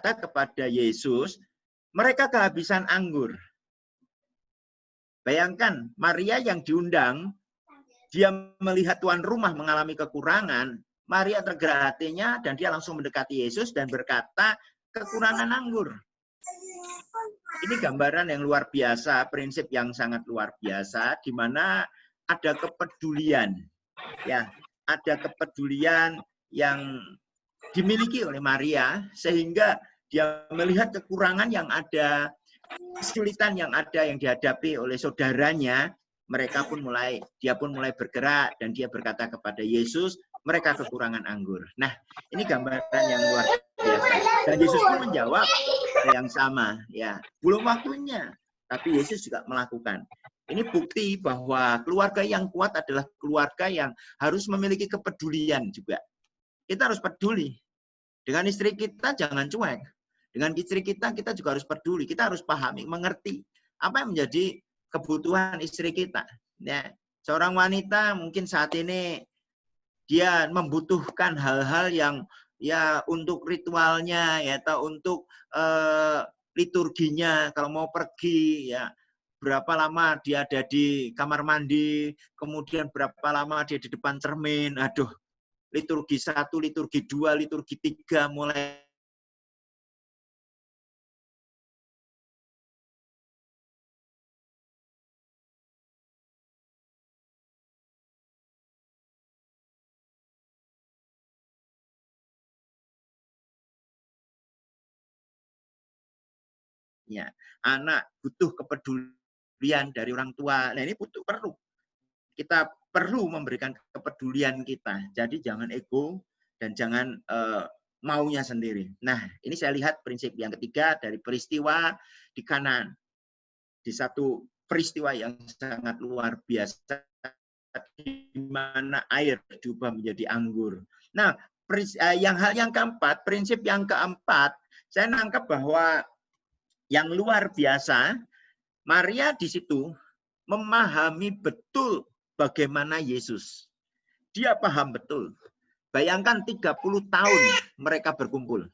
kepada Yesus, mereka kehabisan anggur. Bayangkan, Maria yang diundang, dia melihat tuan rumah mengalami kekurangan, Maria tergerak hatinya dan dia langsung mendekati Yesus dan berkata, kekurangan anggur. Ini gambaran yang luar biasa, prinsip yang sangat luar biasa, di mana ada kepedulian. Ya, ada kepedulian yang dimiliki oleh Maria, sehingga dia melihat kekurangan yang ada, kesulitan yang ada yang dihadapi oleh saudaranya, dia pun mulai bergerak dan dia berkata kepada Yesus, mereka kekurangan anggur. Nah, ini gambaran yang luar biasa. Dan Yesus pun menjawab yang sama, ya, belum waktunya. Tapi Yesus juga melakukan. Ini bukti bahwa keluarga yang kuat adalah keluarga yang harus memiliki kepedulian juga. Kita harus peduli. Dengan istri kita jangan cuek. Dengan istri kita juga harus peduli. Kita harus pahami, mengerti apa yang menjadi kebutuhan istri kita. Ya, seorang wanita mungkin saat ini dia membutuhkan hal-hal yang ya untuk ritualnya, ya, atau untuk liturginya. Kalau mau pergi, ya, berapa lama dia ada di kamar mandi, kemudian berapa lama dia di depan cermin. Aduh, liturgi 1, liturgi 2, liturgi 3, mulai ya, anak butuh kepedulian dari orang tua. Nah, ini perlu. Kita perlu memberikan kepedulian kita. Jadi jangan ego dan jangan maunya sendiri. Nah, ini saya lihat prinsip yang ketiga dari peristiwa di Kanaan. Di satu peristiwa yang sangat luar biasa, di mana air diubah menjadi anggur. Nah, hal yang keempat, prinsip yang keempat, saya nangkep bahwa yang luar biasa, Maria di situ memahami betul bagaimana Yesus. Dia paham betul. Bayangkan 30 tahun mereka berkumpul.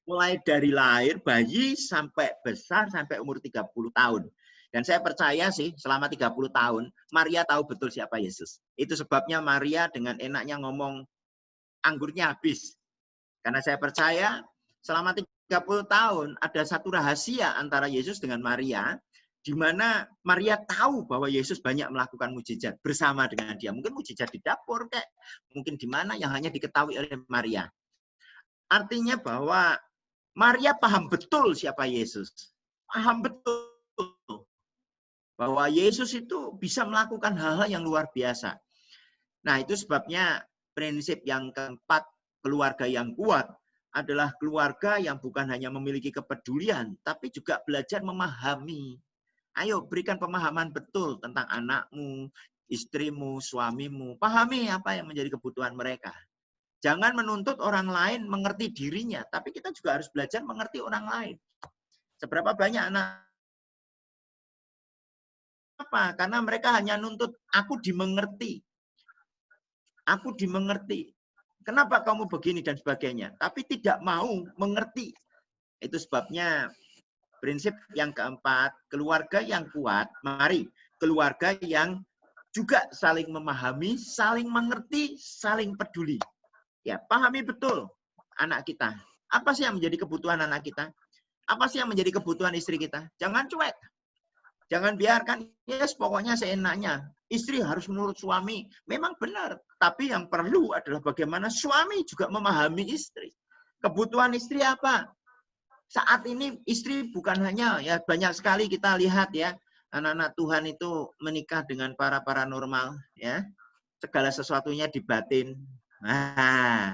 Mulai dari lahir bayi sampai besar sampai umur 30 tahun. Dan saya percaya sih selama 30 tahun Maria tahu betul siapa Yesus. Itu sebabnya Maria dengan enaknya ngomong anggurnya habis. Karena saya percaya selama 30 tahun ada satu rahasia antara Yesus dengan Maria, di mana Maria tahu bahwa Yesus banyak melakukan mukjizat bersama dengan dia. Mungkin mukjizat di dapur, kayak mungkin di mana yang hanya diketahui oleh Maria. Artinya bahwa Maria paham betul siapa Yesus. Paham betul bahwa Yesus itu bisa melakukan hal-hal yang luar biasa. Nah, itu sebabnya prinsip yang keempat, keluarga yang kuat adalah keluarga yang bukan hanya memiliki kepedulian, tapi juga belajar memahami. Ayo berikan pemahaman betul tentang anakmu, istrimu, suamimu. Pahami apa yang menjadi kebutuhan mereka. Jangan menuntut orang lain mengerti dirinya, tapi kita juga harus belajar mengerti orang lain. Seberapa banyak anak apa? Karena mereka hanya nuntut, aku dimengerti. Aku dimengerti. Kenapa kamu begini dan sebagainya. Tapi tidak mau mengerti. Itu sebabnya prinsip yang keempat, keluarga yang kuat. Mari, keluarga yang juga saling memahami, saling mengerti, saling peduli. Ya, pahami betul anak kita. Apa sih yang menjadi kebutuhan anak kita? Apa sih yang menjadi kebutuhan istri kita? Jangan cuek. Jangan biarkan, yes, pokoknya seenaknya. Istri harus menurut suami. Memang benar. Tapi yang perlu adalah bagaimana suami juga memahami istri. Kebutuhan istri apa? Saat ini istri bukan hanya, ya banyak sekali kita lihat ya, anak-anak Tuhan itu menikah dengan para paranormal, ya. Segala sesuatunya di batin. Nah,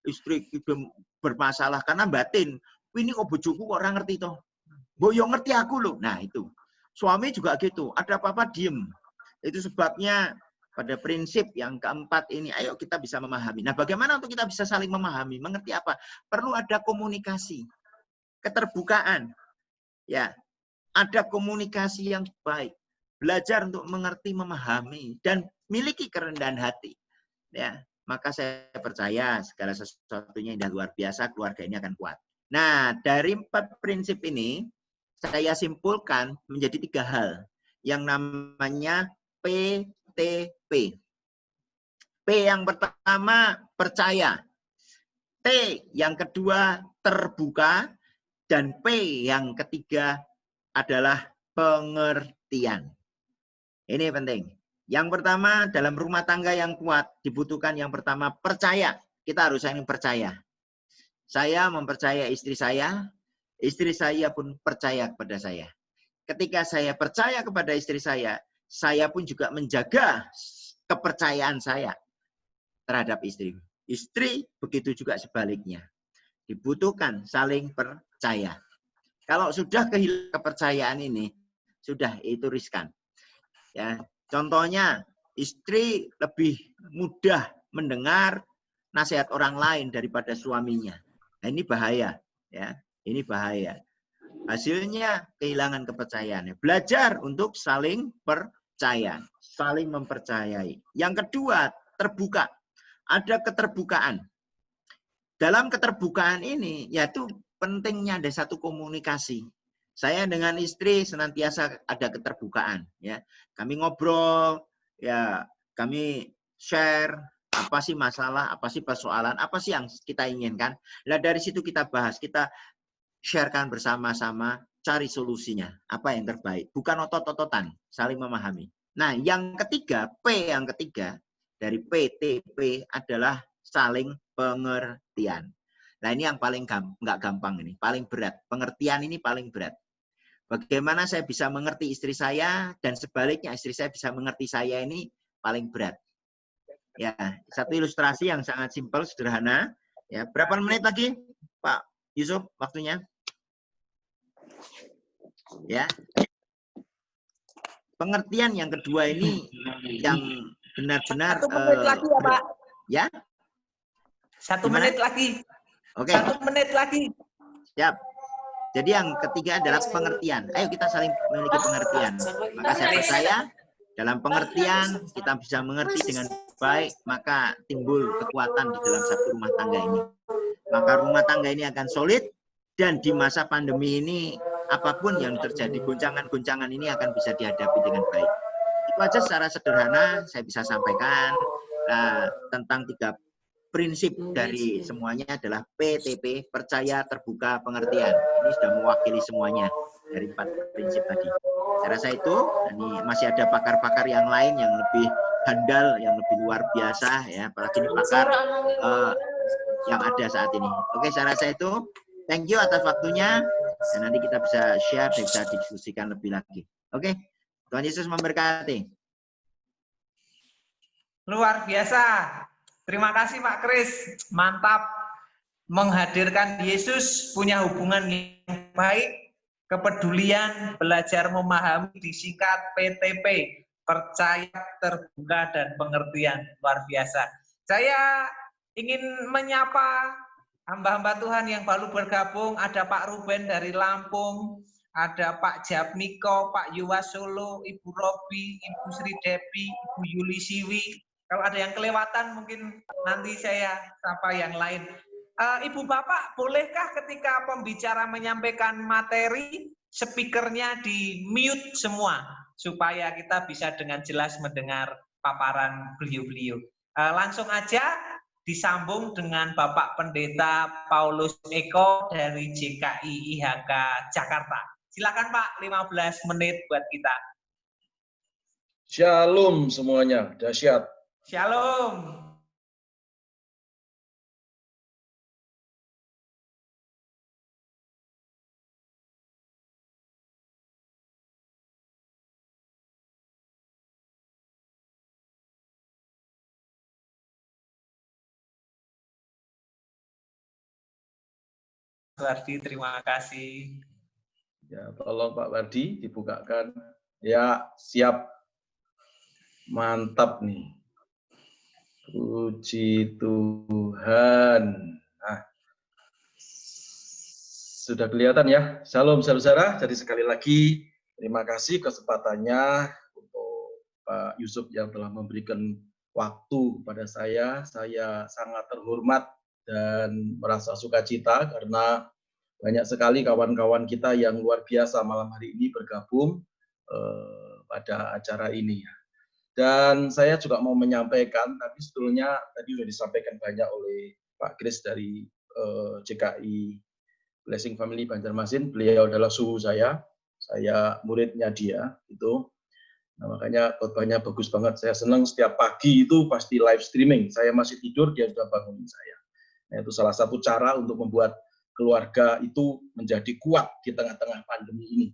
istri itu bermasalah karena batin. Ini kok bojoku kok orang ngerti toh. Mbok yo ngerti aku loh. Nah, itu. Suami juga gitu, ada apa-apa diem. Itu sebabnya pada prinsip yang keempat ini, ayo kita bisa memahami. Nah, bagaimana untuk kita bisa saling memahami? Mengerti apa? Perlu ada komunikasi, keterbukaan. Ya, ada komunikasi yang baik. Belajar untuk mengerti, memahami, dan miliki kerendahan hati. Ya, maka saya percaya segala sesuatunya yang luar biasa, keluarga ini akan kuat. Nah, dari 4 prinsip ini, saya simpulkan menjadi 3 hal yang namanya PTP. P yang pertama, percaya. T yang kedua, terbuka. Dan P yang ketiga adalah pengertian. Ini penting. Yang pertama, dalam rumah tangga yang kuat, dibutuhkan yang pertama, percaya. Kita harus saling percaya. Saya mempercaya istri saya pun percaya kepada saya. Ketika saya percaya kepada istri saya pun juga menjaga kepercayaan saya terhadap istri. Istri begitu juga sebaliknya. Dibutuhkan saling percaya. Kalau sudah kehilangan kepercayaan ini, sudah itu riskan. Ya, contohnya istri lebih mudah mendengar nasihat orang lain daripada suaminya. Nah, ini bahaya, ya. Ini bahaya. Hasilnya kehilangan kepercayaan. Belajar untuk saling percaya, saling mempercayai. Yang kedua, terbuka. Ada keterbukaan. Dalam keterbukaan ini, yaitu pentingnya ada satu komunikasi. Saya dengan istri senantiasa ada keterbukaan. Ya, kami ngobrol, ya, kami share apa sih masalah, apa sih persoalan, apa sih yang kita inginkan. Nah, dari situ kita bahas, kita sharekan bersama-sama, cari solusinya, apa yang terbaik. Bukan otot-ototan, saling memahami. Nah, yang ketiga, P yang ketiga dari PTP adalah saling pengertian. Nah, ini yang paling nggak gampang ini, paling berat. Pengertian ini paling berat. Bagaimana saya bisa mengerti istri saya dan sebaliknya istri saya bisa mengerti saya ini paling berat. Ya, satu ilustrasi yang sangat simpel, sederhana. Ya, berapa menit lagi, Pak Yusuf, waktunya? Ya, pengertian yang kedua ini yang benar-benar 1 menit lagi ya Pak. Ya, 1 menit lagi. Oke. 1 menit lagi. Siap. Jadi yang ketiga adalah pengertian. Ayo kita saling memiliki pengertian. Maka saya percaya dalam pengertian kita bisa mengerti dengan baik, maka timbul kekuatan di dalam satu rumah tangga ini. Maka rumah tangga ini akan solid dan di masa pandemi ini apapun yang terjadi, goncangan-goncangan ini akan bisa dihadapi dengan baik. Itu aja secara sederhana saya bisa sampaikan tentang 3 prinsip dari semuanya adalah PTP, percaya, terbuka, pengertian. Ini sudah mewakili semuanya dari 4 prinsip tadi. Saya rasa itu, ini masih ada pakar-pakar yang lain yang lebih handal, yang lebih luar biasa, ya, apalagi ini pakar yang ada saat ini. Oke, saya rasa itu. Thank you atas waktunya, dan nanti kita bisa share dan bisa diskusikan lebih lagi. Oke, Tuhan Yesus memberkati. Luar biasa. Terima kasih Pak Kris. Mantap. Menghadirkan Yesus, punya hubungan yang baik, kepedulian, belajar memahami, disingkat PTP, percaya, terbuka, dan pengertian. Luar biasa. Saya ingin menyapa hamba-hamba Tuhan yang baru bergabung. Ada Pak Ruben dari Lampung, ada Pak Jabmiko, Pak Yuwasolo, Ibu Robi, Ibu Sri Depi, Ibu Yuli Siwi. Kalau ada yang kelewatan mungkin nanti saya sapa yang lain. Ibu Bapak, bolehkah ketika pembicara menyampaikan materi, speakernya di mute semua, supaya kita bisa dengan jelas mendengar paparan beliau-beliau. Langsung aja disambung dengan Bapak Pendeta Paulus Eko dari JKI IHK Jakarta. Silakan Pak, 15 menit buat kita. Shalom semuanya, dahsyat. Shalom. Wardi, terima kasih. Ya, tolong Pak Wardi dibukakan. Ya, siap. Mantap nih. Puji Tuhan. Nah, sudah kelihatan ya. Shalom saudara. Jadi sekali lagi terima kasih kesempatannya untuk Pak Yusuf yang telah memberikan waktu kepada saya. Saya sangat terhormat dan merasa sukacita karena banyak sekali kawan-kawan kita yang luar biasa malam hari ini bergabung pada acara ini. Dan saya juga mau menyampaikan, tapi sebetulnya tadi sudah disampaikan banyak oleh Pak Kris dari JKI Blessing Family Banjarmasin. Beliau adalah suhu saya muridnya dia itu. Nah, makanya khotbahnya bagus banget. Saya senang setiap pagi itu pasti live streaming. Saya masih tidur, dia sudah bangunin saya. Nah, itu salah satu cara untuk membuat keluarga itu menjadi kuat di tengah-tengah pandemi ini.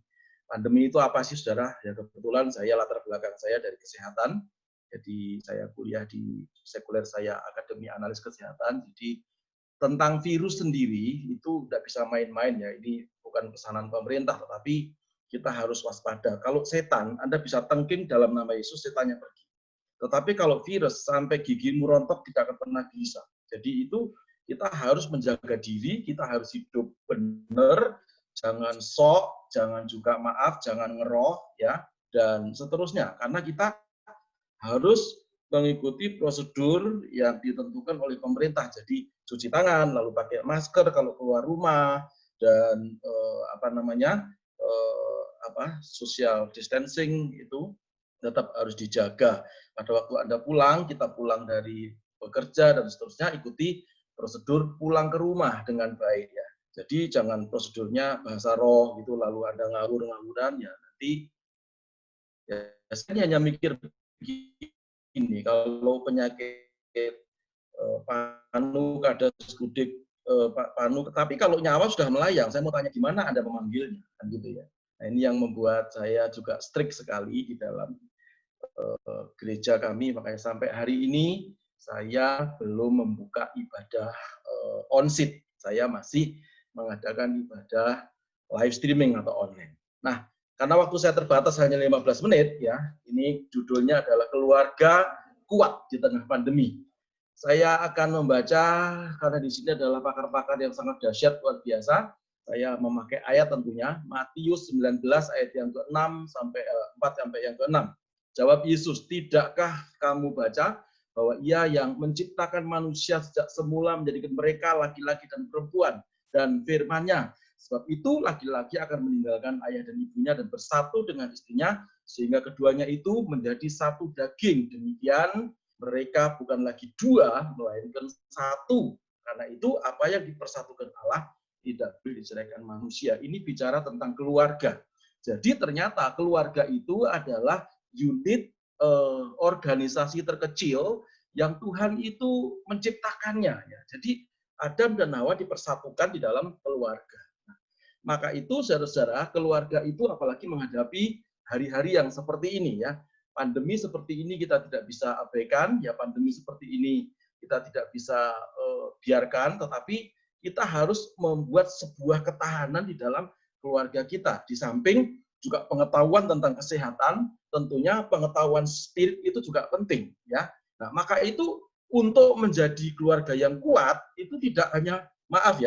Pandemi itu apa sih, saudara? Ya kebetulan saya latar belakang saya dari kesehatan. Jadi saya kuliah di sekuler, saya Akademi Analis Kesehatan. Jadi tentang virus sendiri itu tidak bisa main-main ya. Ini bukan pesanan pemerintah, tetapi kita harus waspada. Kalau setan, Anda bisa tengking dalam nama Yesus, setannya pergi. Tetapi kalau virus sampai gigimu rontok tidak akan pernah bisa. Jadi itu kita harus menjaga diri, kita harus hidup benar, jangan sok, jangan juga maaf, jangan ngeroh ya, dan seterusnya. Karena kita harus mengikuti prosedur yang ditentukan oleh pemerintah. Jadi cuci tangan, lalu pakai masker kalau keluar rumah, dan social distancing itu tetap harus dijaga. Pada waktu Anda pulang, kita pulang dari bekerja dan seterusnya, ikuti prosedur pulang ke rumah dengan baik ya. Jadi jangan prosedurnya bahasa roh gitu, lalu Anda ngawur-ngawuran ya, nanti ya, saya hanya mikir begini, kalau penyakit panu, kadas, gudik, panu, tapi kalau nyawa sudah melayang, saya mau tanya gimana Anda memanggilnya, kan gitu ya. Nah, ini yang membuat saya juga strict sekali di dalam gereja kami, makanya sampai hari ini saya belum membuka ibadah on-site. Saya masih mengadakan ibadah live streaming atau online. Nah, karena waktu saya terbatas hanya 15 menit, ya, ini judulnya adalah keluarga kuat di tengah pandemi. Saya akan membaca, karena di sini adalah pakar-pakar yang sangat dahsyat, luar biasa. Saya memakai ayat tentunya, Matius 19 ayat yang ke-6 sampai 4 sampai yang ke-6. Jawab Yesus, tidakkah kamu baca bahwa Ia yang menciptakan manusia sejak semula menjadikan mereka laki-laki dan perempuan, dan firman-Nya, sebab itu laki-laki akan meninggalkan ayah dan ibunya dan bersatu dengan istrinya, sehingga keduanya itu menjadi satu daging. Demikian mereka bukan lagi dua, melainkan satu. Karena itu apa yang dipersatukan Allah tidak boleh diceraikan manusia. Ini bicara tentang keluarga. Jadi ternyata keluarga itu adalah unit organisasi terkecil yang Tuhan itu menciptakannya. Ya. Jadi Adam dan Hawa dipersatukan di dalam keluarga. Nah, maka itu saudara-saudara, keluarga itu apalagi menghadapi hari-hari yang seperti ini ya. Pandemi seperti ini kita tidak bisa abaikan, ya pandemi seperti ini kita tidak bisa biarkan, tetapi kita harus membuat sebuah ketahanan di dalam keluarga kita. Di samping juga pengetahuan tentang kesehatan, tentunya pengetahuan spirit itu juga penting ya. Nah, maka itu untuk menjadi keluarga yang kuat itu tidak hanya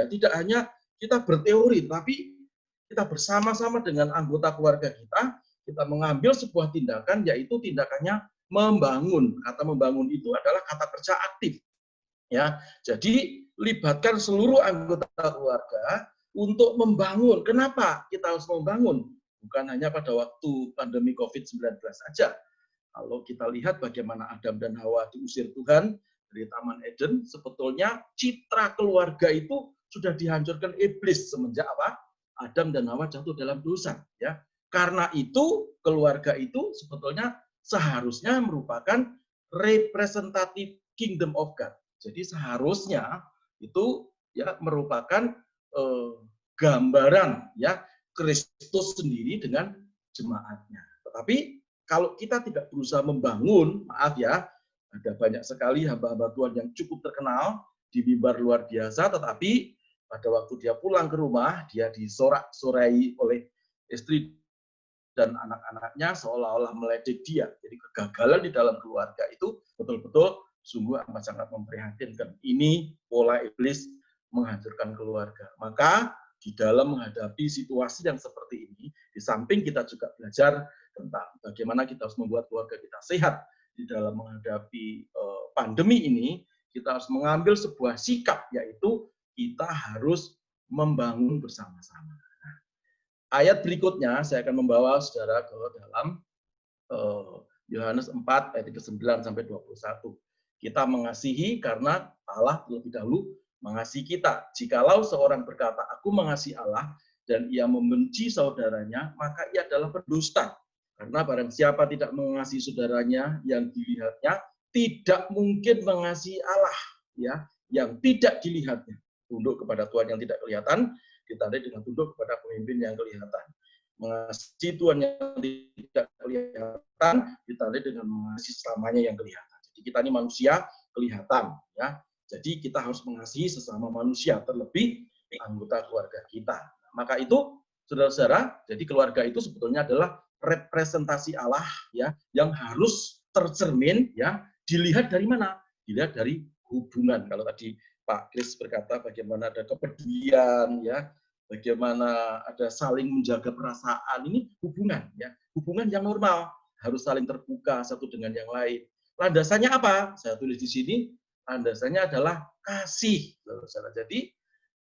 tidak hanya kita berteori, tapi kita bersama-sama dengan anggota keluarga kita mengambil sebuah tindakan, yaitu tindakannya membangun. Kata membangun itu adalah kata kerja aktif. Ya, jadi libatkan seluruh anggota keluarga untuk membangun. Kenapa kita harus membangun? Bukan hanya pada waktu pandemi COVID-19 saja. Kalau kita lihat bagaimana Adam dan Hawa diusir Tuhan dari Taman Eden, sebetulnya citra keluarga itu sudah dihancurkan iblis semenjak apa? Adam dan Hawa jatuh dalam dosa. Ya, karena itu keluarga itu sebetulnya seharusnya merupakan representatif kingdom of God. Jadi seharusnya itu ya merupakan gambaran ya Kristus sendiri dengan jemaatnya. Tetapi kalau kita tidak berusaha membangun, maaf ya, ada banyak sekali hamba-hamba Tuhan yang cukup terkenal di mimbar luar biasa, tetapi pada waktu dia pulang ke rumah, dia disorak-sorai oleh istri dan anak-anaknya seolah-olah meledek dia. Jadi kegagalan di dalam keluarga itu betul-betul sungguh amat sangat memprihatinkan. Ini pola iblis menghancurkan keluarga. Maka di dalam menghadapi situasi yang seperti ini, di samping kita juga belajar tentang bagaimana kita harus membuat keluarga kita sehat di dalam menghadapi pandemi ini, kita harus mengambil sebuah sikap, yaitu kita harus membangun bersama-sama. Nah, ayat berikutnya saya akan membawa saudara ke dalam Yohanes 4 ayat 9 sampai 21. Kita mengasihi karena Allah terlebih dahulu mengasihi kita. Jikalau seorang berkata, aku mengasihi Allah, dan ia membenci saudaranya, maka ia adalah pendusta. Karena barang siapa tidak mengasihi saudaranya yang dilihatnya, tidak mungkin mengasihi Allah, ya, yang tidak dilihatnya. Tunduk kepada Tuhan yang tidak kelihatan, ditandai dengan tunduk kepada pemimpin yang kelihatan. Mengasihi Tuhan yang tidak kelihatan, ditandai dengan mengasihi sesamanya yang kelihatan. Jadi kita ini manusia kelihatan, ya. Jadi kita harus mengasihi sesama manusia, terlebih anggota keluarga kita. Maka itu, saudara-saudara, jadi keluarga itu sebetulnya adalah representasi Allah, ya, yang harus tercermin, ya, dilihat dari mana? Dilihat dari hubungan. Kalau tadi Pak Kris berkata bagaimana ada kepedulian, ya, bagaimana ada saling menjaga perasaan, ini hubungan, ya, hubungan yang normal, harus saling terbuka satu dengan yang lain. Landasannya apa? Saya tulis di sini, landasannya adalah kasih, saudara. Jadi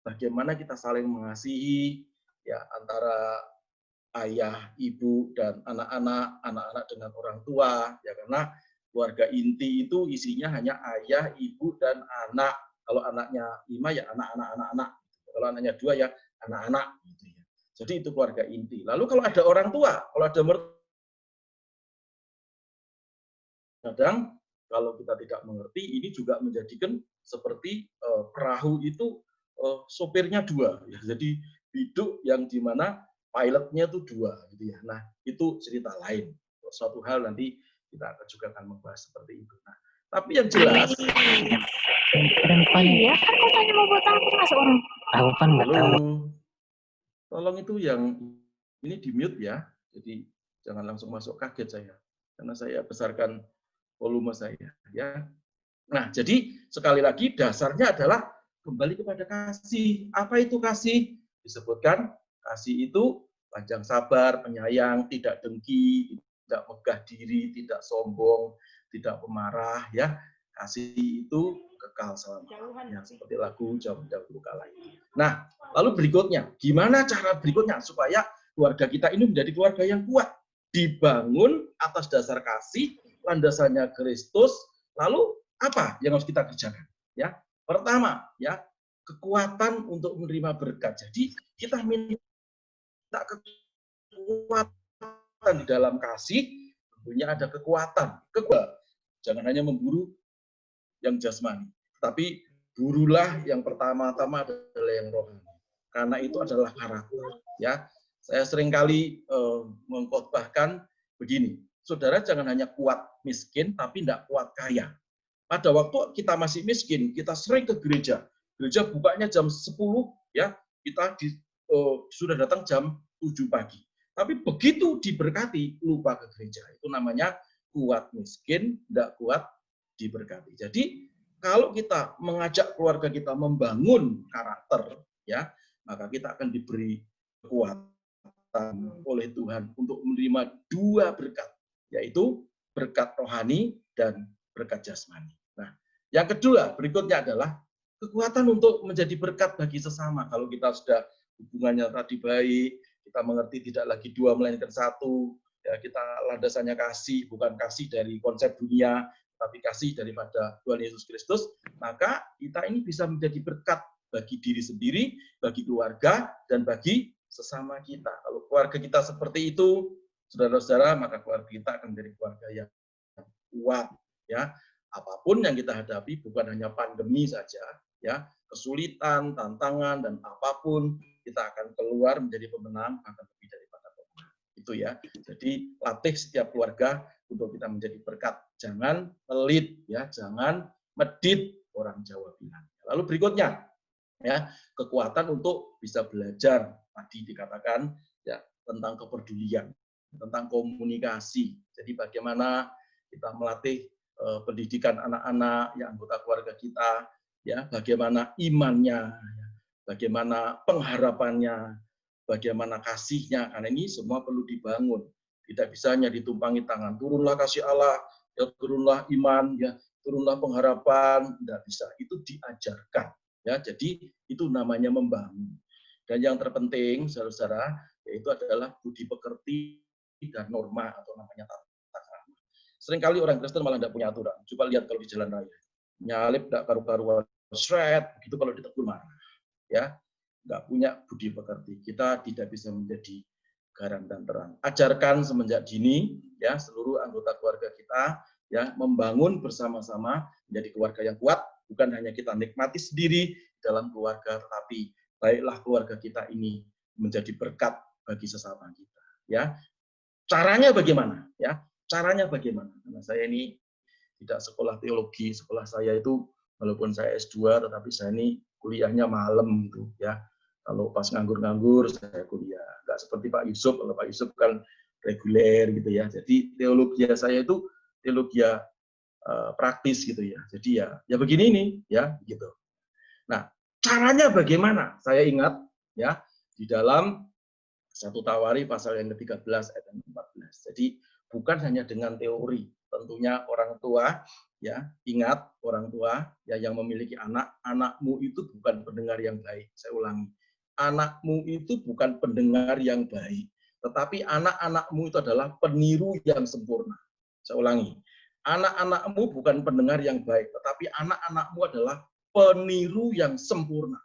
bagaimana kita saling mengasihi, ya, antara ayah, ibu, dan anak-anak, anak-anak dengan orang tua, ya, karena keluarga inti itu isinya hanya ayah, ibu, dan anak. Kalau anaknya 5 ya anak-anak. Kalau anaknya 2 ya anak-anak. Gitu ya. Jadi itu keluarga inti. Lalu kalau ada orang tua, kalau ada kadang kalau kita tidak mengerti, ini juga menjadikan seperti perahu itu sopirnya 2. Ya. Jadi biduk yang dimana pilotnya itu 2. Gitu ya. Nah itu cerita lain. Suatu hal nanti kita juga akan membahas seperti itu. Nah, tapi yang jelas. Iya, kan kau tanya mau buat apa masuk orang? Aku kan nggak tahu. Tolong itu yang ini di mute ya. Jadi jangan langsung masuk, kaget saya. Karena saya besarkan volume saya. Ya. Nah, jadi sekali lagi dasarnya adalah kembali kepada kasih. Apa itu kasih? Disebutkan kasih itu panjang sabar, penyayang, tidak dengki, tidak megah diri, tidak sombong, tidak pemarah, ya. Kasih itu kekal selamanya, seperti lagu Jauh Dahulu Kala itu. Nah, lalu berikutnya, gimana cara berikutnya supaya keluarga kita ini menjadi keluarga yang kuat, dibangun atas dasar kasih, landasannya Kristus. Lalu apa yang harus kita kerjakan? Ya, pertama, ya, kekuatan untuk menerima berkat. Jadi kita minta kekuatan di dalam kasih, tentunya ada kekuatan. Jangan hanya memburu yang jasmani, tapi burulah yang pertama-tama adalah yang rohani. Karena itu adalah karakter. Ya, saya seringkali mengkhotbahkan begini, saudara jangan hanya kuat miskin, tapi tidak kuat kaya. Pada waktu kita masih miskin, kita sering ke gereja. Gereja bukanya jam 10, ya, kita sudah datang jam 7 pagi. Tapi begitu diberkati, lupa ke gereja. Itu namanya kuat miskin, tidak kuat diberkati. Jadi kalau kita mengajak keluarga kita membangun karakter, ya, maka kita akan diberi kekuatan oleh Tuhan untuk menerima 2 berkat, yaitu berkat rohani dan berkat jasmani. Nah, yang kedua berikutnya adalah kekuatan untuk menjadi berkat bagi sesama. Kalau kita sudah hubungannya tadi baik, kita mengerti tidak lagi 2 melainkan 1, ya, kita landasannya kasih, bukan kasih dari konsep dunia, tapi kasih daripada Tuhan Yesus Kristus, maka kita ini bisa menjadi berkat bagi diri sendiri, bagi keluarga, dan bagi sesama kita. Kalau keluarga kita seperti itu, saudara-saudara, maka keluarga kita akan menjadi keluarga yang kuat. Ya, apapun yang kita hadapi, bukan hanya pandemi saja, ya, kesulitan, tantangan, dan apapun, kita akan keluar menjadi pemenang, bahkan lebih daripada pemenang. Itu ya. Jadi latih setiap keluarga untuk kita menjadi berkat. Jangan pelit, ya, jangan medit, orang Jawa bilang. Lalu berikutnya, ya, kekuatan untuk bisa belajar. Tadi dikatakan, ya, tentang kepedulian, tentang komunikasi. Jadi bagaimana kita melatih pendidikan anak-anak, ya, anggota keluarga kita, ya, bagaimana imannya, ya, bagaimana pengharapannya, bagaimana kasihnya, karena ini semua perlu dibangun. Tidak bisa hanya ditumpangi tangan, turunlah kasih Allah, ya, turunlah iman, ya, turunlah pengharapan, tidak bisa. Itu diajarkan, ya. Jadi itu namanya membangun. Dan yang terpenting, saudara-saudara, yaitu adalah budi pekerti dan norma atau namanya tata krama. Seringkali orang Kristen malah tidak punya aturan. Coba lihat kalau di jalan raya, nyalip tidak karu-karuan, shred, gitu kalau ditegur marah, ya, nggak punya budi pekerti. Kita tidak bisa menjadi garam dan terang. Ajarkan semenjak dini, ya, seluruh anggota keluarga kita, ya, membangun bersama-sama menjadi keluarga yang kuat. Bukan hanya kita nikmati sendiri dalam keluarga, tetapi baiklah keluarga kita ini menjadi berkat bagi sesama kita. Ya, caranya bagaimana? Ya, caranya bagaimana? Karena saya ini tidak sekolah teologi, sekolah saya itu walaupun saya S2, tetapi saya ini kuliahnya malam gitu, ya. Kalau pas nganggur-nganggur saya kuliah, nggak seperti Pak Yusuf. Kalau Pak Yusuf kan reguler gitu ya. Jadi teologi saya itu teologi praktis gitu ya. Jadi ya begini nih, ya gitu. Nah, caranya bagaimana? Saya ingat ya di dalam 1 Tawari pasal yang ke-13 ayat 14. Jadi bukan hanya dengan teori, tentunya orang tua ya, ingat orang tua ya yang memiliki anak, anakmu itu bukan pendengar yang baik. Saya ulangi. Anakmu itu bukan pendengar yang baik, tetapi anak-anakmu itu adalah peniru yang sempurna. Saya ulangi. Anak-anakmu bukan pendengar yang baik, tetapi anak-anakmu adalah peniru yang sempurna.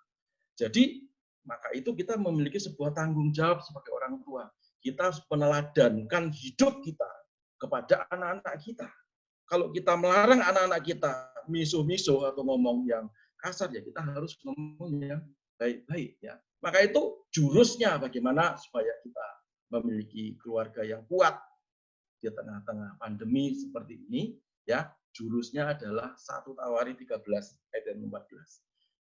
Jadi, maka itu kita memiliki sebuah tanggung jawab sebagai orang tua. Kita harus meneladankan hidup kita kepada anak-anak kita. Kalau kita melarang anak-anak kita miso-miso atau ngomong yang kasar, ya kita harus ngomong yang baik-baik. Ya. Maka itu jurusnya bagaimana supaya kita memiliki keluarga yang kuat di tengah-tengah pandemi seperti ini, ya, jurusnya adalah 1 Tawari 13 ayat 14.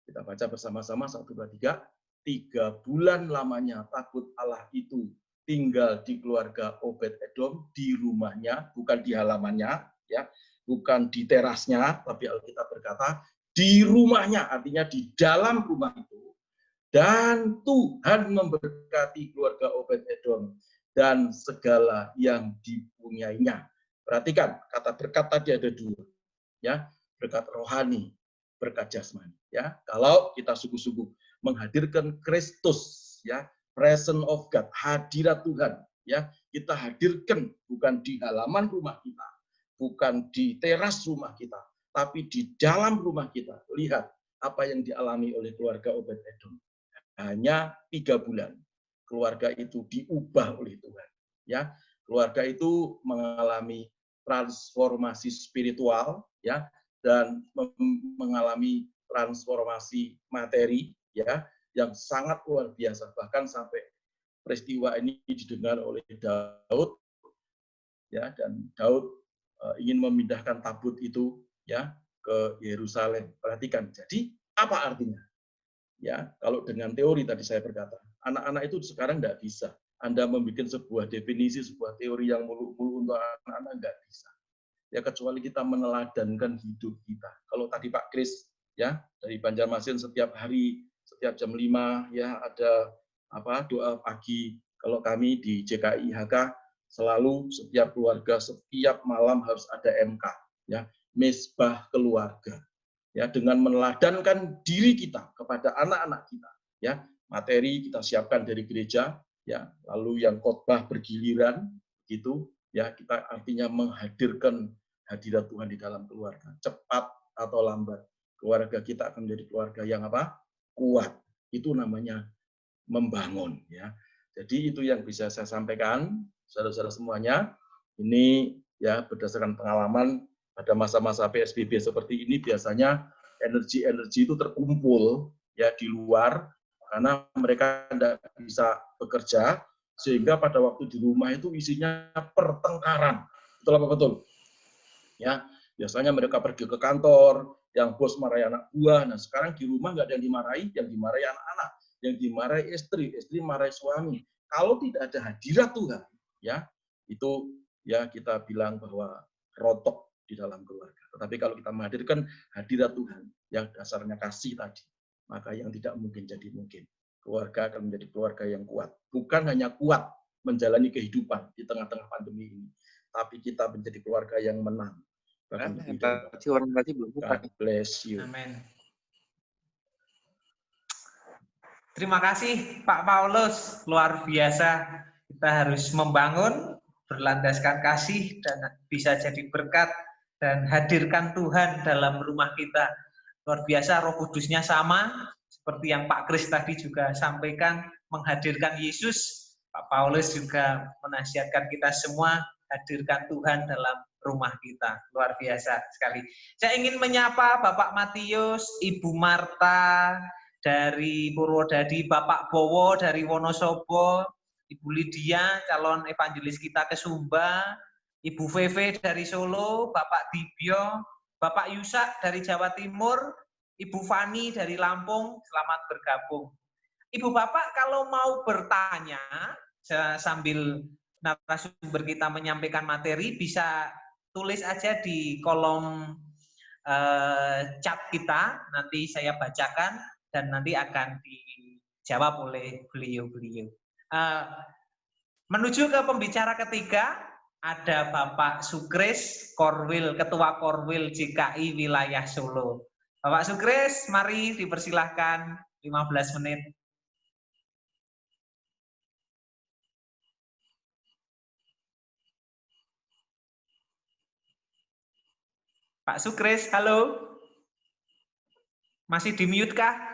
Kita baca bersama-sama 1, 2, 3. 3 bulan lamanya takut Allah itu tinggal di keluarga Obed-Edom, di rumahnya, bukan di halamannya, ya, bukan di terasnya, tapi Alkitab berkata di rumahnya, artinya di dalam rumah itu. Dan Tuhan memberkati keluarga Obed-Edom dan segala yang dipunyainya. Perhatikan, kata berkat tadi ada 2. Ya, berkat rohani, berkat jasmani. Ya, kalau kita sungguh-sungguh menghadirkan Kristus, ya, presence of God, hadirat Tuhan, ya, kita hadirkan bukan di halaman rumah kita, bukan di teras rumah kita, tapi di dalam rumah kita. Lihat apa yang dialami oleh keluarga Obed-Edom. Hanya 3 bulan keluarga itu diubah oleh Tuhan. Ya, keluarga itu mengalami transformasi spiritual, ya, dan mengalami transformasi materi, ya, yang sangat luar biasa. Bahkan sampai peristiwa ini didengar oleh Daud, ya, dan Daud ingin memindahkan tabut itu, ya, ke Yerusalem. Perhatikan. Jadi apa artinya? Ya, kalau dengan teori tadi saya berkata, anak-anak itu sekarang nggak bisa. Anda membuat sebuah definisi, sebuah teori yang muluk-muluk untuk anak-anak nggak bisa. Ya, kecuali kita meneladankan hidup kita. Kalau tadi Pak Kris, ya, dari Banjarmasin setiap hari, setiap jam 5, ya, ada doa pagi. Kalau kami di JKI IHK selalu setiap keluarga setiap malam harus ada MK, ya, mesbah keluarga. Ya, dengan meneladankan diri kita kepada anak-anak kita, ya, materi kita siapkan dari gereja, ya, lalu yang khotbah bergiliran gitu, ya, kita artinya menghadirkan hadirat Tuhan di dalam keluarga. Cepat atau lambat keluarga kita akan menjadi keluarga yang apa? Kuat. Itu namanya membangun, ya. Jadi itu yang bisa saya sampaikan, saudara-saudara semuanya. Ini ya berdasarkan pengalaman pada masa-masa PSBB seperti ini biasanya energi-energi itu terkumpul ya di luar karena mereka tidak bisa bekerja sehingga pada waktu di rumah itu isinya pertengkaran. Betul apa betul? Ya, biasanya mereka pergi ke kantor, yang bos marahi anak buah. Nah, sekarang di rumah nggak ada yang dimarahi anak-anak, yang dimarahi istri marahi suami. Kalau tidak ada hadirat Tuhan, ya, itu ya kita bilang bahwa rontok di dalam keluarga. Tetapi kalau kita menghadirkan hadirat Tuhan yang dasarnya kasih tadi, maka yang tidak mungkin jadi mungkin. Keluarga akan menjadi keluarga yang kuat. Bukan hanya kuat menjalani kehidupan di tengah-tengah pandemi ini, tapi kita menjadi keluarga yang menang. Empati orang berarti belum buka. God bless you. Amin. Terima kasih Pak Paulus, luar biasa. Kita harus membangun, berlandaskan kasih, dan bisa jadi berkat, dan hadirkan Tuhan dalam rumah kita. Luar biasa, Roh Kudusnya sama, seperti yang Pak Kris tadi juga sampaikan, menghadirkan Yesus. Pak Paulus juga menasihatkan kita semua, hadirkan Tuhan dalam rumah kita. Luar biasa sekali. Saya ingin menyapa Bapak Matius, Ibu Marta, dari Purwodadi, Bapak Bowo dari Wonosobo, Ibu Lydia, calon evangelis kita ke Sumba, Ibu Veve dari Solo, Bapak Dibyo, Bapak Yusak dari Jawa Timur, Ibu Fani dari Lampung, selamat bergabung. Ibu Bapak kalau mau bertanya, sambil narasumber kita menyampaikan materi, bisa tulis aja di kolom chat kita, nanti saya bacakan, dan nanti akan dijawab oleh beliau-beliau. Menuju ke pembicara ketiga, ada Bapak Sukris, Ketua Korwil JKI Wilayah Solo. Bapak Sukris, mari dipersilahkan 15 menit. Pak Sukris, halo. Masih di mute kah?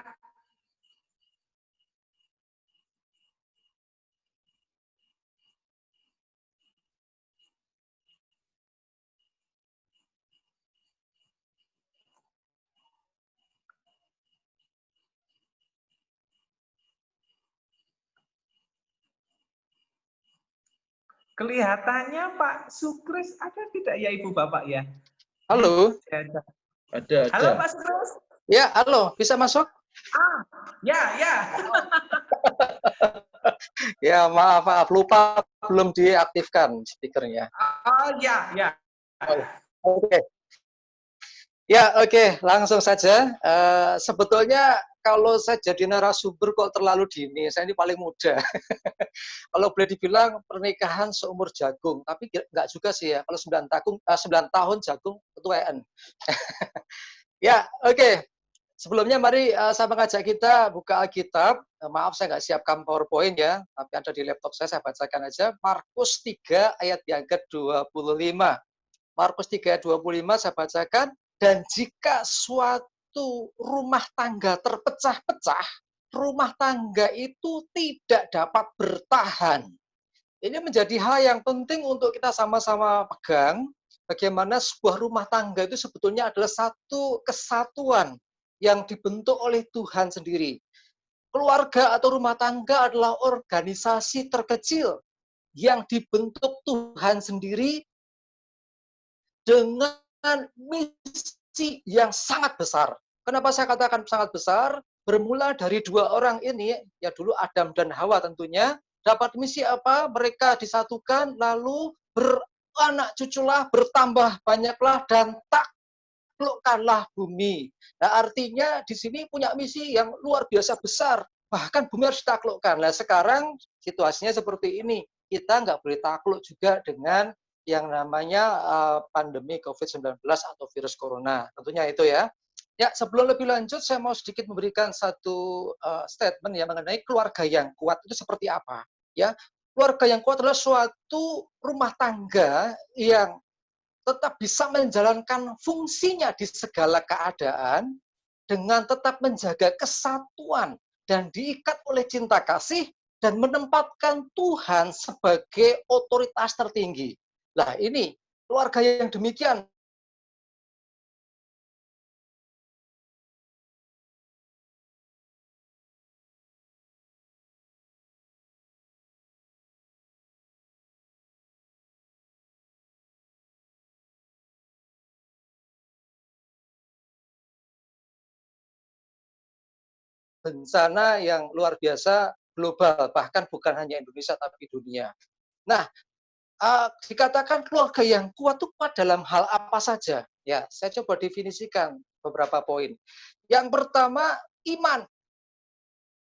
Kelihatannya Pak Sukris ada tidak ya Ibu Bapak ya? Halo. Ada. Halo Pak Sukris. Ya, halo. Bisa masuk? Ya. Ya, maaf. Lupa belum diaktifkan speakernya. Ya. Oke. Ya, oke. Langsung saja. Sebetulnya kalau saya jadi narasumber kok terlalu dini, saya ini paling muda. Kalau boleh dibilang pernikahan seumur jagung, tapi nggak juga sih ya. Kalau 9 tahun jagung ketuaan. Ya, oke. Sebelumnya mari saya mengajak kita buka Alkitab. Maaf saya nggak siapkan PowerPoint ya, tapi ada di laptop saya bacakan aja. Markus 3 ayat yang ke-25. Markus 3:25 saya bacakan. Dan jika suatu rumah tangga terpecah-pecah, rumah tangga itu tidak dapat bertahan. Ini menjadi hal yang penting untuk kita sama-sama pegang, bagaimana sebuah rumah tangga itu sebetulnya adalah satu kesatuan yang dibentuk oleh Tuhan sendiri. Keluarga atau rumah tangga adalah organisasi terkecil yang dibentuk Tuhan sendiri dengan misi yang sangat besar. Kenapa saya katakan sangat besar? Bermula dari dua orang ini, ya dulu Adam dan Hawa tentunya, dapat misi apa? Mereka disatukan, lalu beranak cuculah, bertambah banyaklah, dan taklukkanlah bumi. Nah, artinya di sini punya misi yang luar biasa besar. Bahkan bumi harus ditaklukkan. Nah, sekarang situasinya seperti ini. Kita nggak boleh takluk juga dengan yang namanya pandemi COVID-19 atau virus corona. Tentunya itu ya. Ya, sebelum lebih lanjut, saya mau sedikit memberikan satu statement ya mengenai keluarga yang kuat itu seperti apa. Ya, keluarga yang kuat adalah suatu rumah tangga yang tetap bisa menjalankan fungsinya di segala keadaan dengan tetap menjaga kesatuan dan diikat oleh cinta kasih dan menempatkan Tuhan sebagai otoritas tertinggi. Nah, ini keluarga yang demikian bencana yang luar biasa global, bahkan bukan hanya Indonesia tapi dunia. Nah, dikatakan keluarga yang kuat itu kuat dalam hal apa saja? Ya, saya coba definisikan beberapa poin. Yang pertama, iman.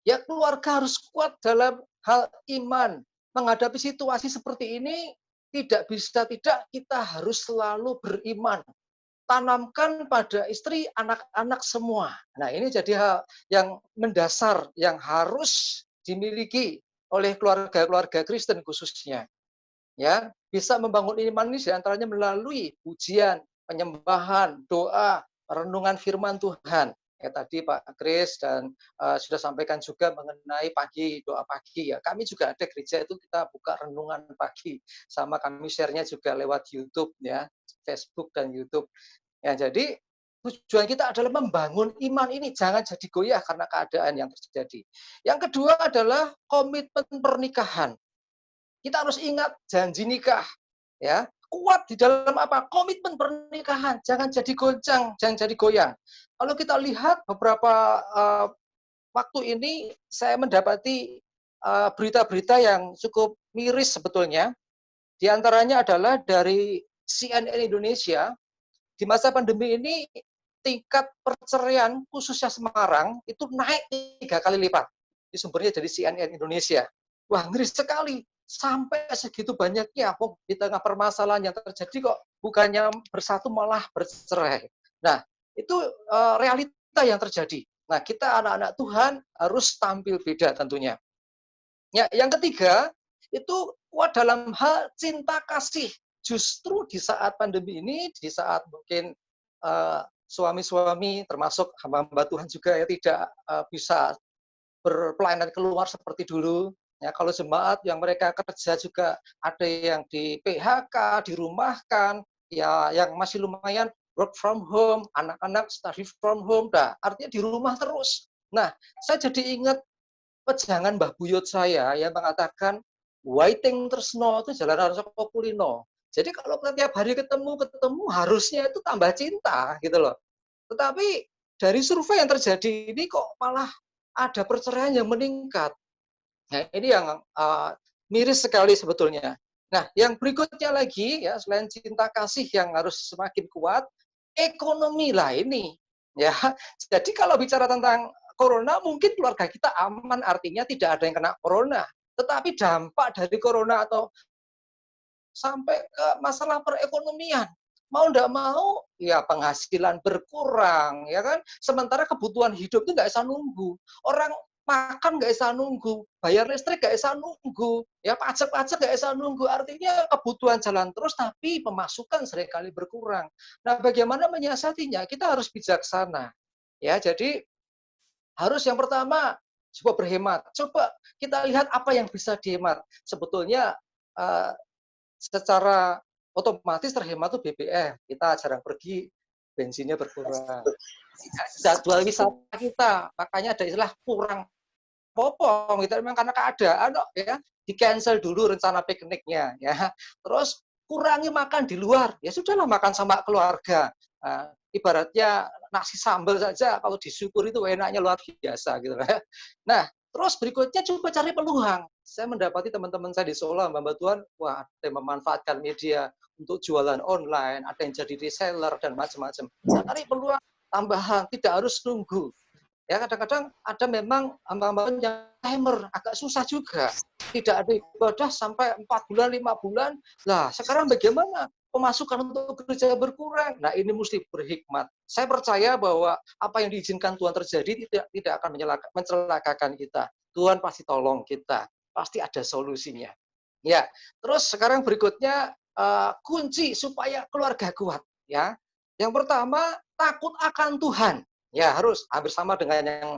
Ya, keluarga harus kuat dalam hal iman. Menghadapi situasi seperti ini, tidak bisa tidak kita harus selalu beriman. tanamkan pada istri, anak-anak semua. Nah, ini jadi hal yang mendasar yang harus dimiliki oleh keluarga-keluarga Kristen khususnya. Ya, bisa membangun iman ini diantaranya melalui pujian, penyembahan, doa, renungan firman Tuhan. Ya, tadi Pak Kris dan sudah sampaikan juga mengenai pagi, doa pagi ya. Kami juga ada gereja itu kita buka renungan pagi, sama kami share-nya juga lewat YouTube ya, Facebook dan YouTube. Ya, jadi tujuan kita adalah membangun iman ini, jangan jadi goyah karena keadaan yang terjadi. Yang kedua adalah komitmen pernikahan. Kita harus ingat janji nikah, ya. Kuat di dalam apa? Komitmen pernikahan, jangan jadi goncang, jangan jadi goyang. Kalau kita lihat beberapa waktu ini saya mendapati berita-berita yang cukup miris sebetulnya. Di antaranya adalah dari CNN Indonesia, di masa pandemi ini tingkat perceraian khususnya Semarang itu naik 3 kali lipat. Di sumbernya dari CNN Indonesia. Wah, ngeri sekali. Sampai segitu banyaknya di tengah permasalahan yang terjadi kok bukannya bersatu malah bercerai. Nah, itu realita yang terjadi. Nah, kita anak-anak Tuhan harus tampil beda tentunya. Ya, yang ketiga, itu kuat dalam hal cinta kasih. Justru di saat pandemi ini, di saat mungkin suami-suami termasuk hamba-hamba Tuhan juga ya tidak bisa berpelayanan keluar seperti dulu. Ya, kalau jemaat yang mereka kerja juga ada yang di PHK, dirumahkan, ya yang masih lumayan work from home, anak-anak study from home, artinya di rumah terus. Nah, saya jadi ingat pejangan Mbah Buyut saya yang mengatakan waiting tresno itu jalanan saka kulino. Jadi kalau tiap hari ketemu harusnya itu tambah cinta gitu loh. Tetapi dari survei yang terjadi ini kok malah ada perceraian yang meningkat. Nah, ini yang miris sekali sebetulnya. Nah, yang berikutnya lagi ya selain cinta kasih yang harus semakin kuat, ekonomi lah ini. Ya, jadi kalau bicara tentang corona mungkin keluarga kita aman, artinya tidak ada yang kena corona. Tetapi dampak dari corona atau sampai ke masalah perekonomian. Mau tidak mau, ya penghasilan berkurang, ya kan? Sementara kebutuhan hidup itu nggak bisa nunggu. Orang makan nggak bisa nunggu, bayar listrik nggak bisa nunggu, ya pajak-pajak nggak bisa nunggu. Artinya kebutuhan jalan terus, tapi pemasukan seringkali berkurang. Nah, bagaimana menyiasatinya? Kita harus bijaksana. Ya, jadi harus yang pertama coba berhemat. Coba kita lihat apa yang bisa dihemat. Sebetulnya secara otomatis terhemat tuh BBM. Kita jarang pergi, bensinnya berkurang. Jadwal wisata kita, makanya ada istilah kurang popong gitu memang karena keadaan ya, di cancel dulu rencana pikniknya ya. Terus kurangi makan di luar. Ya sudahlah makan sama keluarga. Ibaratnya nasi sambal saja kalau disyukur itu enaknya luar biasa gitu. Nah, terus berikutnya coba cari peluang. Saya mendapati teman-teman saya di Solo, Mbak Tuhan, wah, ada yang memanfaatkan media untuk jualan online, ada yang jadi reseller dan macam-macam. Cari peluang tambahan, tidak harus nunggu. Ya, kadang-kadang ada memang hamba-hamba yang timer, agak susah juga. Tidak ada ibadah sampai 4 bulan, 5 bulan. Lah, sekarang bagaimana? Pemasukan untuk gereja berkurang. Nah, ini mesti berhikmat. Saya percaya bahwa apa yang diizinkan Tuhan terjadi tidak akan mencelakakan kita. Tuhan pasti tolong kita. Pasti ada solusinya. Ya, terus sekarang berikutnya kunci supaya keluarga kuat. Ya, yang pertama takut akan Tuhan. Ya, harus hampir sama dengan yang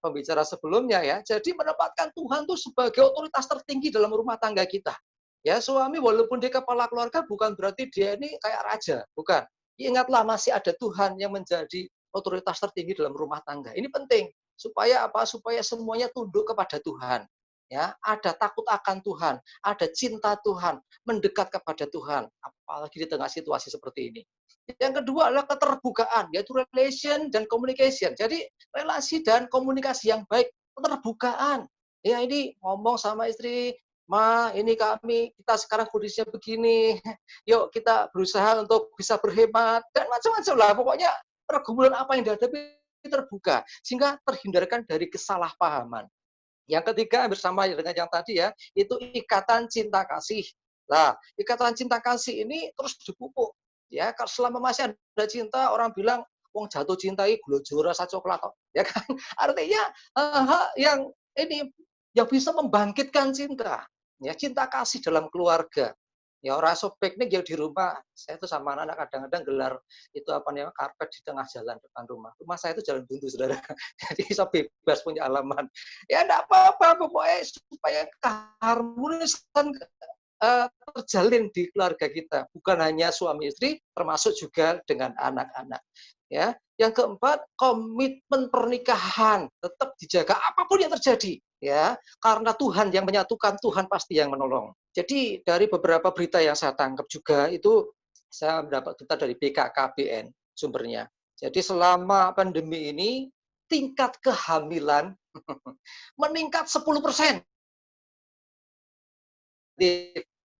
pembicara sebelumnya ya. Jadi menempatkan Tuhan itu sebagai otoritas tertinggi dalam rumah tangga kita. Ya, suami walaupun dia kepala keluarga bukan berarti dia ini kayak raja, bukan. Ingatlah masih ada Tuhan yang menjadi otoritas tertinggi dalam rumah tangga. Ini penting supaya apa? Supaya semuanya tunduk kepada Tuhan. Ya, ada takut akan Tuhan, ada cinta Tuhan, mendekat kepada Tuhan, apalagi di tengah situasi seperti ini. Yang kedua adalah keterbukaan, yaitu relation dan communication. Jadi relasi dan komunikasi yang baik, keterbukaan. Ya ini ngomong sama istri, Ma, ini kita sekarang kondisinya begini. Yuk kita berusaha untuk bisa berhemat dan macam-macam lah. Pokoknya pergumulan apa yang dihadapi terbuka sehingga terhindarkan dari kesalahpahaman. Yang ketiga bersama dengan yang tadi ya, itu ikatan cinta kasih. Nah, ikatan cinta kasih ini terus dipupuk. Ya, kalau selama masih ada cinta, orang bilang wong jatuh cinta iki glojo rasa coklat kok. Ya kan? Artinya hal yang ini yang bisa membangkitkan cinta. Ya, cinta kasih dalam keluarga. Ya orang so piknik ya di rumah. Saya tuh sama anak-anak kadang-kadang gelar itu apa namanya karpet di tengah jalan depan rumah. Rumah saya itu jalan buntu, saudara. Jadi bisa bebas punya halaman. Ya enggak apa-apa, pokoknya supaya keharmonisan terjalin di keluarga kita, bukan hanya suami istri, termasuk juga dengan anak-anak. Ya, yang keempat, komitmen pernikahan tetap dijaga apapun yang terjadi, ya, karena Tuhan yang menyatukan, Tuhan pasti yang menolong. Jadi dari beberapa berita yang saya tangkap juga itu saya mendapat berita dari BKKBN sumbernya. Jadi selama pandemi ini tingkat kehamilan meningkat 10%.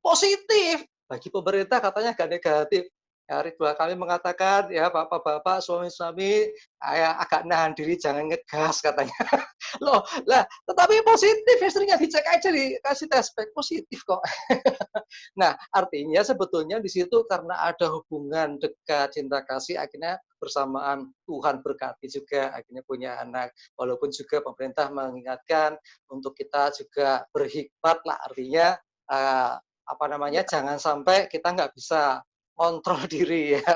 Positif. Bagi pemerintah katanya agak negatif. Ya, Ridwan kami mengatakan, ya bapak-bapak, suami-suami, agak nahan diri, jangan ngegas katanya. Loh, lah, tetapi positif, istrinya dicek aja, dikasih tes pack, positif kok. Nah, artinya sebetulnya di situ karena ada hubungan dekat, cinta kasih, akhirnya bersamaan Tuhan berkati juga, akhirnya punya anak. Walaupun juga pemerintah mengingatkan untuk kita juga berhikmat lah, artinya apa namanya, jangan sampai kita nggak bisa kontrol diri ya.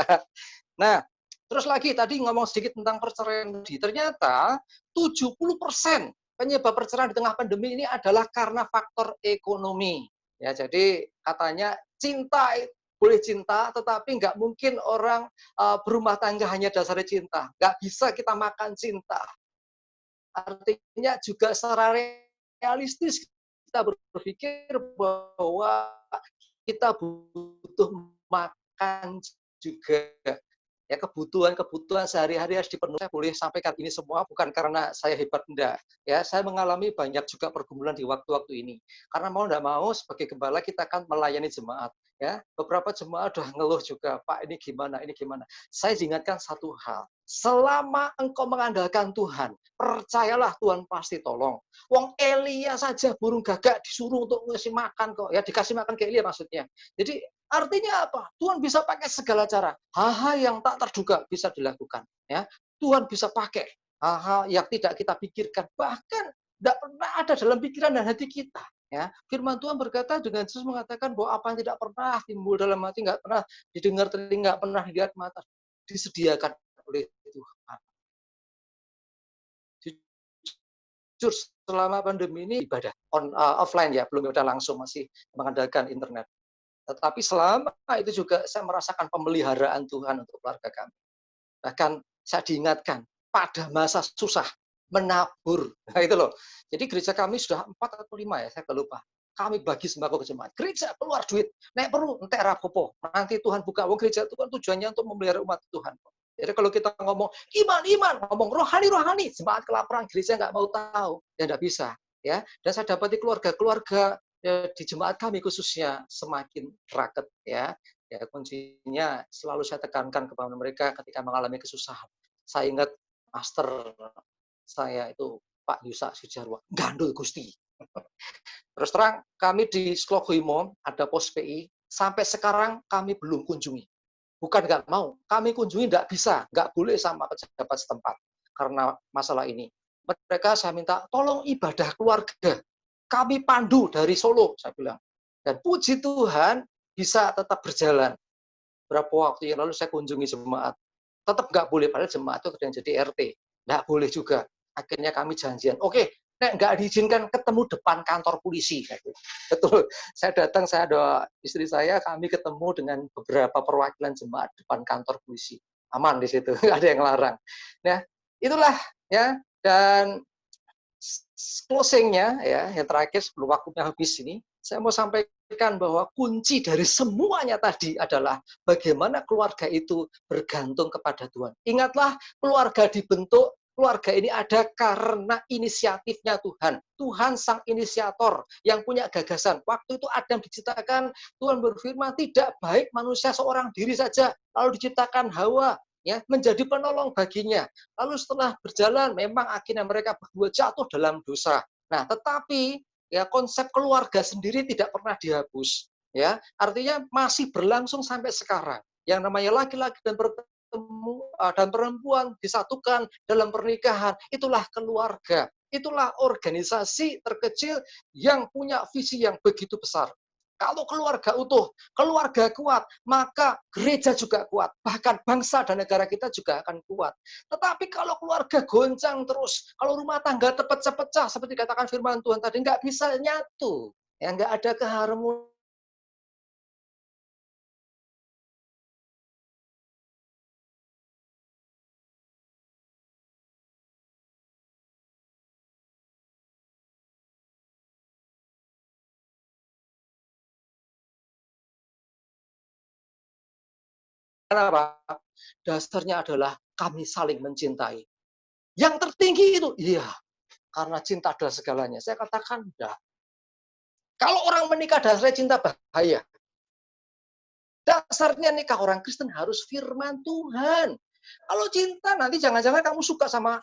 Nah, terus lagi tadi ngomong sedikit tentang perceraian. Ternyata 70% penyebab perceraian di tengah pandemi ini adalah karena faktor ekonomi. Ya, jadi katanya cinta boleh cinta, tetapi nggak mungkin orang berumah tangga hanya dasarnya cinta. Nggak bisa kita makan cinta. Artinya juga secara realistis kita berpikir bahwa kita butuh makan juga. Ya, kebutuhan sehari-hari harus dipenuhi. Saya boleh sampaikan ini semua bukan karena saya hebat, enggak. Ya, saya mengalami banyak juga pergumulan di waktu-waktu ini. Karena mau enggak mau sebagai gembala kita akan melayani jemaat. Ya, beberapa jemaat udah ngeluh juga, Pak ini gimana, ini gimana. Saya ingatkan satu hal, selama engkau mengandalkan Tuhan, percayalah Tuhan pasti tolong. Wong Elia saja burung gagak disuruh untuk ngasih makan kok, ya dikasih makan ke Elia maksudnya. Jadi artinya apa? Tuhan bisa pakai segala cara. Hal-hal yang tak terduga bisa dilakukan. Ya, Tuhan bisa pakai hal-hal yang tidak kita pikirkan. Bahkan tidak pernah ada dalam pikiran dan hati kita. Ya, firman Tuhan berkata dengan Yesus mengatakan bahwa apa yang tidak pernah timbul dalam hati, nggak pernah didengar telinga, nggak pernah dilihat mata, disediakan oleh Tuhan. Jujur, selama pandemi ini ibadah offline ya, belum ibadah langsung, masih mengandalkan internet. Tetapi selama itu juga saya merasakan pemeliharaan Tuhan untuk keluarga kami. Bahkan saya diingatkan pada masa susah menabur. Nah, itu loh. Jadi gereja kami sudah 4 atau 5 ya, saya lupa. Kami bagi sembako ke jemaat. Gereja keluar duit. Nek perlu entek rapopo. Nanti Tuhan buka uang gereja itu kan tujuannya untuk memelihara umat Tuhan. Jadi kalau kita ngomong iman, ngomong rohani, jemaat kelaparan, gereja nggak mau tahu, ya nggak bisa. Ya, dan saya dapati keluarga di jemaat kami khususnya semakin raket ya. Ya, kuncinya selalu saya tekankan kepada mereka ketika mengalami kesusahan. Saya ingat master saya itu Pak Yusak Sujarwo, gandul Gusti. Terus terang kami di Sklogoimo ada pos PI, sampai sekarang kami belum kunjungi. Bukan nggak mau, kami kunjungi nggak bisa, nggak boleh sama pejabat setempat karena masalah ini. Mereka saya minta tolong ibadah keluarga. Kami pandu dari Solo, saya bilang. Dan puji Tuhan bisa tetap berjalan. Berapa waktu yang lalu saya kunjungi jemaat. Tetap nggak boleh, padahal jemaat itu yang jadi RT. Nggak boleh juga. Akhirnya kami janjian, oke, nggak diizinkan ketemu depan kantor polisi. Betul, saya datang, saya ada istri saya, kami ketemu dengan beberapa perwakilan jemaat depan kantor polisi. Aman di situ, nggak ada yang larang. Nah, itulah ya. Dan closing-nya ya, yang terakhir sebelum waktunya habis ini, saya mau sampaikan bahwa kunci dari semuanya tadi adalah bagaimana keluarga itu bergantung kepada Tuhan. Ingatlah, keluarga dibentuk, keluarga ini ada karena inisiatifnya Tuhan. Tuhan sang inisiator yang punya gagasan. Waktu itu Adam diciptakan, Tuhan berfirman, tidak baik manusia seorang diri saja. Lalu diciptakan Hawa, ya, menjadi penolong baginya. Lalu setelah berjalan, memang akhirnya mereka berdua jatuh dalam dosa. Nah, tetapi ya konsep keluarga sendiri tidak pernah dihapus. Ya, artinya masih berlangsung sampai sekarang. yang namanya laki-laki dan dan perempuan disatukan dalam pernikahan, itulah keluarga. Itulah organisasi terkecil yang punya visi yang begitu besar. Kalau keluarga utuh, keluarga kuat, maka gereja juga kuat. Bahkan bangsa dan negara kita juga akan kuat. Tetapi kalau keluarga goncang terus, kalau rumah tangga terpecah-pecah, seperti dikatakan firman Tuhan tadi, nggak bisa nyatu. Ya, nggak ada keharmonisan. Kenapa? Dasarnya adalah kami saling mencintai. Yang tertinggi itu, iya, karena cinta adalah segalanya. Saya katakan, enggak. Kalau orang menikah dasarnya cinta, bahaya. Dasarnya nikah orang Kristen harus firman Tuhan. Kalau cinta, nanti jangan-jangan kamu suka sama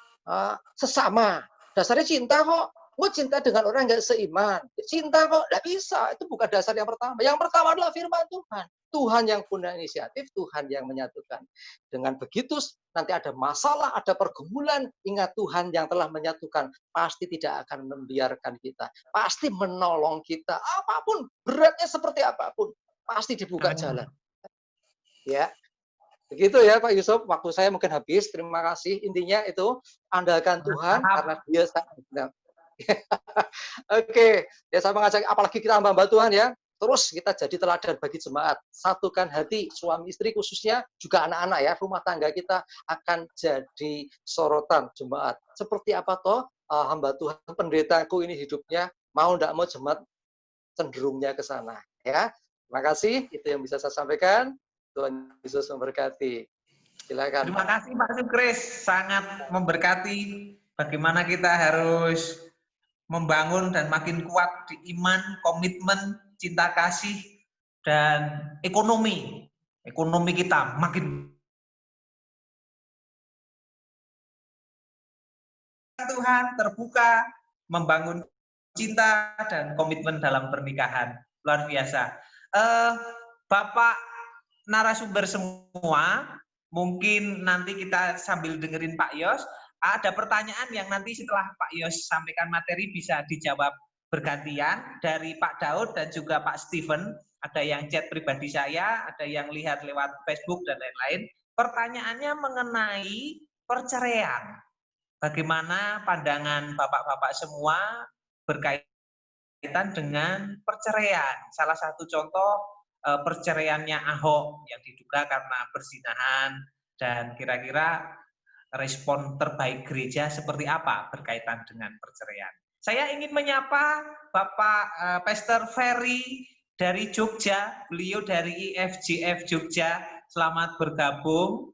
sesama. Dasarnya cinta kok. Mau cinta dengan orang nggak seiman. Cinta kok, nggak bisa. Itu bukan dasar yang pertama. Yang pertama adalah firman Tuhan. Tuhan yang punya inisiatif, Tuhan yang menyatukan. Dengan begitu, nanti ada masalah, ada pergumulan. Ingat Tuhan yang telah menyatukan. Pasti tidak akan membiarkan kita. Pasti menolong kita. Apapun, beratnya seperti apapun. Pasti dibuka jalan. Ya, begitu ya Pak Yusuf. Waktu saya mungkin habis. Terima kasih. Intinya itu andalkan Tuhan karena Dia sangat benar. Oke, ya saya mengajak, apalagi kita hamba Tuhan ya. Terus kita jadi teladan bagi jemaat. Satukan hati suami istri khususnya juga anak-anak ya. Rumah tangga kita akan jadi sorotan jemaat. Seperti apa toh hamba Tuhan pendetaku ini hidupnya mau tidak mau jemaat cenderungnya ke sana ya. Terima kasih, itu yang bisa saya sampaikan. Tuhan Yesus memberkati. Silakan. Terima kasih Pak Sukris, sangat memberkati. Bagaimana kita harus membangun dan makin kuat di iman, komitmen, cinta kasih, dan ekonomi. Ekonomi kita makin Tuhan terbuka, membangun cinta dan komitmen dalam pernikahan. Luar biasa. Bapak narasumber semua, mungkin nanti kita sambil dengerin Pak Yos, ada pertanyaan yang nanti setelah Pak Yos sampaikan materi bisa dijawab bergantian dari Pak Daud dan juga Pak Steven. Ada yang chat pribadi saya, ada yang lihat lewat Facebook dan lain-lain. Pertanyaannya mengenai perceraian. Bagaimana pandangan bapak-bapak semua berkaitan dengan perceraian? Salah satu contoh perceraiannya Ahok yang diduga karena perzinahan, dan kira-kira respon terbaik gereja seperti apa berkaitan dengan perceraian. Saya ingin menyapa Bapak Pastor Ferry dari Jogja, beliau dari IFJF Jogja. Selamat bergabung.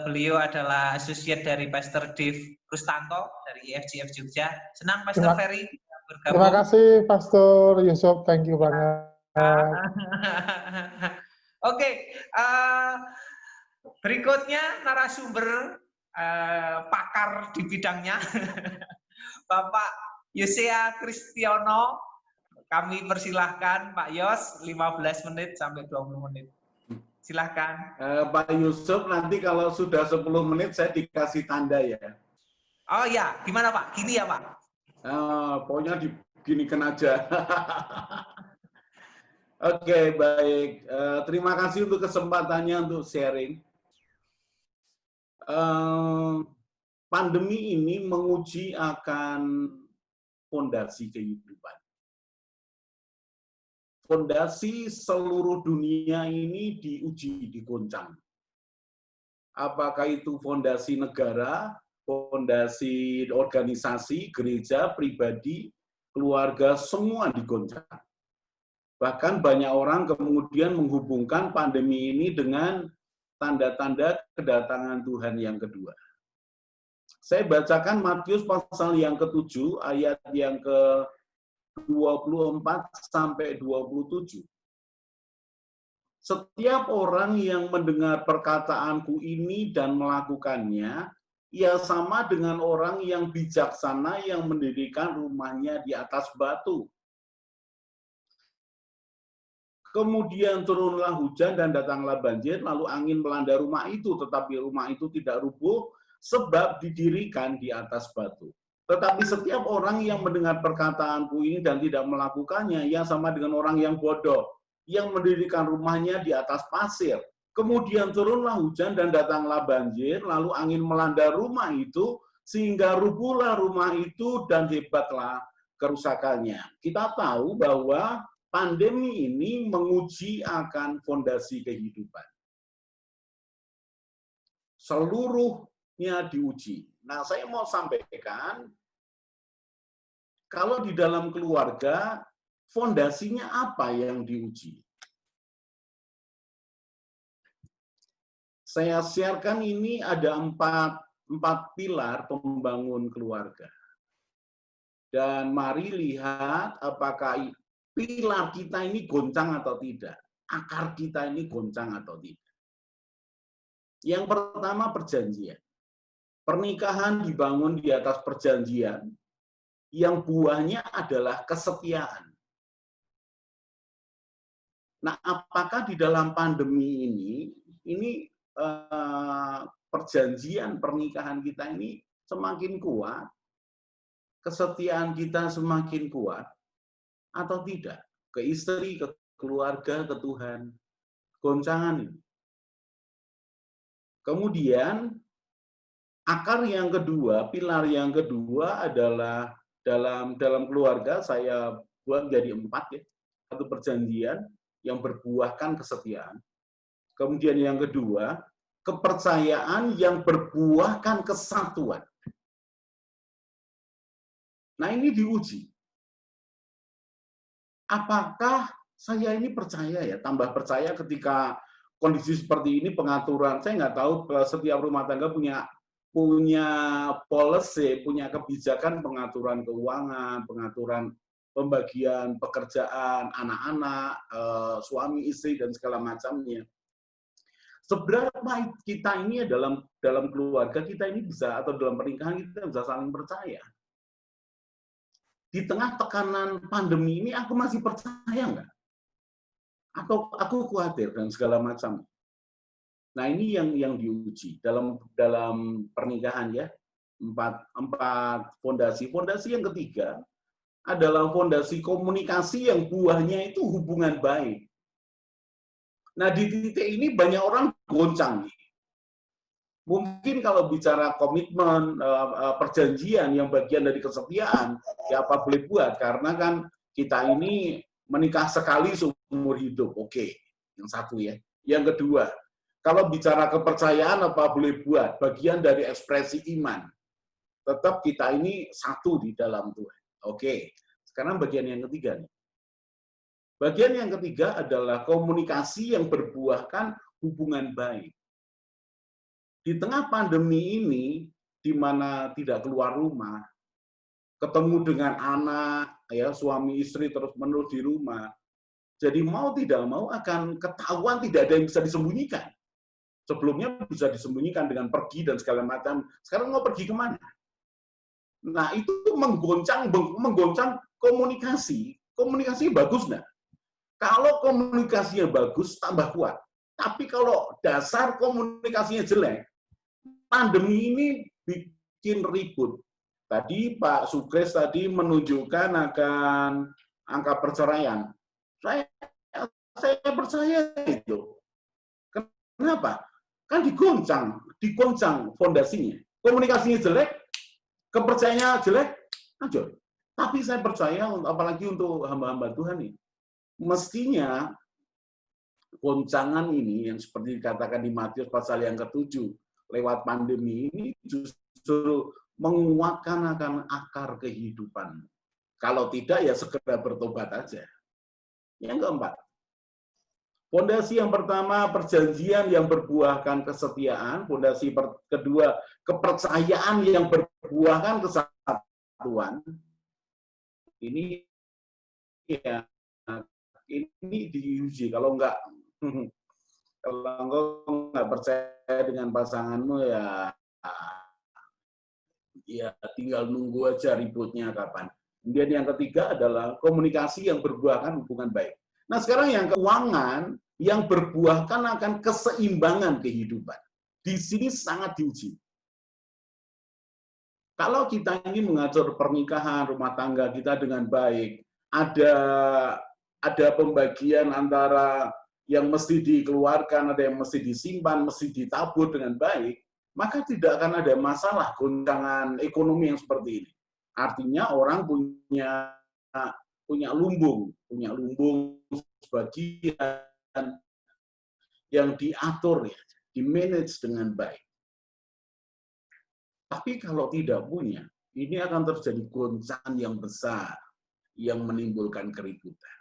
Beliau adalah asosiat dari Pastor Dave Rustanto dari IFJF Jogja. Senang Pastor Ferry bergabung. Terima kasih Pastor Yusuf, thank you banget. Oke, berikutnya narasumber pakar di bidangnya, Bapak Yosea Kristiono. Kami persilahkan Pak Yos, 15 menit sampai 20 menit. Silahkan. Pak Yusuf, nanti kalau sudah 10 menit saya dikasih tanda ya. Oh ya, gimana Pak? Gini ya Pak? Pokoknya diginikan aja. Oke, baik. Terima kasih untuk kesempatannya untuk sharing. Pandemi ini menguji akan fondasi kehidupan. Fondasi seluruh dunia ini diuji, digoncang. Apakah itu fondasi negara, fondasi organisasi, gereja, pribadi, keluarga, semua digoncang. Bahkan banyak orang kemudian menghubungkan pandemi ini dengan tanda-tanda kedatangan Tuhan yang kedua. Saya bacakan Matius pasal yang ke-7, ayat yang ke-24 sampai 27. Setiap orang yang mendengar perkataanku ini dan melakukannya, ia sama dengan orang yang bijaksana yang mendirikan rumahnya di atas batu. kemudian turunlah hujan dan datanglah banjir, lalu angin melanda rumah itu, tetapi rumah itu tidak rubuh, sebab didirikan di atas batu. Tetapi setiap orang yang mendengar perkataanku ini dan tidak melakukannya, ia sama dengan orang yang bodoh, yang mendirikan rumahnya di atas pasir. Kemudian turunlah hujan dan datanglah banjir, lalu angin melanda rumah itu, sehingga rubuhlah rumah itu dan hebatlah kerusakannya. Kita tahu bahwa pandemi ini menguji akan fondasi kehidupan. Seluruhnya diuji. Nah, saya mau sampaikan, kalau di dalam keluarga, fondasinya apa yang diuji? Saya sharekan ini ada empat pilar pembangun keluarga. Dan mari lihat apakah pilar kita ini goncang atau tidak. Akar kita ini goncang atau tidak. Yang pertama, perjanjian. Pernikahan dibangun di atas perjanjian yang buahnya adalah kesetiaan. Nah, apakah di dalam pandemi ini perjanjian pernikahan kita ini semakin kuat, kesetiaan kita semakin kuat, atau tidak? Ke istri, ke keluarga, ke Tuhan. Goncangan ini. Kemudian, akar yang kedua, pilar yang kedua adalah dalam keluarga, saya buat jadi 4 ya. Satu perjanjian yang berbuahkan kesetiaan. Kemudian yang kedua, kepercayaan yang berbuahkan kesatuan. Nah, ini diuji. Apakah saya ini percaya ya, tambah percaya ketika kondisi seperti ini, pengaturan, saya nggak tahu setiap rumah tangga punya policy, punya kebijakan pengaturan keuangan, pengaturan pembagian pekerjaan anak-anak, suami istri dan segala macamnya. Seberapa kita ini dalam keluarga kita ini bisa, atau dalam pernikahan kita bisa saling percaya. Di tengah tekanan pandemi ini aku masih percaya nggak? Atau aku khawatir dan segala macam. Nah, ini yang diuji dalam pernikahan ya. 4 fondasi. Fondasi yang ketiga adalah fondasi komunikasi yang buahnya itu hubungan baik. Nah, di titik ini banyak orang goncang. Mungkin kalau bicara komitmen, perjanjian yang bagian dari kesetiaan, ya apa boleh buat, karena kan kita ini menikah sekali seumur hidup, oke. Yang satu ya. Yang kedua, kalau bicara kepercayaan apa boleh buat, bagian dari ekspresi iman. Tetap kita ini satu di dalam Tuhan. Oke. Sekarang bagian yang ketiga nih. Bagian yang ketiga adalah komunikasi yang berbuahkan hubungan baik. Di tengah pandemi ini, di mana tidak keluar rumah, ketemu dengan anak, ya suami istri terus-menerus di rumah, jadi mau tidak mau akan ketahuan, tidak ada yang bisa disembunyikan. Sebelumnya bisa disembunyikan dengan pergi dan segala macam. Sekarang mau pergi kemana? Nah, itu menggoncang komunikasi. Komunikasi bagus nggak? Kalau komunikasinya bagus, tambah kuat. Tapi kalau dasar komunikasinya jelek, pandemi ini bikin ribut. Tadi Pak Sukres tadi menunjukkan akan angka perceraian. Saya percaya itu. Kenapa? Kan digoncang fondasinya. Komunikasinya jelek, kepercayaannya jelek, hancur. Tapi saya percaya, apalagi untuk hamba-hamba Tuhan ini, mestinya goncangan ini yang seperti dikatakan di Matius pasal yang ke-7, lewat pandemi ini justru menguatkan akan akar kehidupan. Kalau tidak, ya segera bertobat aja. Yang keempat, fondasi yang pertama, perjanjian yang berbuahkan kesetiaan. Fondasi kedua, kepercayaan yang berbuahkan kesatuan. Ini ya, ini diuji. Kalau enggak percaya dengan pasanganmu, ya tinggal nunggu aja ributnya kapan. Kemudian yang ketiga adalah komunikasi yang berbuahkan hubungan baik. Nah sekarang yang keuangan yang berbuahkan akan keseimbangan kehidupan. Di sini sangat diuji. Kalau kita ingin mengatur pernikahan, rumah tangga kita dengan baik, ada pembagian antara yang mesti dikeluarkan, ada yang mesti disimpan, mesti ditabur dengan baik, maka tidak akan ada masalah goncangan ekonomi yang seperti ini. Artinya orang punya lumbung sebagian yang diatur, ya, di-manage dengan baik. Tapi kalau tidak punya, ini akan terjadi goncangan yang besar yang menimbulkan keributan.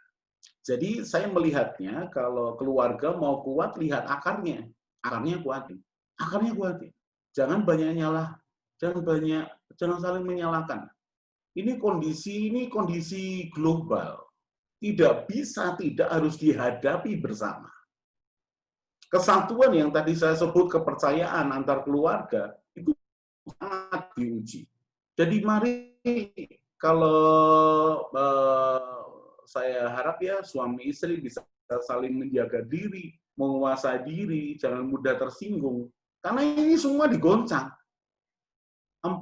Jadi saya melihatnya kalau keluarga mau kuat, lihat akarnya. Akarnya kuatin. Akarnya kuatin. Jangan banyak nyalah, jangan saling menyalahkan. Ini kondisi global. Tidak bisa, tidak harus dihadapi bersama. Kesatuan yang tadi saya sebut, kepercayaan antar keluarga, itu sangat diuji. Jadi mari kalau saya harap ya suami istri bisa saling menjaga diri, menguasai diri, jangan mudah tersinggung. Karena ini semua digoncang. 4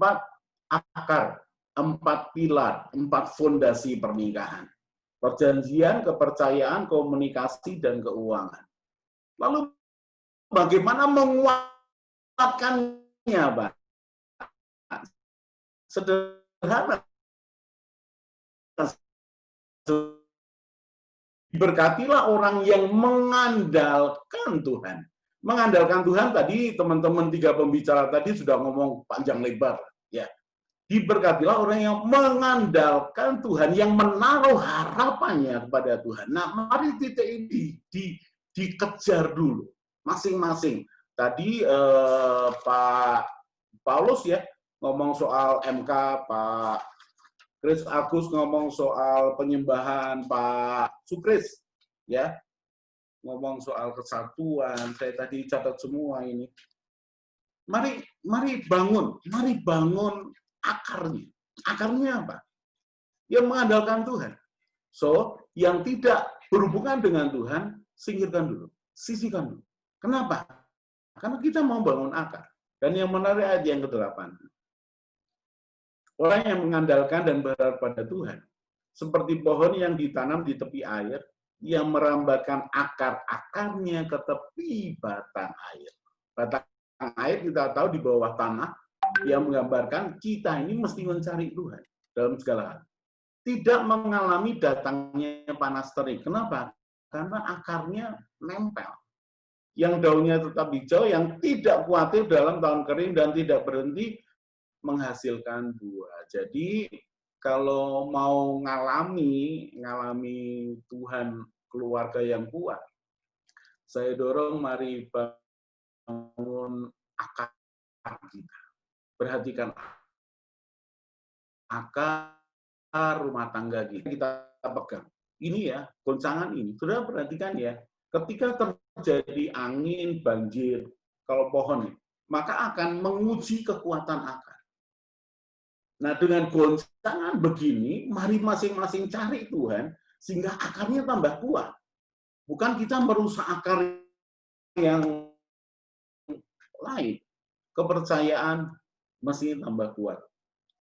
akar, 4 pilar, 4 fondasi pernikahan. Perjanjian, kepercayaan, komunikasi, dan keuangan. Lalu bagaimana menguatkannya, Pak? Sederhana. Berkatilah orang yang mengandalkan Tuhan. Mengandalkan Tuhan tadi teman-teman 3 pembicara tadi sudah ngomong panjang lebar, ya. Diberkatilah orang yang mengandalkan Tuhan, yang menaruh harapannya kepada Tuhan. Nah, mari titik ini dikejar dulu masing-masing. Tadi Pak Paulus ya ngomong soal MK, Pak Chris Agus ngomong soal penyembahan, Pak Sukris ya ngomong soal kesatuan. Saya tadi catat semua ini. Mari bangun akarnya. Akarnya apa? Yang mengandalkan Tuhan. So, yang tidak berhubungan dengan Tuhan, singkirkan dulu, sisihkan dulu. Kenapa? Karena kita mau bangun akar. Dan yang menarik ayat yang ke-8. Orang yang mengandalkan dan berharap pada Tuhan, seperti pohon yang ditanam di tepi air, yang merambatkan akar-akarnya ke tepi batang air. Batang air kita tahu di bawah tanah, yang menggambarkan kita ini mesti mencari Tuhan dalam segala hal. Tidak mengalami datangnya panas terik. Kenapa? Karena akarnya nempel. Yang daunnya tetap hijau, yang tidak khawatir dalam tahun kering dan tidak berhenti menghasilkan buah. Jadi kalau mau ngalami Tuhan keluarga yang kuat, saya dorong mari bangun akar kita. Perhatikan akar rumah tangga kita pegang. Ini ya, goncangan ini. Sudah perhatikan ya, ketika terjadi angin, banjir, kalau pohon, maka akan menguji kekuatan akar. Nah, dengan goncangan begini, mari masing-masing cari Tuhan, sehingga akarnya tambah kuat. Bukan kita merusak akar yang lain. Kepercayaan mesti tambah kuat.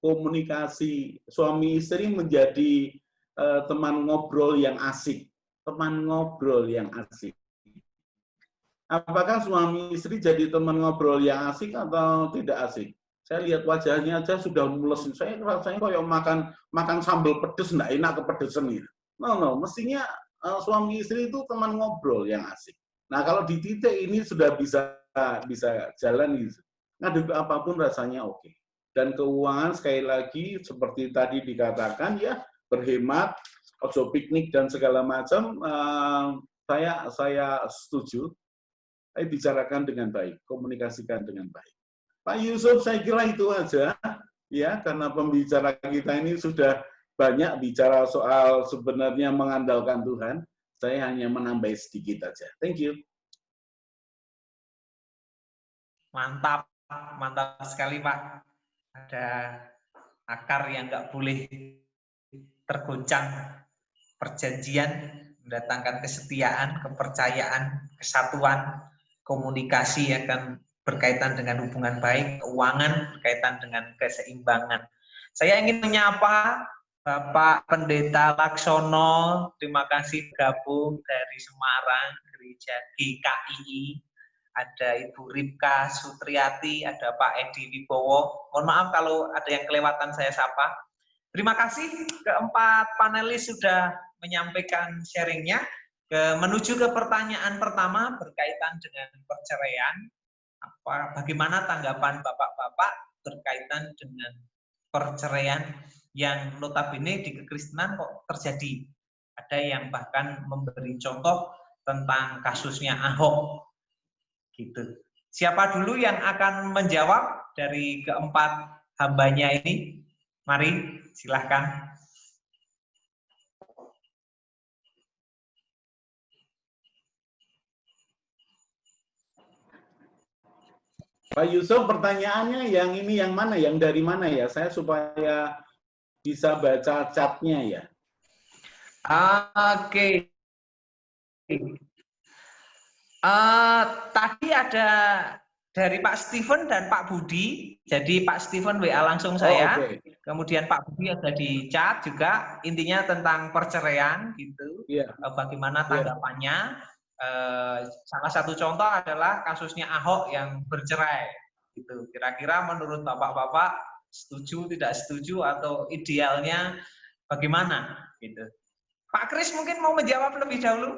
Komunikasi, suami istri menjadi teman ngobrol yang asik. Teman ngobrol yang asik. Apakah suami istri jadi teman ngobrol yang asik atau tidak asik? Saya lihat wajahnya aja sudah mules. Saya rasanya kayak makan sambal pedes, enggak enak kepedesan gitu. No, mestinya suami istri itu teman ngobrol yang asik. Nah, kalau di titik ini sudah bisa jalan gitu. Ngadepi apapun rasanya oke. Dan keuangan sekali lagi seperti tadi dikatakan ya, berhemat, ojo piknik dan segala macam. Saya setuju. Saya bicarakan dengan baik, komunikasikan dengan baik. Pak Yusuf, saya kira itu aja, ya, karena pembicara kita ini sudah banyak bicara soal sebenarnya mengandalkan Tuhan. Saya hanya menambah sedikit aja. Thank you. Mantap sekali Pak. Ada akar yang nggak boleh tergoncang, perjanjian mendatangkan kesetiaan, kepercayaan, kesatuan, komunikasi akan berkaitan dengan hubungan baik, keuangan berkaitan dengan keseimbangan. Saya ingin menyapa Bapak Pendeta Laksono, terima kasih gabung dari Semarang, Gereja GKII. Ada Ibu Ripka Sutriati, ada Pak Edi Wibowo. Mohon maaf kalau ada yang kelewatan saya sapa. Terima kasih keempat panelis sudah menyampaikan sharingnya. Menuju ke pertanyaan pertama berkaitan dengan perceraian. Bagaimana tanggapan bapak-bapak berkaitan dengan perceraian yang notabene di kekristenan kok terjadi? Ada yang bahkan memberi contoh tentang kasusnya Ahok. Gitu. Siapa dulu yang akan menjawab dari keempat hambanya ini? Mari, silahkan. Pak Yusuf, pertanyaannya yang ini yang mana? Yang dari mana ya? Saya supaya bisa baca chatnya ya. Oke. Tadi ada dari Pak Steven dan Pak Budi. Jadi Pak Steven WA langsung saya. Kemudian Pak Budi ada di chat juga. Intinya tentang perceraian gitu. Bagaimana tanggapannya? Salah satu contoh adalah kasusnya Ahok yang bercerai. Gitu. Kira-kira menurut bapak-bapak setuju, tidak setuju, atau idealnya bagaimana? Gitu. Pak Kris mungkin mau menjawab lebih dahulu.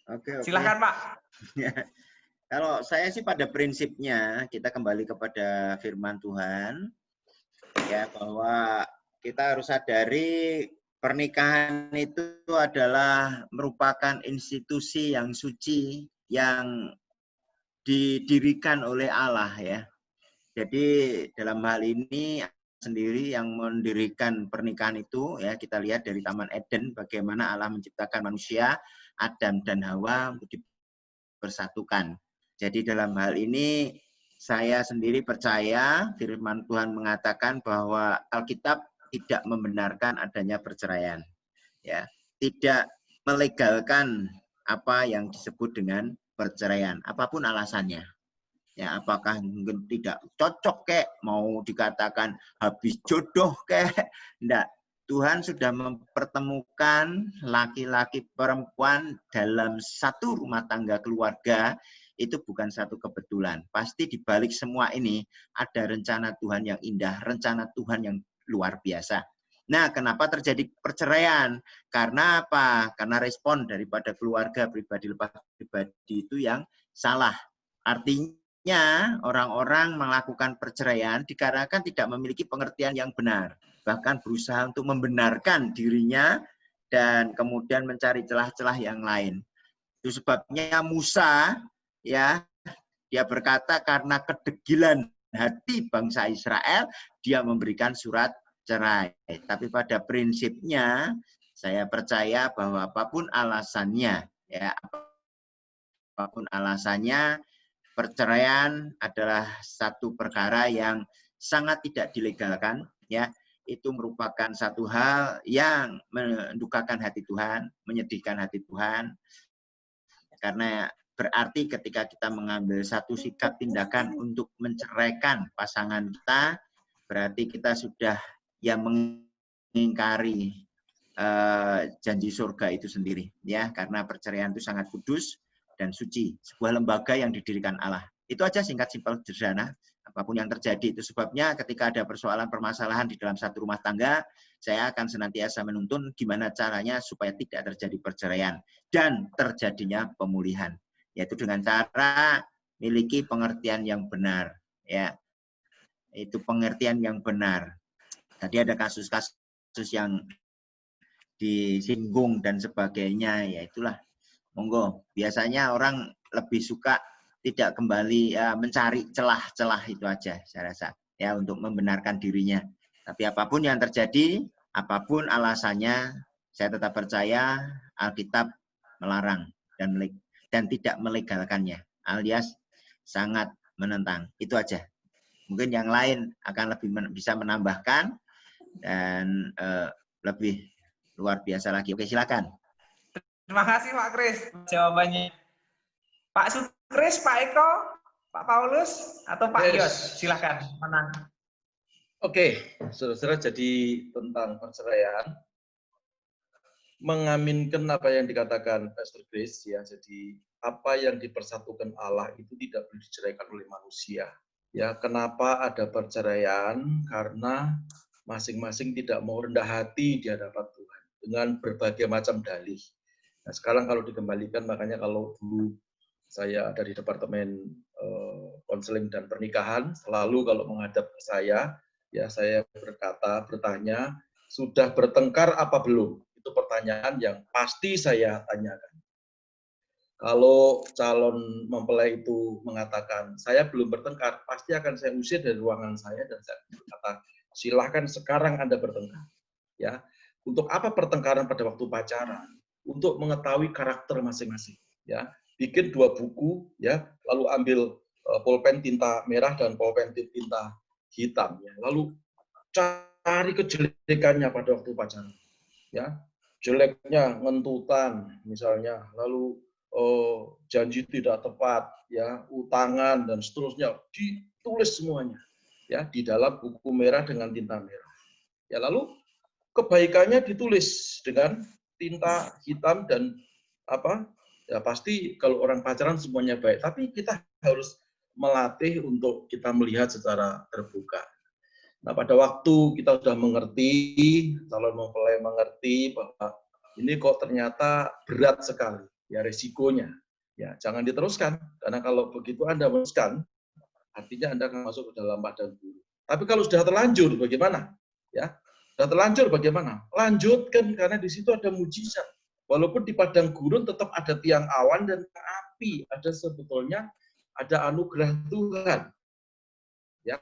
Oke. Silakan Pak. Kalau saya sih pada prinsipnya kita kembali kepada firman Tuhan, ya, bahwa kita harus sadari pernikahan itu adalah merupakan institusi yang suci yang didirikan oleh Allah, ya. Jadi dalam hal ini sendiri yang mendirikan pernikahan itu, ya, kita lihat dari Taman Eden bagaimana Allah menciptakan manusia, Adam dan Hawa untuk dipersatukan. Jadi dalam hal ini saya sendiri percaya firman Tuhan mengatakan bahwa Alkitab tidak membenarkan adanya perceraian, ya, tidak melegalkan apa yang disebut dengan perceraian, apapun alasannya. Ya, apakah mungkin tidak cocok kek, mau dikatakan habis jodoh kek, enggak. Tuhan sudah mempertemukan laki-laki perempuan dalam satu rumah tangga keluarga, itu bukan satu kebetulan. Pasti di balik semua ini ada rencana Tuhan yang indah, rencana Tuhan yang luar biasa. Nah, kenapa terjadi perceraian? Karena apa? Karena respon daripada keluarga pribadi lepas pribadi itu yang salah. Artinya orang-orang melakukan perceraian dikarenakan tidak memiliki pengertian yang benar. Bahkan berusaha untuk membenarkan dirinya dan kemudian mencari celah-celah yang lain. Itu sebabnya Musa, ya, dia berkata karena kedegilan hati bangsa Israel, dia memberikan surat cerai. Tapi pada prinsipnya saya percaya bahwa apapun alasannya, ya, apapun alasannya, perceraian adalah satu perkara yang sangat tidak dilegalkan, ya. Itu merupakan satu hal yang mendukakan hati Tuhan, menyedihkan hati Tuhan. Karena berarti ketika kita mengambil satu sikap tindakan untuk menceraikan pasangan kita, berarti kita sudah mengingkari janji surga itu sendiri, ya. Karena perceraian itu sangat kudus dan suci, sebuah lembaga yang didirikan Allah. Itu aja, singkat, simpel, sederhana. Apapun yang terjadi, itu sebabnya ketika ada persoalan permasalahan di dalam satu rumah tangga, saya akan senantiasa menuntun gimana caranya supaya tidak terjadi perceraian dan terjadinya pemulihan, yaitu dengan cara miliki pengertian yang benar, ya. Itu pengertian yang benar. Tadi ada kasus-kasus yang disinggung dan sebagainya, ya itulah. Monggo, biasanya orang lebih suka tidak kembali, ya, mencari celah-celah itu aja, saya rasa, ya, untuk membenarkan dirinya. Tapi apapun yang terjadi, apapun alasannya, saya tetap percaya Alkitab melarang dan tidak melegalkannya, alias sangat menentang. Itu aja. Mungkin yang lain akan lebih bisa menambahkan dan lebih luar biasa lagi. Oke, silakan. Terima kasih Pak Kris jawabannya. Pak Sukris, Pak Eko, Pak Paulus, atau Pak Yos, silakan menang. Oke, saudara-saudara, jadi tentang perceraian, mengaminkan apa yang dikatakan Pastor Grace, ya, jadi apa yang dipersatukan Allah itu tidak boleh diceraikan oleh manusia. Ya, kenapa ada perceraian? Karena masing-masing tidak mau rendah hati di hadapan Tuhan dengan berbagai macam dalih. Nah, sekarang kalau dikembalikan, makanya kalau dulu saya dari Departemen Konseling dan Pernikahan, selalu kalau menghadap ke saya, ya saya bertanya, sudah bertengkar apa belum? Itu pertanyaan yang pasti saya tanyakan. Kalau calon mempelai itu mengatakan, saya belum bertengkar, pasti akan saya usir dari ruangan saya dan saya berkata, silahkan sekarang Anda bertengkar. Ya, untuk apa pertengkaran pada waktu pacaran? Untuk mengetahui karakter masing-masing. Ya, bikin 2 buku, ya, lalu ambil pulpen tinta merah dan pulpen tinta hitam, ya, lalu cari kejelekannya pada waktu pacaran. Ya, jeleknya ngentutan, misalnya, lalu janji tidak tepat, ya, utangan dan seterusnya, ditulis semuanya, ya, di dalam buku merah dengan tinta merah. Ya, lalu kebaikannya ditulis dengan tinta hitam dan apa? Ya pasti kalau orang pacaran semuanya baik, tapi kita harus melatih untuk kita melihat secara terbuka. Nah, pada waktu kita sudah mengerti, calon mempelai mengerti bahwa ini kok ternyata berat sekali, ya risikonya. Ya, jangan diteruskan, karena kalau begitu Anda meneruskan, artinya Anda akan masuk ke dalam padang gurun. Tapi kalau sudah terlanjur, bagaimana? Ya, sudah terlanjur bagaimana? Lanjutkan, karena di situ ada mujizat. Walaupun di padang gurun tetap ada tiang awan dan api, ada sebetulnya ada anugerah Tuhan. Ya,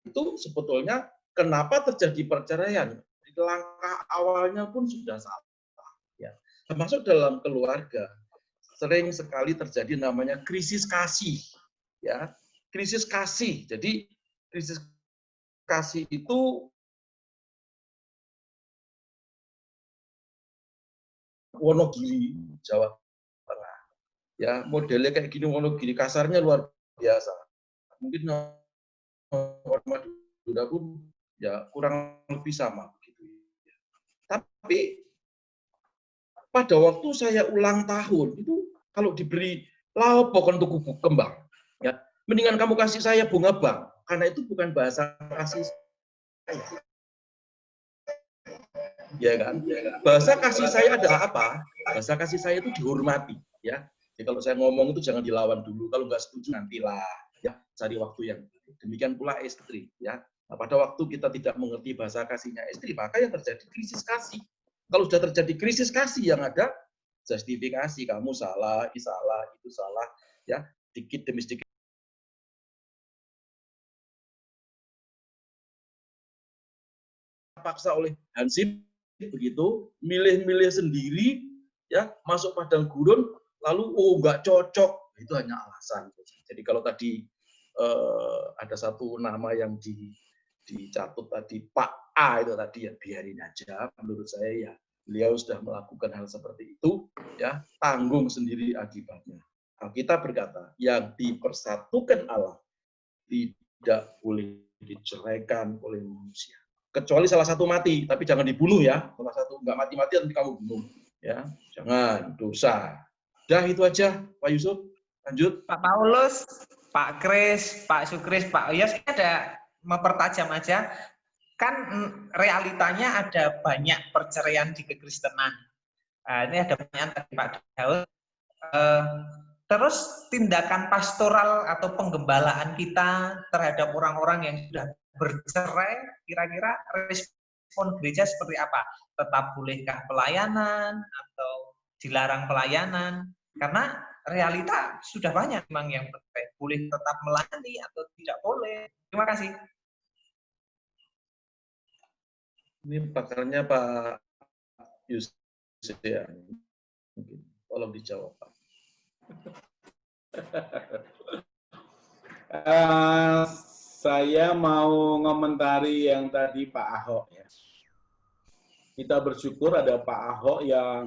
itu sebetulnya kenapa terjadi perceraian? Di langkah awalnya pun sudah salah. Ya, termasuk dalam keluarga sering sekali terjadi namanya krisis kasih. Ya, krisis kasih. Jadi krisis kasih itu Wonogiri, Jawa Tengah. Ya, modelnya kayak gini Wonogiri, kasarnya luar biasa. Mungkin orang Madura pun ya kurang lebih sama begitu. Tapi pada waktu saya ulang tahun itu kalau diberi lauk pokon tuku kembang, ya mendingan kamu kasih saya bunga bang, karena itu bukan bahasa kasih saya. Ya kan? Bahasa kasih saya adalah apa? Bahasa kasih saya itu dihormati, ya. Jadi kalau saya ngomong itu jangan dilawan dulu, kalau nggak setuju nantilah, ya cari waktu yang baik. Demikian pula istri, ya. Nah, pada waktu kita tidak mengerti bahasa kasihnya istri, maka yang terjadi krisis kasih. Kalau sudah terjadi krisis kasih, yang ada justifikasi, kamu salah, itu salah, ya, dikit demi sedikit. Paksa oleh Hansip begitu, milih-milih sendiri, ya, masuk padang gurun, lalu nggak cocok, itu hanya alasan. Jadi kalau tadi ada satu nama yang dicatut tadi Pak A itu tadi, ya biarin aja, menurut saya ya beliau sudah melakukan hal seperti itu, ya tanggung sendiri akibatnya. Kita berkata yang dipersatukan Allah tidak boleh diceraikan oleh manusia. Kecuali salah satu mati, tapi jangan dibunuh ya. Salah satu nggak mati-mati nanti kamu bunuh, ya jangan, dosa. Udah itu aja, Pak Yusuf. Lanjut. Pak Paulus, Pak Kris, Pak Sukris, Pak Yos, ada mempertajam aja. Kan realitanya ada banyak perceraian di kekristenan. Ini ada pertanyaan dari Pak Daud. Terus tindakan pastoral atau penggembalaan kita terhadap orang-orang yang sudah bercerai, kira-kira respon gereja seperti apa? Tetap bolehkah pelayanan atau dilarang pelayanan? Karena realita sudah banyak memang yang bercerai. Boleh tetap melayani atau tidak boleh. Terima kasih. Ini pakarnya Pak Yusuf ya. Mungkin tolong dijawab Pak. Saya mau ngomentari yang tadi Pak Ahok ya. Kita bersyukur ada Pak Ahok yang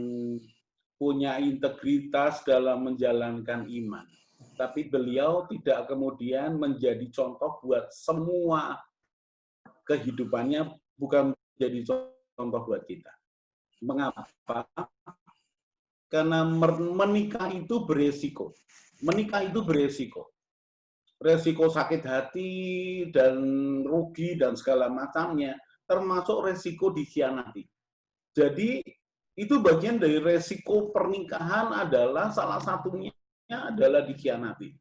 punya integritas dalam menjalankan iman. Tapi beliau tidak kemudian menjadi contoh buat semua kehidupannya, bukan menjadi contoh buat kita. Mengapa? Karena menikah itu beresiko. Menikah itu beresiko. Resiko sakit hati dan rugi dan segala macamnya, termasuk resiko dikhianati. Jadi itu bagian dari resiko pernikahan adalah salah satunya adalah dikhianati.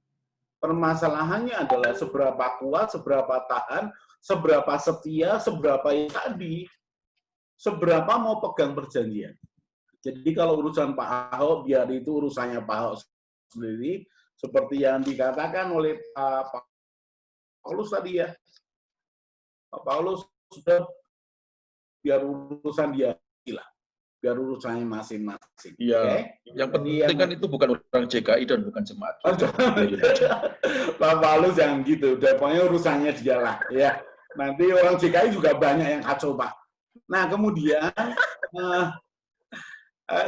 Permasalahannya adalah seberapa kuat, seberapa tahan, seberapa setia, seberapa yang tadi, seberapa mau pegang perjanjian. Jadi kalau urusan Pak Ahok, biar itu urusannya Pak Ahok sendiri, seperti yang dikatakan oleh Pak Paulus tadi ya. Pak Paulus sudah biar urusan dia lah. Biar urusannya masing-masing. Iya. Okay? Yang penting kan itu bukan orang JKI dan bukan jemaat. Pak Paulus yang gitu, pokoknya urusannya dia lah. Ya. Nanti orang JKI juga banyak yang kacau, Pak. Nah, kemudian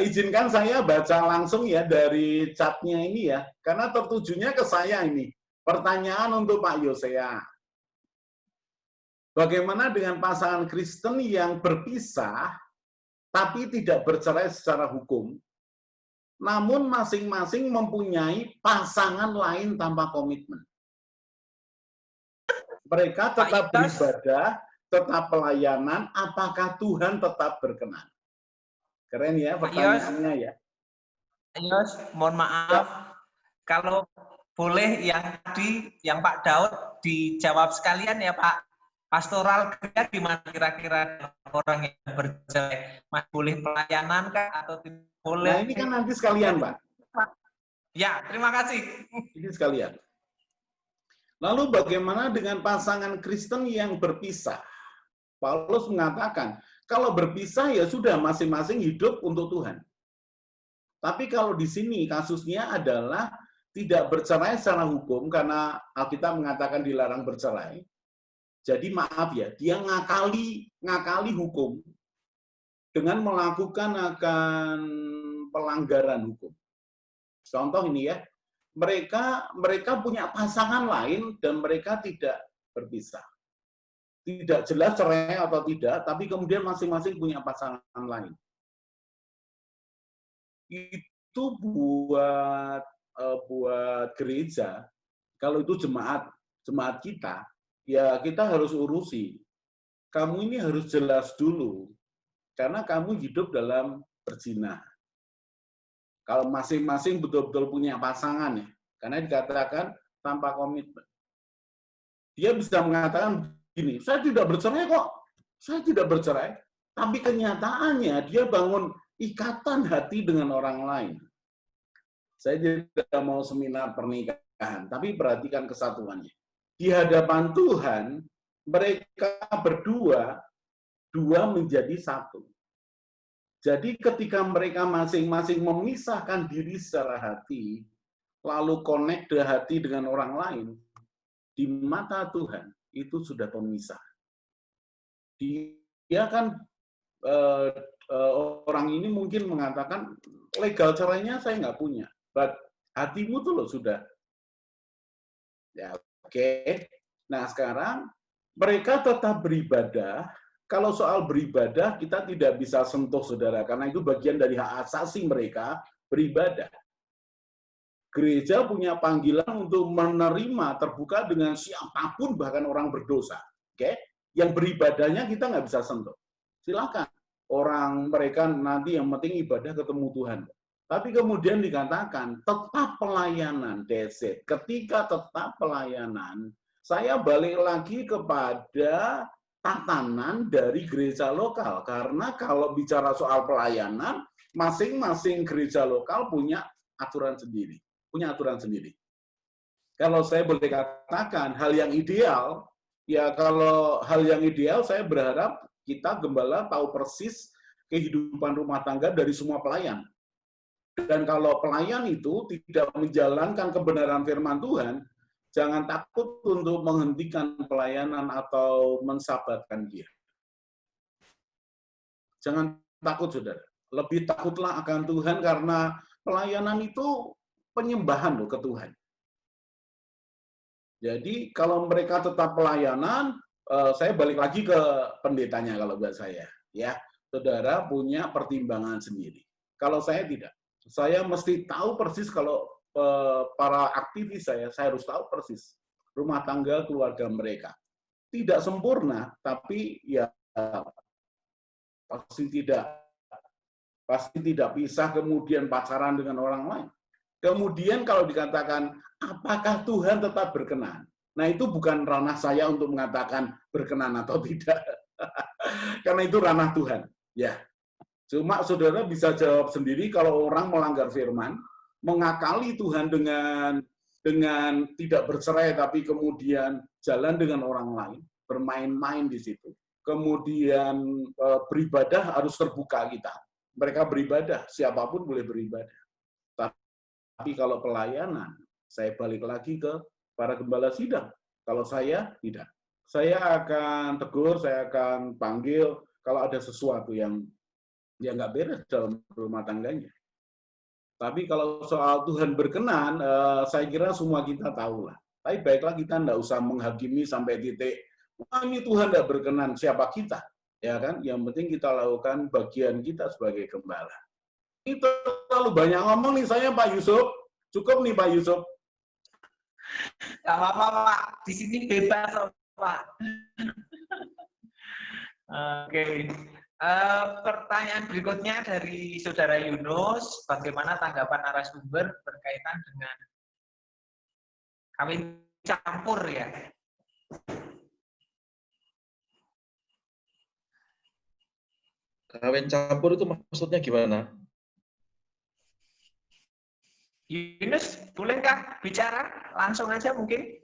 izinkan saya baca langsung ya dari chatnya ini ya, karena tertujunya ke saya ini. Pertanyaan untuk Pak Yosea. Bagaimana dengan pasangan Kristen yang berpisah tapi tidak bercerai secara hukum, namun masing-masing mempunyai pasangan lain tanpa komitmen? Mereka tetap beribadah, tetap pelayanan, apakah Tuhan tetap berkenan? Keren ya pertanyaannya ya. Yos, mohon maaf, kalau boleh yang tadi, yang Pak Daud dijawab sekalian ya Pak. Pastoral kerja gimana kira-kira orang yang bercerai? Mas boleh pelayanan kah atau tidak boleh? Nah ini kan nanti sekalian Pak. Ya, terima kasih. Ini sekalian. Lalu bagaimana dengan pasangan Kristen yang berpisah? Paulus mengatakan, kalau berpisah ya sudah masing-masing hidup untuk Tuhan. Tapi kalau di sini kasusnya adalah tidak bercerai secara hukum karena Alkitab mengatakan dilarang bercerai. Jadi maaf ya, dia ngakali hukum dengan melakukan akan pelanggaran hukum. Contoh ini ya, mereka punya pasangan lain dan mereka tidak berpisah. Tidak jelas cerai atau tidak, tapi kemudian masing-masing punya pasangan lain. Itu buat gereja, kalau itu jemaat kita, ya kita harus urusi. Kamu ini harus jelas dulu, karena kamu hidup dalam berzina. Kalau masing-masing betul-betul punya pasangan ya, karena dikatakan tanpa komitmen. Dia bisa mengatakan gini, saya tidak bercerai kok, saya tidak bercerai. Tapi kenyataannya dia bangun ikatan hati dengan orang lain. Saya tidak mau seminar pernikahan, tapi perhatikan kesatuannya. Di hadapan Tuhan, mereka berdua menjadi satu. Jadi ketika mereka masing-masing memisahkan diri secara hati, lalu connect the hati dengan orang lain, di mata Tuhan itu sudah pemisah. Dia kan orang ini mungkin mengatakan legal cerainya saya nggak punya, but hatimu tuh loh sudah. Ya. Oke, nah sekarang mereka tetap beribadah. Kalau soal beribadah, kita tidak bisa sentuh, saudara, karena itu bagian dari hak asasi mereka beribadah. Gereja punya panggilan untuk menerima terbuka dengan siapapun, bahkan orang berdosa. Oke, yang beribadahnya kita nggak bisa sentuh. Silakan orang mereka nanti yang penting ibadah ketemu Tuhan. Tapi kemudian dikatakan, tetap pelayanan, that's it. Ketika tetap pelayanan, saya balik lagi kepada tatanan dari gereja lokal. Karena kalau bicara soal pelayanan, masing-masing gereja lokal punya aturan sendiri. Kalau saya boleh katakan, hal yang ideal, ya kalau hal yang ideal, saya berharap kita gembala tahu persis kehidupan rumah tangga dari semua pelayan. Dan kalau pelayan itu tidak menjalankan kebenaran firman Tuhan, jangan takut untuk menghentikan pelayanan atau mensabatkan dia. Jangan takut, saudara. Lebih takutlah akan Tuhan, karena pelayanan itu penyembahan loh ke Tuhan. Jadi kalau mereka tetap pelayanan, saya balik lagi ke pendetanya kalau buat saya. Ya, saudara punya pertimbangan sendiri. Kalau saya tidak. Saya mesti tahu persis kalau para aktivis saya harus tahu persis rumah tangga keluarga mereka. Tidak sempurna, tapi ya pasti tidak pisah kemudian pacaran dengan orang lain. Kemudian kalau dikatakan, apakah Tuhan tetap berkenan? Nah, itu bukan ranah saya untuk mengatakan berkenan atau tidak. Karena itu ranah Tuhan. Ya. Cuma saudara bisa jawab sendiri kalau orang melanggar firman, mengakali Tuhan dengan tidak bercerai tapi kemudian jalan dengan orang lain, bermain-main di situ. Kemudian beribadah harus terbuka kita. Mereka beribadah, siapapun boleh beribadah. Tapi kalau pelayanan, saya balik lagi ke para gembala sidang. Kalau saya tidak. Saya akan tegur, saya akan panggil kalau ada sesuatu yang nggak beres dalam rumah tangganya. Tapi kalau soal Tuhan berkenan, saya kira semua kita tahu lah. Tapi baiklah kita nggak usah menghakimi sampai titik, wah ini Tuhan nggak berkenan, siapa kita? Ya kan? Yang penting kita lakukan bagian kita sebagai gembala. Ini terlalu banyak ngomong nih saya, Pak Yusuf. Cukup nih Pak Yusuf. Nggak apa-apa, Pak. Di sini bebas, Pak. Oke. Pertanyaan berikutnya dari Saudara Yunus, bagaimana tanggapan narasumber berkaitan dengan kawin campur ya? Kawin campur itu maksudnya gimana? Yunus, bolehkah bicara? Langsung aja mungkin.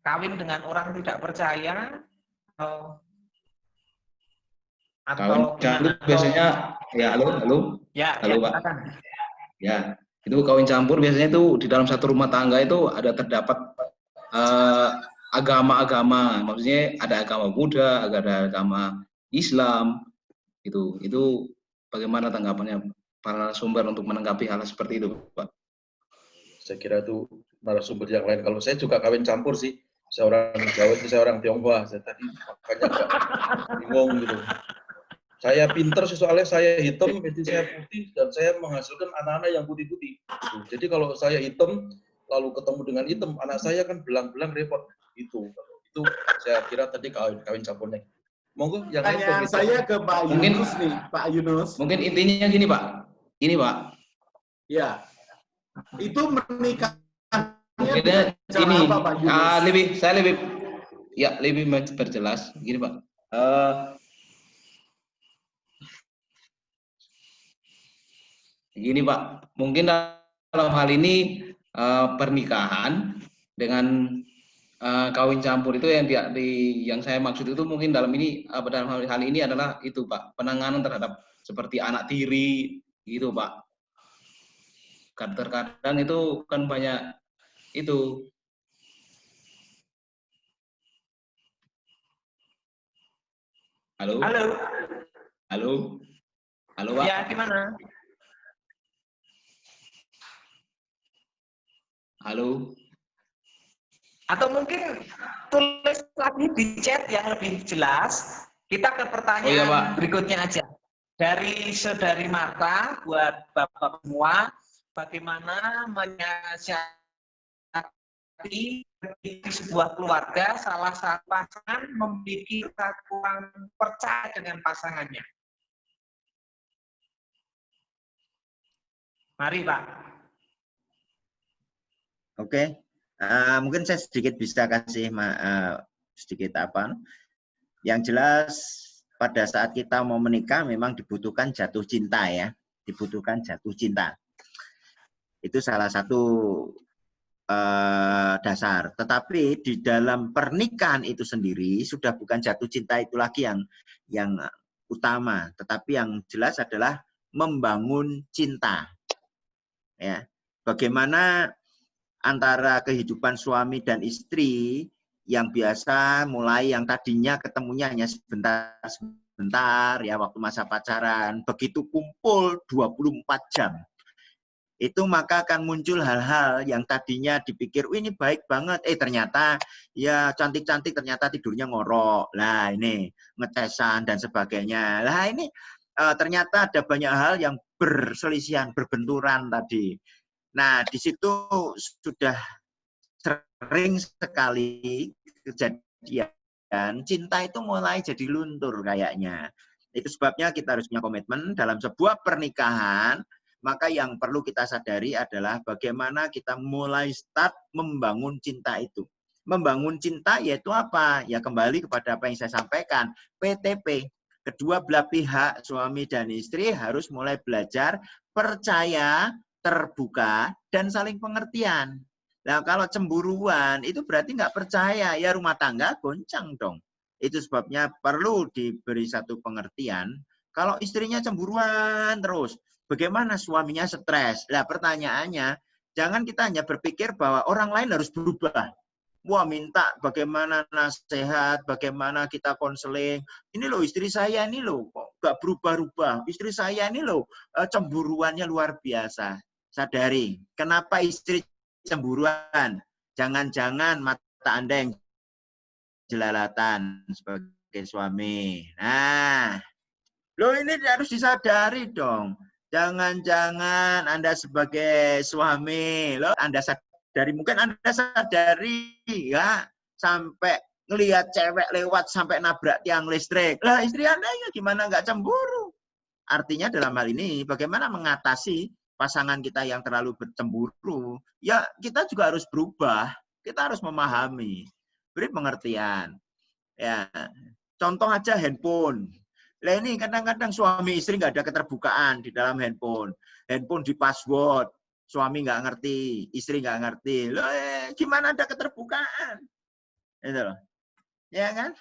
Kawin dengan orang tidak percaya, Kawin campur biasanya, ya halo, ya, halo ya, Pak. silakan. Ya, itu kawin campur biasanya itu di dalam satu rumah tangga itu ada terdapat agama-agama, maksudnya ada agama Buddha, ada agama Islam, gitu. Itu bagaimana tanggapannya para sumber untuk menanggapi hal seperti itu, Pak? Saya kira itu narasumber yang lain. Kalau saya juga kawin campur sih. Saya orang Jawa, saya orang Tionghoa. Saya tadi makanya agak bingung gitu. Saya pinter sih soalnya saya hitam, jadi saya putih, dan saya menghasilkan anak-anak yang putih-putih. Gitu. Jadi kalau saya hitam, lalu ketemu dengan hitam, anak saya kan belang-belang repot. Itu saya kira tadi kawin campurnya. Monggo yang lain. Saya ke Pak Yunus nih, Pak Yunus. Mungkin intinya gini Pak. Ini Pak. Ya. Itu menikah. Mungkin ini saya lebih berjelas gini Pak. Gini Pak, mungkin dalam hal ini pernikahan dengan kawin campur itu yang saya maksud itu mungkin dalam hal ini adalah itu Pak, penanganan terhadap seperti anak tiri gitu Pak. Terkadang itu kan banyak itu. Halo? Halo Pak? Ya, gimana? Halo? Atau mungkin tulis lagi di chat yang lebih jelas. Kita ke pertanyaan berikutnya aja. Dari Saudari Marta, buat Bapak semua, bagaimana menyiasati di sebuah keluarga, salah satu pasangan memiliki kurang percaya dengan pasangannya. Mari Pak. Oke, mungkin saya sedikit bisa kasih sedikit apa. Yang jelas pada saat kita mau menikah memang dibutuhkan jatuh cinta ya, dibutuhkan jatuh cinta. Itu salah satu dasar. Tetapi di dalam pernikahan itu sendiri sudah bukan jatuh cinta itu lagi yang utama. Tetapi yang jelas adalah membangun cinta. Ya, bagaimana antara kehidupan suami dan istri yang biasa mulai yang tadinya ketemunya hanya sebentar ya waktu masa pacaran, begitu kumpul 24 jam. Itu maka akan muncul hal-hal yang tadinya dipikir, ini baik banget, ternyata ya cantik-cantik ternyata tidurnya ngorok. Lah ini ngetesan dan sebagainya. Lah ini ternyata ada banyak hal yang berselisihan, berbenturan tadi. Nah, di situ sudah sering sekali kejadian cinta itu mulai jadi luntur kayaknya. Itu sebabnya kita harus punya komitmen dalam sebuah pernikahan. Maka yang perlu kita sadari adalah bagaimana kita mulai start membangun cinta itu. Membangun cinta yaitu apa? Ya kembali kepada apa yang saya sampaikan, PTP. Kedua belah pihak, suami dan istri harus mulai belajar percaya, terbuka, dan saling pengertian. Nah kalau cemburuan itu berarti nggak percaya, ya rumah tangga goncang dong. Itu sebabnya perlu diberi satu pengertian. Kalau istrinya cemburuan terus, bagaimana suaminya stres? Nah pertanyaannya, jangan kita hanya berpikir bahwa orang lain harus berubah. Wah minta bagaimana nasihat, bagaimana kita konseling. Ini loh istri saya ini loh, kok nggak berubah-ubah. Istri saya ini loh cemburuannya luar biasa. Sadari, kenapa istri cemburuan? Jangan-jangan mata Anda yang jelalatan sebagai suami. Nah, loh ini harus disadari dong. Jangan-jangan Anda sebagai suami, loh Anda sadari, mungkin Anda sadari ya, sampai ngelihat cewek lewat sampai nabrak tiang listrik. Lah istri Anda ya gimana nggak cemburu? Artinya dalam hal ini bagaimana mengatasi pasangan kita yang terlalu bercemburu? Ya kita juga harus berubah, kita harus memahami, beri pengertian. Ya, contoh aja handphone. Lah ini kadang-kadang suami istri nggak ada keterbukaan di dalam handphone. Handphone di password, suami nggak ngerti, istri nggak ngerti. Loh, gimana ada keterbukaan? Itu loh. Ya kan?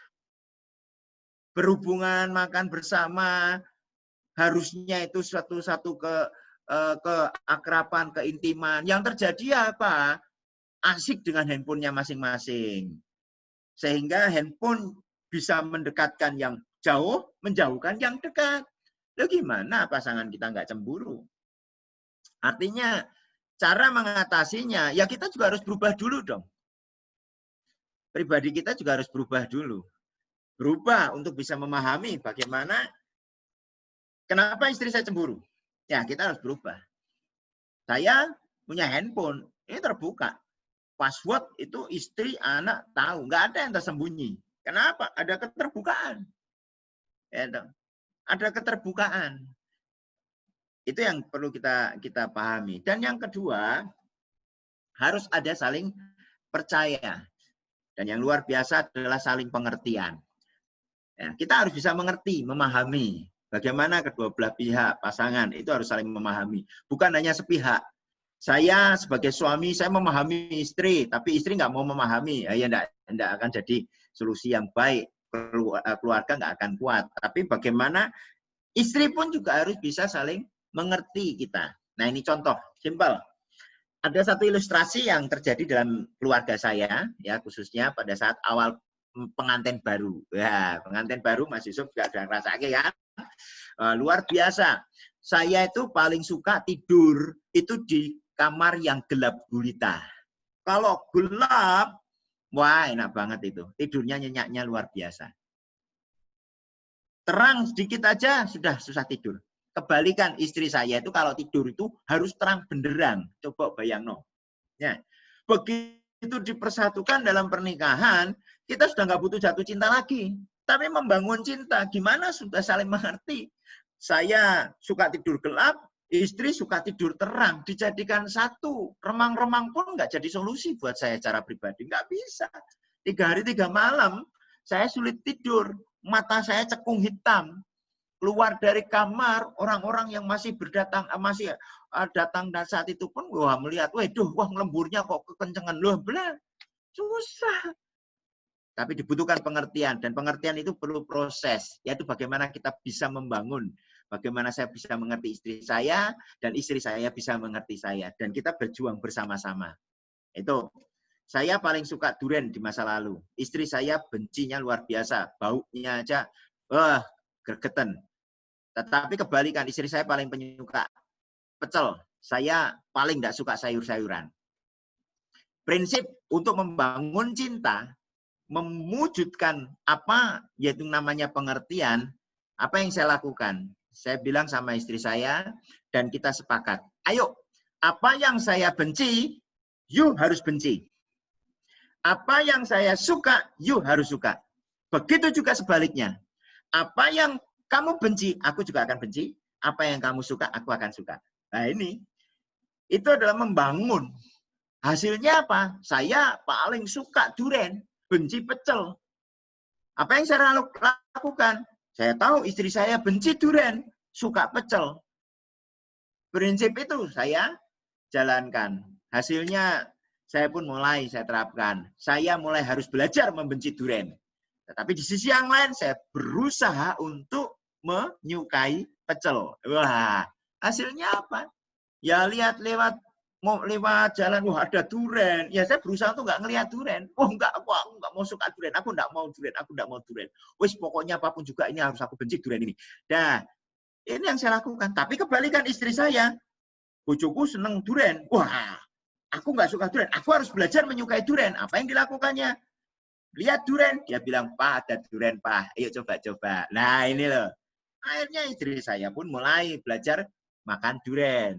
Berhubungan makan bersama harusnya itu satu-satu keakraban, keintiman. Yang terjadi apa? Asik dengan handphonenya masing-masing. Sehingga handphone bisa mendekatkan yang jauh, menjauhkan yang dekat. Loh gimana pasangan kita nggak cemburu? Artinya cara mengatasinya, ya kita juga harus berubah dulu dong. Pribadi kita juga harus berubah dulu. Berubah untuk bisa memahami bagaimana, kenapa istri saya cemburu. Ya kita harus berubah. Saya punya handphone, ini terbuka. Password itu istri, anak tahu. Nggak ada yang tersembunyi. Kenapa? Ada keterbukaan. Ada keterbukaan. Itu yang perlu kita pahami. Dan yang kedua, harus ada saling percaya. Dan yang luar biasa adalah saling pengertian. Ya, kita harus bisa mengerti, memahami. Bagaimana kedua belah pihak, pasangan, itu harus saling memahami. Bukan hanya sepihak. Saya sebagai suami, saya memahami istri, tapi istri nggak mau memahami. Ya enggak akan jadi solusi yang baik. Keluarga nggak akan kuat. Tapi bagaimana istri pun juga harus bisa saling mengerti kita. Nah ini contoh, simpel. Ada satu ilustrasi yang terjadi dalam keluarga saya, ya khususnya pada saat awal pengantin baru. Ya, pengantin baru Mas Yusuf juga sudah ngerasain ya. Luar biasa. Saya itu paling suka tidur itu di kamar yang gelap gulita. Kalau gelap, wah enak banget itu. Tidurnya nyenyaknya luar biasa. Terang sedikit aja sudah susah tidur. Kebalikan istri saya itu kalau tidur itu harus terang benderang. Coba bayang no. Ya. Begitu dipersatukan dalam pernikahan, kita sudah nggak butuh jatuh cinta lagi. Tapi membangun cinta, gimana sudah saling mengerti. Saya suka tidur gelap, istri suka tidur terang. Dijadikan satu. Remang-remang pun nggak jadi solusi buat saya secara pribadi. Nggak bisa. 3 hari 3 malam, saya sulit tidur. Mata saya cekung hitam. Keluar dari kamar, orang-orang yang masih datang dan saat itu pun wah melihat, wah lemburnya kok kekencengan loh, belah. Susah. Tapi dibutuhkan pengertian dan pengertian itu perlu proses, yaitu bagaimana kita bisa membangun Bagaimana saya bisa mengerti istri saya, dan istri saya bisa mengerti saya. Dan kita berjuang bersama-sama. Itu. Saya paling suka durian di masa lalu. Istri saya bencinya luar biasa. Baunya aja, wah, gergeten. Tetapi kebalikan, istri saya paling penyuka pecel. Saya paling tidak suka sayur-sayuran. Prinsip untuk membangun cinta, mewujudkan apa, yaitu namanya pengertian, apa yang saya lakukan? Saya bilang sama istri saya, dan kita sepakat. Ayo, apa yang saya benci, you harus benci. Apa yang saya suka, you harus suka. Begitu juga sebaliknya. Apa yang kamu benci, aku juga akan benci. Apa yang kamu suka, aku akan suka. Nah ini, itu adalah membangun. Hasilnya apa? Saya paling suka durian, benci pecel. Apa yang saya lakukan? Saya tahu istri saya benci durian, suka pecel. Prinsip itu saya jalankan. Hasilnya saya pun saya terapkan. Saya mulai harus belajar membenci durian. Tetapi di sisi yang lain, saya berusaha untuk menyukai pecel. Wah, hasilnya apa? Ya lihat mau lewat jalan, wah ada durian. Ya saya berusaha untuk nggak ngelihat durian. Oh enggak, aku nggak mau suka durian. Aku nggak mau durian. Wis pokoknya apapun juga ini harus aku benci durian ini. Nah, ini yang saya lakukan. Tapi kebalikan istri saya, bojoku seneng durian. Wah, aku nggak suka durian. Aku harus belajar menyukai durian. Apa yang dilakukannya? Lihat durian, dia bilang, Pak, ada durian, Pak. Ayo coba-coba. Nah, ini loh. Akhirnya istri saya pun mulai belajar makan durian.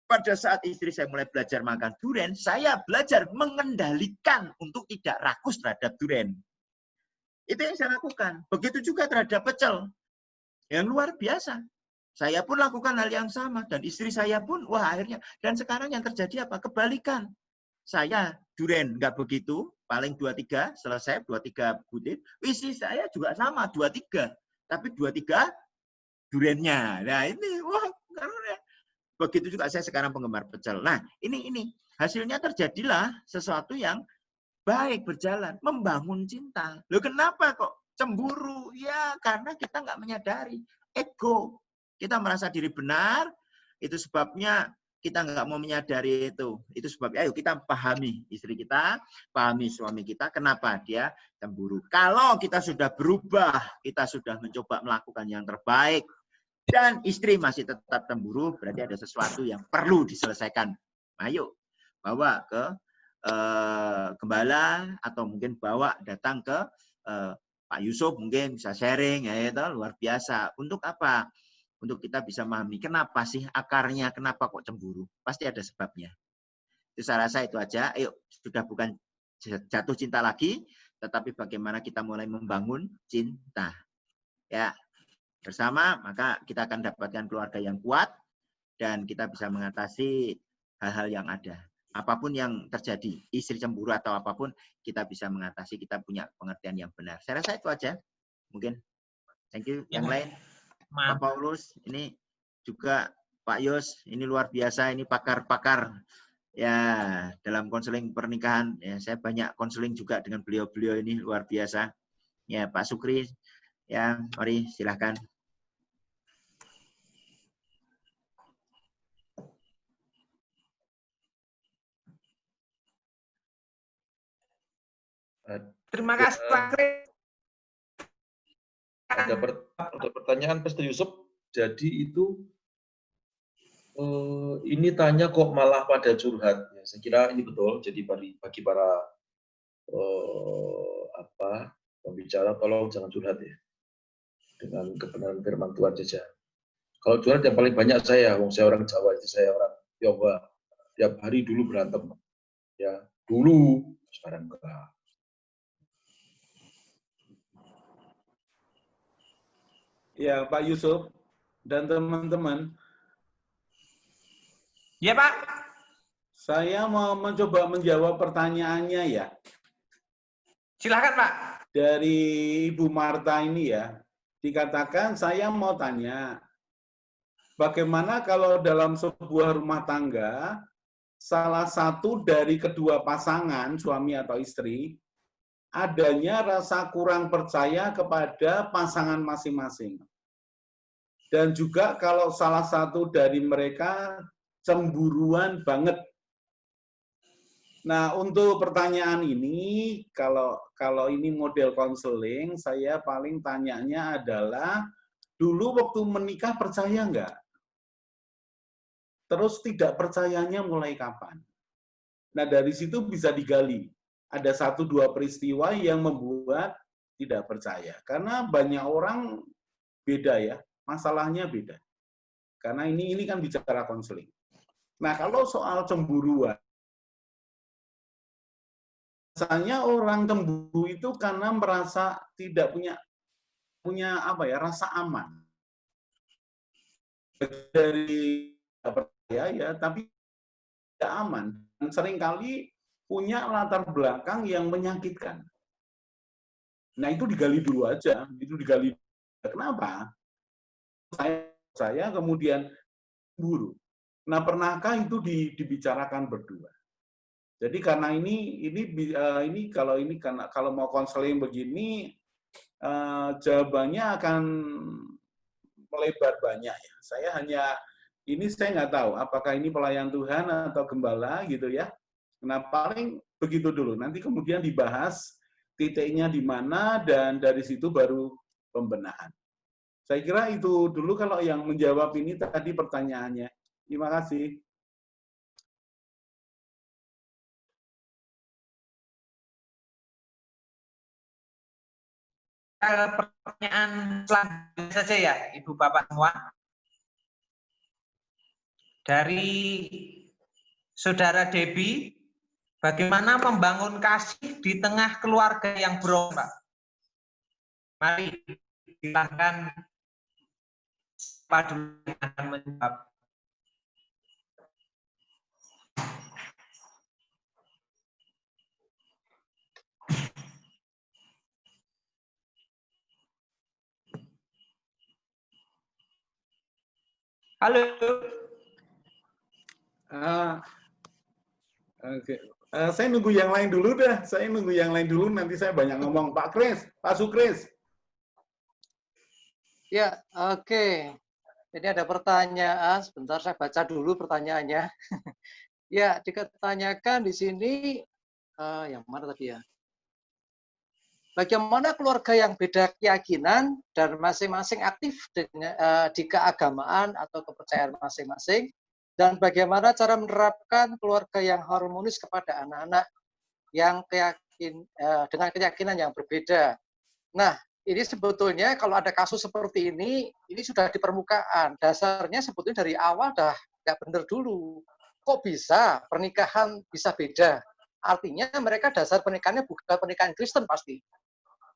Pada saat istri saya mulai belajar makan durian, saya belajar mengendalikan untuk tidak rakus terhadap durian. Itu yang saya lakukan. Begitu juga terhadap pecel. Yang luar biasa. Saya pun lakukan hal yang sama. Dan istri saya pun, wah akhirnya. Dan sekarang yang terjadi apa? Kebalikan. Saya durian nggak begitu. Paling 2-3 selesai, 2-3 butir. Istri saya juga sama, 2-3. Tapi 2-3 duriannya. Nah ini, wah karena begitu juga saya sekarang penggemar pecel. Nah ini hasilnya terjadilah sesuatu yang baik berjalan, membangun cinta. Loh kenapa kok cemburu? Ya karena kita nggak menyadari ego. Kita merasa diri benar, itu sebabnya kita nggak mau menyadari itu. Itu sebabnya ayo kita pahami istri kita, pahami suami kita, kenapa dia cemburu. Kalau kita sudah berubah, kita sudah mencoba melakukan yang terbaik, dan istri masih tetap cemburu, berarti ada sesuatu yang perlu diselesaikan. Ayo, bawa ke gembala, atau mungkin bawa datang ke Pak Yusuf, mungkin bisa sharing, ya itu luar biasa. Untuk apa? Untuk kita bisa memahami kenapa sih akarnya, kenapa kok cemburu. Pasti ada sebabnya. Itu saya rasa itu aja. Ayo, sudah bukan jatuh cinta lagi, tetapi bagaimana kita mulai membangun cinta. Ya. Bersama, maka kita akan dapatkan keluarga yang kuat, dan kita bisa mengatasi hal-hal yang ada. Apapun yang terjadi, istri cemburu atau apapun, kita bisa mengatasi, kita punya pengertian yang benar. Saya rasa itu aja. Mungkin. Thank you. Yang lain, Pak Paulus, ini juga Pak Yos, ini luar biasa, ini pakar-pakar ya dalam konseling pernikahan. Ya, saya banyak konseling juga dengan beliau-beliau ini, luar biasa. Ya, Pak Sukri, ya, mari silahkan. Terima kasih Pak Kris. Ada pertanyaan Pastor Yusuf. Jadi itu ini tanya kok malah pada curhat. Ya, saya kira ini betul. Jadi bagi para pembicara, tolong jangan curhat ya. Dengan kebenaran firman Tuhan saja. Kalau curhat yang paling banyak saya orang Jawa, itu saya orang Jawa. Tiap hari dulu berantem. Ya, dulu, sekarang enggak. Ya, Pak Yusuf dan teman-teman. Ya, Pak. Saya mau mencoba menjawab pertanyaannya ya. Silakan, Pak. Dari Ibu Marta ini ya. Dikatakan saya mau tanya, bagaimana kalau dalam sebuah rumah tangga, salah satu dari kedua pasangan, suami atau istri, adanya rasa kurang percaya kepada pasangan masing-masing. Dan juga kalau salah satu dari mereka cemburuan banget. Nah, untuk pertanyaan ini, kalau ini model konseling, saya paling tanyanya adalah, dulu waktu menikah percaya nggak? Terus tidak percayanya mulai kapan? Nah, dari situ bisa digali. Ada 1-2 peristiwa yang membuat tidak percaya. Karena banyak orang beda ya, masalahnya beda. Karena ini kan bicara konseling. Nah, kalau soal cemburuan, biasanya orang cemburu itu karena merasa tidak punya apa ya, rasa aman. Dari percaya ya, tapi tidak aman. Dan seringkali punya latar belakang yang menyakitkan. Nah, itu digali dulu aja. Itu digali. Kenapa? Saya kemudian cemburu. Nah, pernahkah itu dibicarakan berdua? Jadi karena ini kalau mau konseling begini, jawabannya akan melebar banyak ya. Saya nggak tahu apakah ini pelayan Tuhan atau gembala gitu ya. Nah, paling begitu dulu. Nanti kemudian dibahas titiknya di mana dan dari situ baru pembenahan. Saya kira itu dulu kalau yang menjawab ini tadi pertanyaannya. Terima kasih. Pertanyaan selanjutnya saja ya, Ibu Bapak semua. Dari Saudara Debbie, bagaimana membangun kasih di tengah keluarga yang berombak? Mari silahkan Pak dulu yang akan menjawab. Halo. Oke. Saya nunggu yang lain dulu dah. Saya nunggu yang lain dulu, nanti saya banyak ngomong. Pak Kris, Pak Sukris. Ya, oke. Ini ada pertanyaan. Sebentar saya baca dulu pertanyaannya. Ya, ditanyakan di sini, yang mana tadi ya? Bagaimana keluarga yang beda keyakinan dan masing-masing aktif di keagamaan atau kepercayaan masing-masing, dan bagaimana cara menerapkan keluarga yang harmonis kepada anak-anak yang dengan keyakinan yang berbeda. Nah, ini sebetulnya kalau ada kasus seperti ini sudah di permukaan. Dasarnya sebetulnya dari awal dah nggak benar dulu. Kok bisa pernikahan bisa beda? Artinya mereka dasar pernikahannya bukan pernikahan Kristen pasti.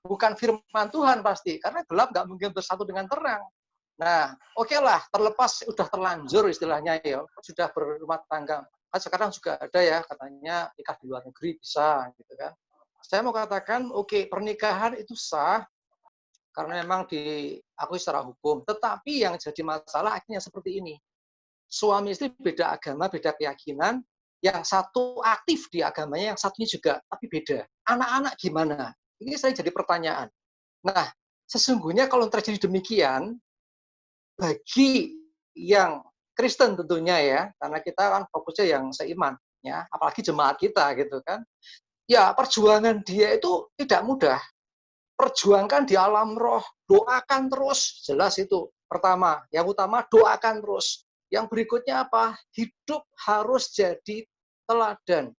Bukan firman Tuhan pasti, karena gelap nggak mungkin bersatu dengan terang. Nah, oke lah, terlepas sudah terlanjur istilahnya ya, sudah berumah tangga. Kan sekarang juga ada ya, katanya nikah di luar negeri bisa, gitu kan. Saya mau katakan, oke, pernikahan itu sah, karena memang diakui secara hukum. Tetapi yang jadi masalah akhirnya seperti ini. Suami istri beda agama, beda keyakinan, yang satu aktif di agamanya, yang satunya juga, tapi beda. Anak-anak gimana? Ini saya jadi pertanyaan. Nah, sesungguhnya kalau terjadi demikian, bagi yang Kristen tentunya ya, karena kita kan fokusnya yang seiman, ya, apalagi jemaat kita gitu kan. Ya, perjuangan dia itu tidak mudah. Perjuangkan di alam roh, doakan terus, jelas itu. Pertama, yang utama doakan terus. Yang berikutnya apa? Hidup harus jadi teladan.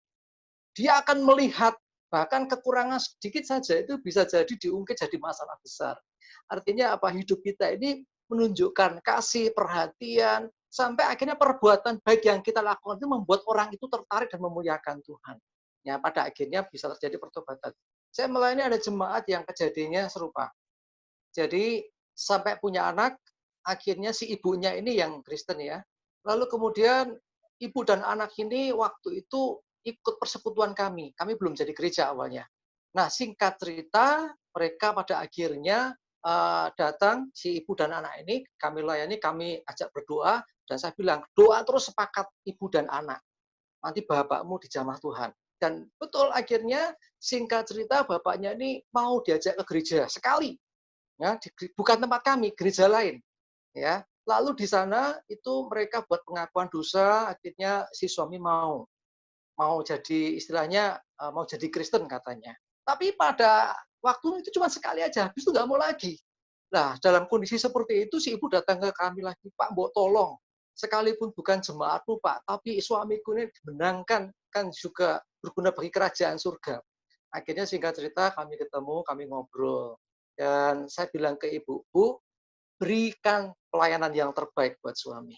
Dia akan melihat bahkan kekurangan sedikit saja itu bisa jadi diungkit jadi masalah besar. Artinya apa? Hidup kita ini menunjukkan kasih, perhatian, sampai akhirnya perbuatan baik yang kita lakukan itu membuat orang itu tertarik dan memuliakan Tuhan. Ya, pada akhirnya bisa terjadi pertobatan. Saya melayani ada jemaat yang kejadiannya serupa. Jadi sampai punya anak, akhirnya si ibunya ini yang Kristen ya. Lalu kemudian ibu dan anak ini waktu itu ikut persekutuan kami. Kami belum jadi gereja awalnya. Nah, singkat cerita, mereka pada akhirnya datang, si ibu dan anak ini, kami layani, kami ajak berdoa, dan saya bilang, doa terus sepakat ibu dan anak. Nanti bapakmu dijamah Tuhan. Dan betul akhirnya, singkat cerita, bapaknya ini mau diajak ke gereja sekali. Ya, bukan tempat kami, gereja lain. Ya, lalu di sana itu mereka buat pengakuan dosa, akhirnya si suami mau jadi istilahnya mau jadi Kristen katanya. Tapi pada waktu itu cuma sekali aja, habis itu nggak mau lagi. Nah, dalam kondisi seperti itu si ibu datang ke kami lagi, Pak, mbok tolong. Sekalipun bukan jemaatmu, Pak, tapi suamiku ini dimenangkan, kan juga berguna bagi kerajaan surga. Akhirnya singkat cerita kami ketemu, kami ngobrol. Dan saya bilang ke ibu, Bu, berikan pelayanan yang terbaik buat suami.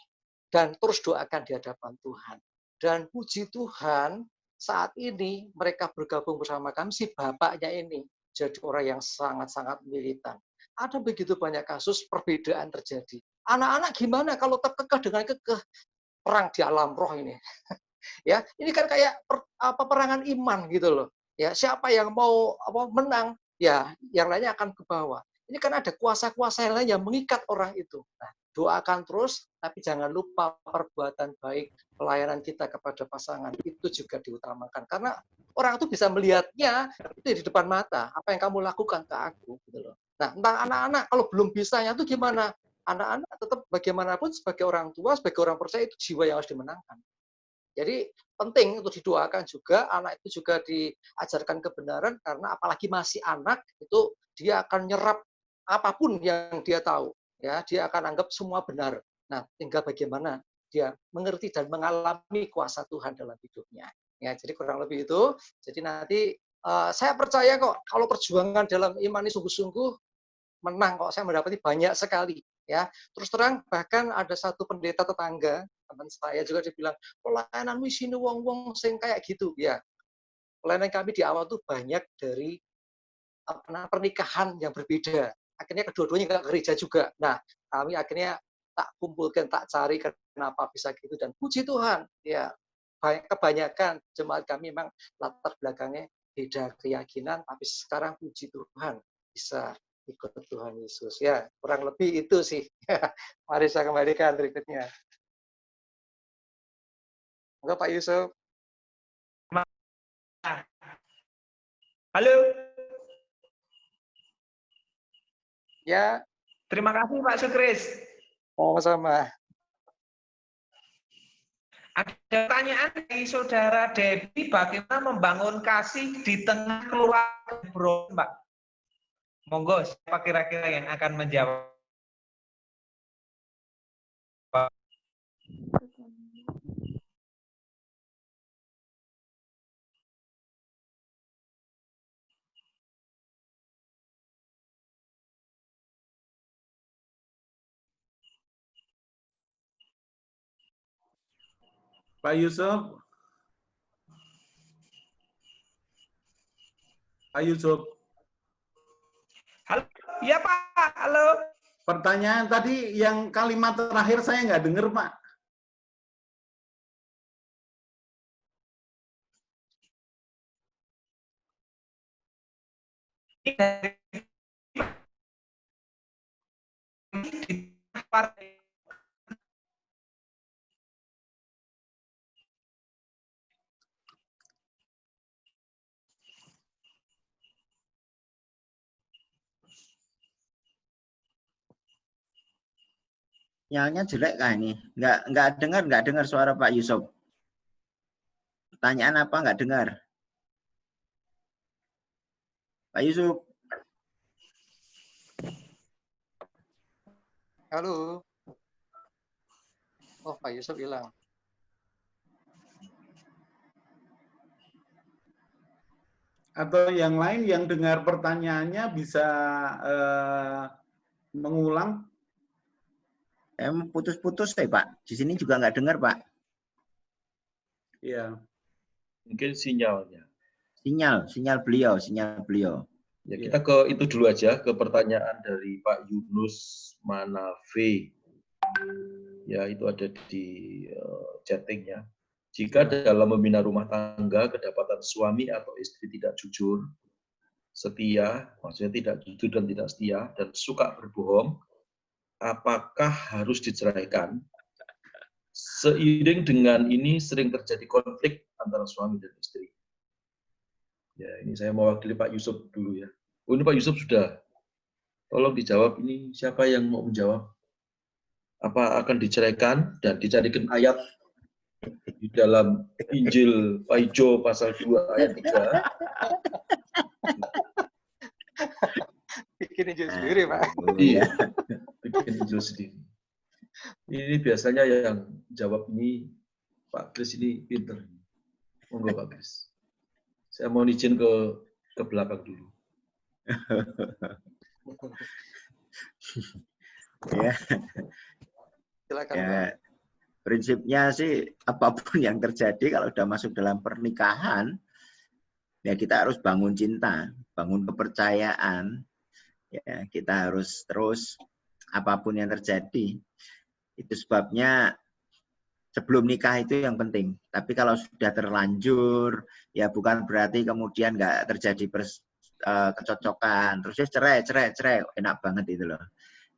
Dan terus doakan di hadapan Tuhan. Dan puji Tuhan, saat ini mereka bergabung bersama kami, si bapaknya ini jadi orang yang sangat-sangat militan. Ada begitu banyak kasus perbedaan terjadi. Anak-anak gimana kalau terkekeh dengan kekeh perang di alam roh ini? Ya, ini kan kayak peperangan iman gitu loh. Ya, siapa yang mau menang, ya yang lainnya akan ke bawah. Ini kan ada kuasa-kuasa yang lain yang mengikat orang itu. Nah, doakan terus, tapi jangan lupa perbuatan baik, pelayanan kita kepada pasangan itu juga diutamakan. Karena orang itu bisa melihatnya itu di depan mata, apa yang kamu lakukan ke aku, gitu loh. Nah, tentang anak-anak, kalau belum bisanya itu gimana? Anak-anak tetap bagaimanapun sebagai orang tua, sebagai orang percaya itu jiwa yang harus dimenangkan. Jadi penting untuk didoakan juga, anak itu juga diajarkan kebenaran, karena apalagi masih anak, itu dia akan nyerap apapun yang dia tahu. Ya, dia akan anggap semua benar. Nah, tinggal bagaimana dia mengerti dan mengalami kuasa Tuhan dalam hidupnya. Ya, jadi kurang lebih itu. Jadi nanti saya percaya kok kalau perjuangan dalam iman ini sungguh-sungguh menang kok. Saya mendapati banyak sekali. Ya, terus terang bahkan ada satu pendeta tetangga teman saya juga dia bilang, pelayananmu sini wong-wong sing kayak gitu. Ya, pelayanan kami di awal tuh banyak dari pernikahan yang berbeda. Akhirnya kedua-duanya ke gereja juga. Nah, kami akhirnya tak kumpulkan, tak cari kenapa bisa gitu, dan puji Tuhan, ya kebanyakan jemaat kami memang latar belakangnya beda keyakinan, tapi sekarang puji Tuhan bisa ikut Tuhan Yesus. Ya, kurang lebih itu sih. Mari saya kembalikan berikutnya. Enggak, Pak Yusuf. Halo. Ya. Terima kasih Pak Sukris. Oh, sama. Ada pertanyaan dari Saudara Debbie, bagaimana membangun kasih di tengah keluarga, bro, Mbak? Monggo, siapa kira-kira yang akan menjawab? Pak Yusuf. Pak Yusuf. Halo, iya Pak, halo. Pertanyaan tadi yang kalimat terakhir saya nggak dengar, Pak. Sinyalnya jelek kah ini? Nggak dengar suara Pak Yusuf. Pertanyaan apa nggak dengar? Pak Yusuf. Halo. Oh, Pak Yusuf hilang. Atau yang lain yang dengar pertanyaannya bisa mengulang. Putus-putus Pak. Di sini juga nggak dengar, Pak. Iya. Mungkin sinyalnya. Sinyal beliau. Ya, kita ke itu dulu aja, ke pertanyaan dari Pak Yunus Manafe. Ya, itu ada di chatting ya. Jika dalam membina rumah tangga kedapatan suami atau istri tidak jujur, setia, maksudnya tidak jujur dan tidak setia, dan suka berbohong, apakah harus diceraikan? Seiring dengan ini sering terjadi konflik antara suami dan istri. Ya, ini saya mewakili Pak Yusuf dulu ya. Oh, ini Pak Yusuf sudah. Tolong dijawab, ini siapa yang mau menjawab? akan diceraikan dan dicarikan ayat di dalam Injil Paijo pasal 2 ayat 3. Bikin Injil sendiri, Pak. Iya, bikin Injil sendiri. Ini biasanya yang jawab ini Pak Kris ini pinter. Monggo Pak Kris. Saya mau izin ke belakang dulu. Ya. Silakan, Ya, Pak. prinsipnya sih apapun yang terjadi kalau sudah masuk dalam pernikahan, ya kita harus bangun cinta, bangun kepercayaan. Ya, kita harus terus apapun yang terjadi. Itu sebabnya sebelum nikah itu yang penting. Tapi kalau sudah terlanjur, ya bukan berarti kemudian nggak terjadi kecocokan. Terus cerai, enak banget itu loh.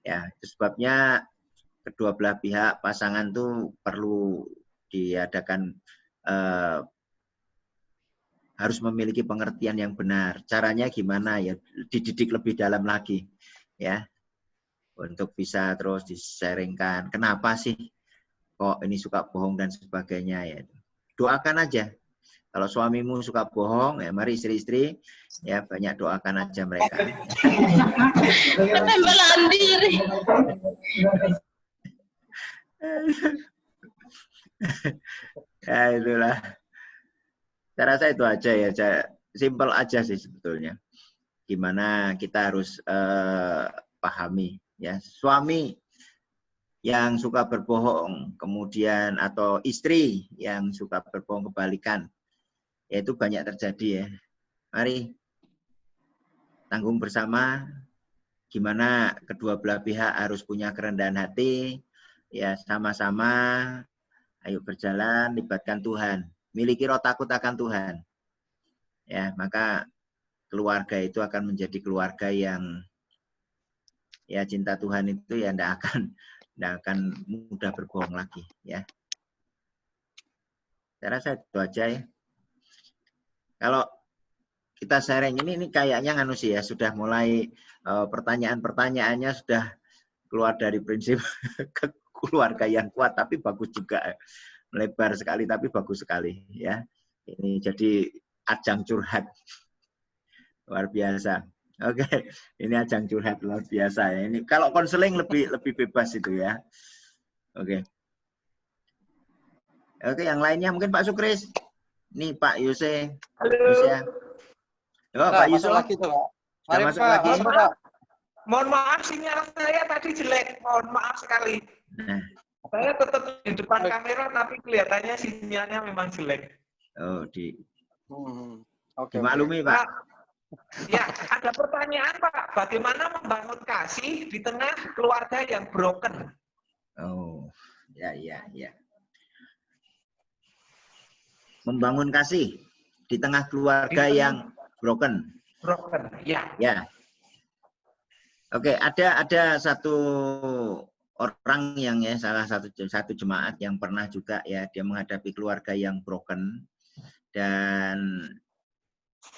Ya, itu sebabnya kedua belah pihak pasangan tuh perlu diadakan harus memiliki pengertian yang benar. Caranya gimana ya? Dididik lebih dalam lagi, ya, untuk bisa terus disaringkan. Kenapa sih kok ini suka bohong dan sebagainya ya? Doakan aja. Kalau suamimu suka bohong, ya mari istri-istri ya banyak doakan aja mereka. Ya itulah. Saya rasa itu aja ya, simple aja sih sebetulnya. Gimana kita harus pahami ya, suami yang suka berbohong, kemudian atau istri yang suka berbohong kebalikan, ya itu banyak terjadi ya. Mari tanggung bersama, gimana kedua belah pihak harus punya kerendahan hati, ya sama-sama, ayo berjalan, libatkan Tuhan, miliki roh takut akan Tuhan, ya maka keluarga itu akan menjadi keluarga yang ya cinta Tuhan itu ya tidak akan mudah berbohong lagi ya. Saya rasa itu aja ya. Kalau kita sharing ini kayaknya nganu sih ya, sudah mulai pertanyaan-pertanyaannya sudah keluar dari prinsip keluarga yang kuat, tapi bagus juga, melebar sekali tapi bagus sekali ya. Ini jadi ajang curhat luar biasa. Oke, ini ajang curhat luar biasa ya. Ini kalau konseling lebih bebas itu ya. Oke, yang lainnya mungkin Pak Sukris. Nih Pak Yose. Halo. Oh, Pak Yusuf lagi tuh, Pak. Mari, masuk Pak. lagi. Masuk, Pak. Mohon maaf sinyal saya tadi jelek. Mohon maaf sekali. Nah. Saya tetap di depan kamera tapi kelihatannya sinyalnya memang jelek. Oh, Oke. Dimaklumi, Pak. Ya, ada pertanyaan, Pak. Bagaimana membangun kasih di tengah keluarga yang broken? Oh, ya. Membangun kasih di tengah keluarga yang broken. Broken, ya. Ya. Oke, ada satu orang yang ya salah satu jemaat yang pernah juga ya dia menghadapi keluarga yang broken dan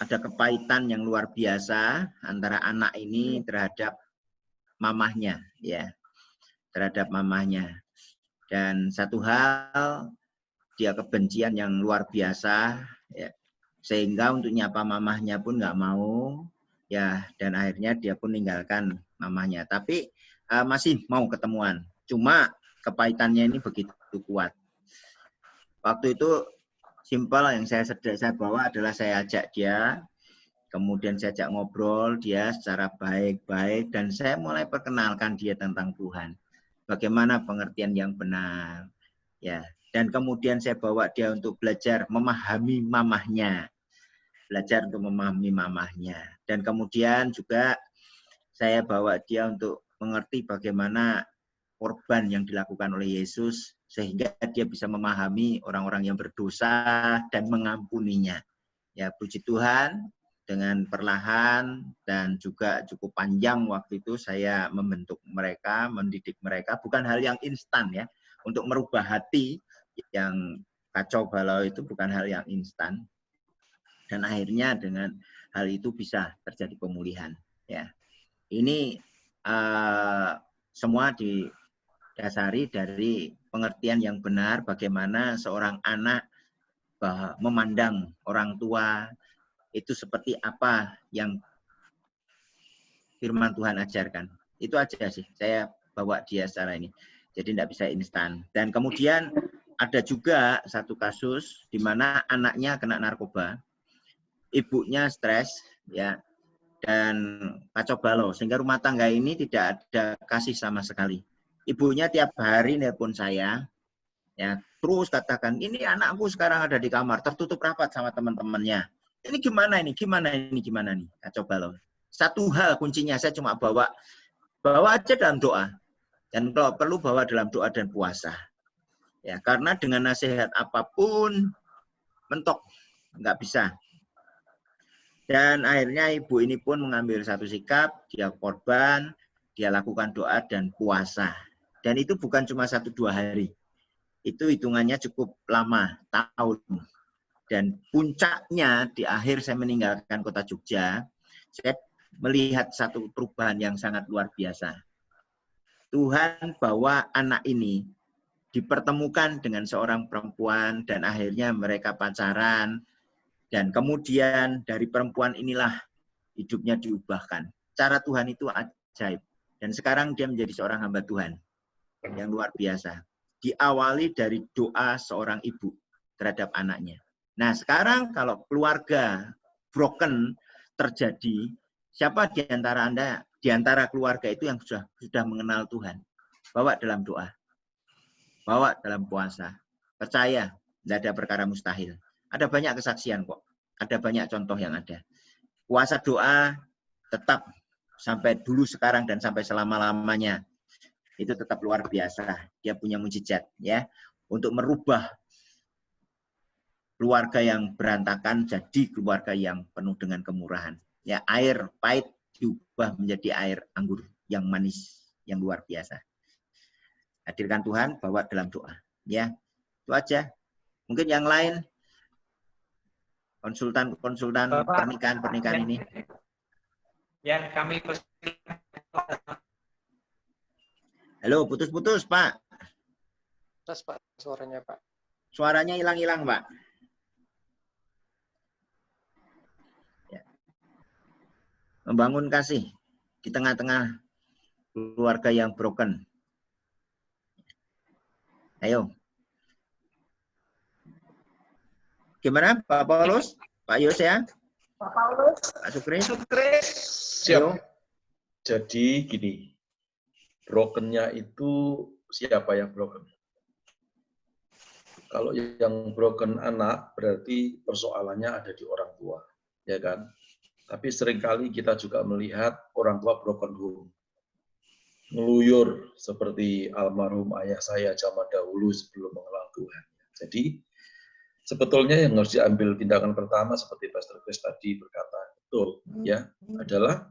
ada kepahitan yang luar biasa antara anak ini terhadap mamahnya ya. Terhadap mamahnya. Dan satu hal dia kebencian yang luar biasa ya. Sehingga untuk nyapa mamahnya pun nggak mau ya, dan akhirnya dia pun meninggalkan mamahnya. Tapi masih mau ketemuan. Cuma kepahitannya ini begitu kuat. Waktu itu simpel yang saya bawa adalah saya ajak dia, kemudian saya ajak ngobrol dia secara baik-baik dan saya mulai perkenalkan dia tentang Tuhan. Bagaimana pengertian yang benar. Ya, dan kemudian saya bawa dia untuk belajar memahami mamahnya. Belajar untuk memahami mamahnya. Dan kemudian juga saya bawa dia untuk mengerti bagaimana korban yang dilakukan oleh Yesus sehingga dia bisa memahami orang-orang yang berdosa dan mengampuninya. Ya, puji Tuhan, dengan perlahan dan juga cukup panjang waktu itu saya membentuk mereka, mendidik mereka, bukan hal yang instan ya. Untuk merubah hati yang kacau balau itu bukan hal yang instan. Dan akhirnya dengan hal itu bisa terjadi pemulihan. Ya, ini semua dasari dari pengertian yang benar bagaimana seorang anak memandang orang tua itu seperti apa yang firman Tuhan ajarkan. Itu aja sih, saya bawa dia secara ini. Jadi tidak bisa instan. Dan kemudian ada juga satu kasus di mana anaknya kena narkoba, ibunya stres, ya, dan kacau balau, sehingga rumah tangga ini tidak ada kasih sama sekali. Ibunya tiap hari nelpon saya, ya, terus katakan, ini anakku sekarang ada di kamar, tertutup rapat sama teman-temannya. Ini gimana nih, kacau balau. Satu hal kuncinya, saya cuma bawa aja dalam doa. Dan kalau perlu bawa dalam doa dan puasa. Ya, karena dengan nasihat apapun, mentok, nggak bisa. Dan akhirnya ibu ini pun mengambil satu sikap, dia korban, dia lakukan doa dan puasa. Dan itu bukan cuma 1-2 hari. Itu hitungannya cukup lama, tahun. Dan puncaknya di akhir saya meninggalkan kota Jogja, saya melihat satu perubahan yang sangat luar biasa. Tuhan bawa anak ini dipertemukan dengan seorang perempuan dan akhirnya mereka pacaran. Dan kemudian dari perempuan inilah hidupnya diubahkan. Cara Tuhan itu ajaib. Dan sekarang dia menjadi seorang hamba Tuhan yang luar biasa. Diawali dari doa seorang ibu terhadap anaknya. Nah, sekarang kalau keluarga broken terjadi, siapa di antara Anda, di antara keluarga itu yang sudah mengenal Tuhan? Bawa dalam doa. Bawa dalam puasa. Percaya, tidak ada perkara mustahil. Ada banyak kesaksian kok. Ada banyak contoh yang ada. Puasa doa tetap sampai dulu, sekarang, dan sampai selama-lamanya. Itu tetap luar biasa. Dia punya mujizat, ya, untuk merubah keluarga yang berantakan jadi keluarga yang penuh dengan kemurahan. Ya, air pahit diubah menjadi air anggur yang manis, yang luar biasa. Hadirkan Tuhan, bawa dalam doa. Ya, itu aja. Mungkin yang lain, konsultan pernikahan ini. Ya, kami Halo, putus-putus, Pak. Terus Pak, suaranya Pak. Suaranya hilang-hilang, Pak. Ya. Membangun kasih di tengah-tengah keluarga yang broken. Ayo. Gimana, Pak Paulus? Pak Yos ya? Pak Paulus. Pak Sukri? Siap. Jadi gini, brokennya itu siapa yang broken? Kalau yang broken anak, berarti persoalannya ada di orang tua, ya kan? Tapi seringkali kita juga melihat orang tua broken home. Ngeluyur seperti almarhum ayah saya zaman dahulu sebelum mengenal Tuhan. Jadi sebetulnya yang harus diambil tindakan pertama seperti Pastor Chris tadi berkata, betul, ya, adalah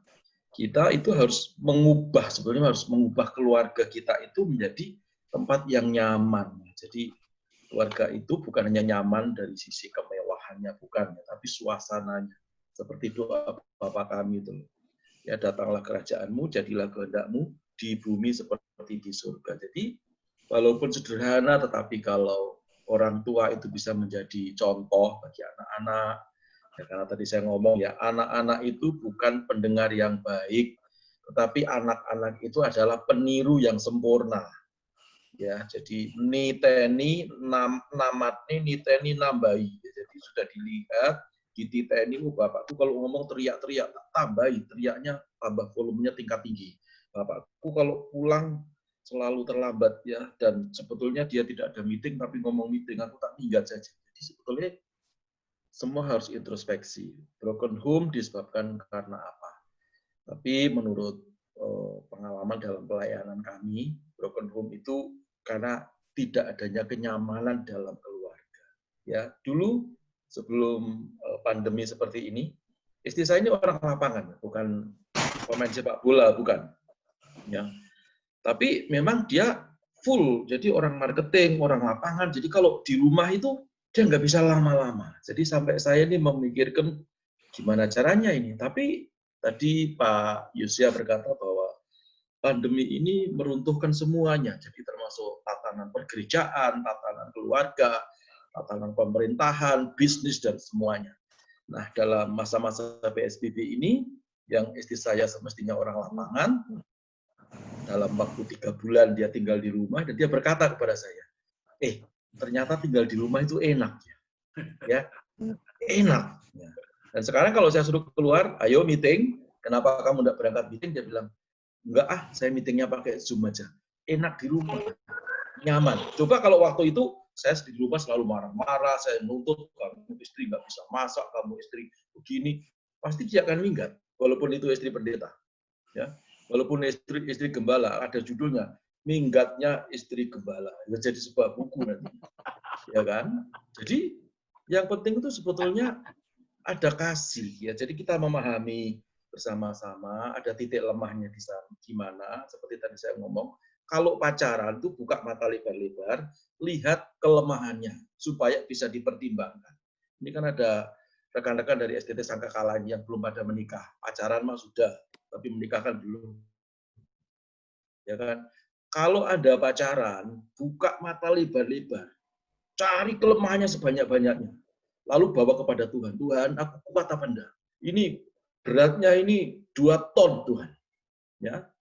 kita itu harus mengubah, sebetulnya harus mengubah keluarga kita itu menjadi tempat yang nyaman. Jadi keluarga itu bukan hanya nyaman dari sisi kemewahannya, bukan, tapi suasananya. Seperti doa Bapa kami itu, ya, datanglah kerajaanmu, jadilah kehendakmu di bumi seperti di surga. Jadi walaupun sederhana, tetapi kalau orang tua itu bisa menjadi contoh bagi anak-anak, ya, karena tadi saya ngomong ya, anak-anak itu bukan pendengar yang baik, tetapi anak-anak itu adalah peniru yang sempurna. Ya, jadi niteni namatni niteni nambahi. Jadi sudah dilihat, dititeni, bapakku kalau ngomong teriak-teriak, tambahi, teriaknya tambah volumenya tingkat tinggi. Bapakku kalau pulang selalu terlambat, ya, dan sebetulnya dia tidak ada meeting tapi ngomong meeting, aku tak minggat saja. Jadi sebetulnya semua harus introspeksi. Broken home disebabkan karena apa? Tapi menurut pengalaman dalam pelayanan kami, broken home itu karena tidak adanya kenyamanan dalam keluarga. Ya, dulu sebelum pandemi seperti ini, istri saya ini orang lapangan, bukan pemain sepak bola, bukan. Ya. Tapi memang dia full, jadi orang marketing, orang lapangan. Jadi kalau di rumah itu dia nggak bisa lama-lama. Jadi sampai saya ini memikirkan gimana caranya ini. Tapi tadi Pak Yosia berkata bahwa pandemi ini meruntuhkan semuanya, jadi termasuk tatanan pergerejaan, tatanan keluarga, tatanan pemerintahan, bisnis, dan semuanya. Nah, dalam masa-masa PSBB ini, yang istri saya semestinya orang lapangan, dalam waktu 3 bulan dia tinggal di rumah, dan dia berkata kepada saya, ternyata tinggal di rumah itu enak. Ya, enak. Dan sekarang kalau saya suruh keluar, ayo meeting, kenapa kamu tidak berangkat meeting? Dia bilang, enggak saya meetingnya pakai Zoom aja. Enak di rumah, nyaman. Coba kalau waktu itu, saya di rumah selalu marah-marah, saya nuntut, kamu istri nggak bisa masak, kamu istri begini, pasti dia akan minggat. Walaupun itu istri pendeta. Ya. Walaupun istri gembala, ada judulnya, minggatnya istri gembala. Ya, jadi sebuah buku nanti. Ya kan? Jadi, yang penting itu sebetulnya ada kasih. Ya. Jadi kita memahami bersama-sama, ada titik lemahnya di sana, di mana, seperti tadi saya ngomong, kalau pacaran itu buka mata lebar-lebar, lihat kelemahannya, supaya bisa dipertimbangkan. Ini kan ada rekan-rekan dari STT Sangkakala yang belum pada menikah. Pacaran mah sudah, tapi menikah kan belum. Ya kan? Kalau ada pacaran, buka mata lebar-lebar, cari kelemahannya sebanyak-banyaknya, lalu bawa kepada Tuhan. Tuhan, aku kuat apa enggak? Ini beratnya ini 2 ton Tuhan. Ya.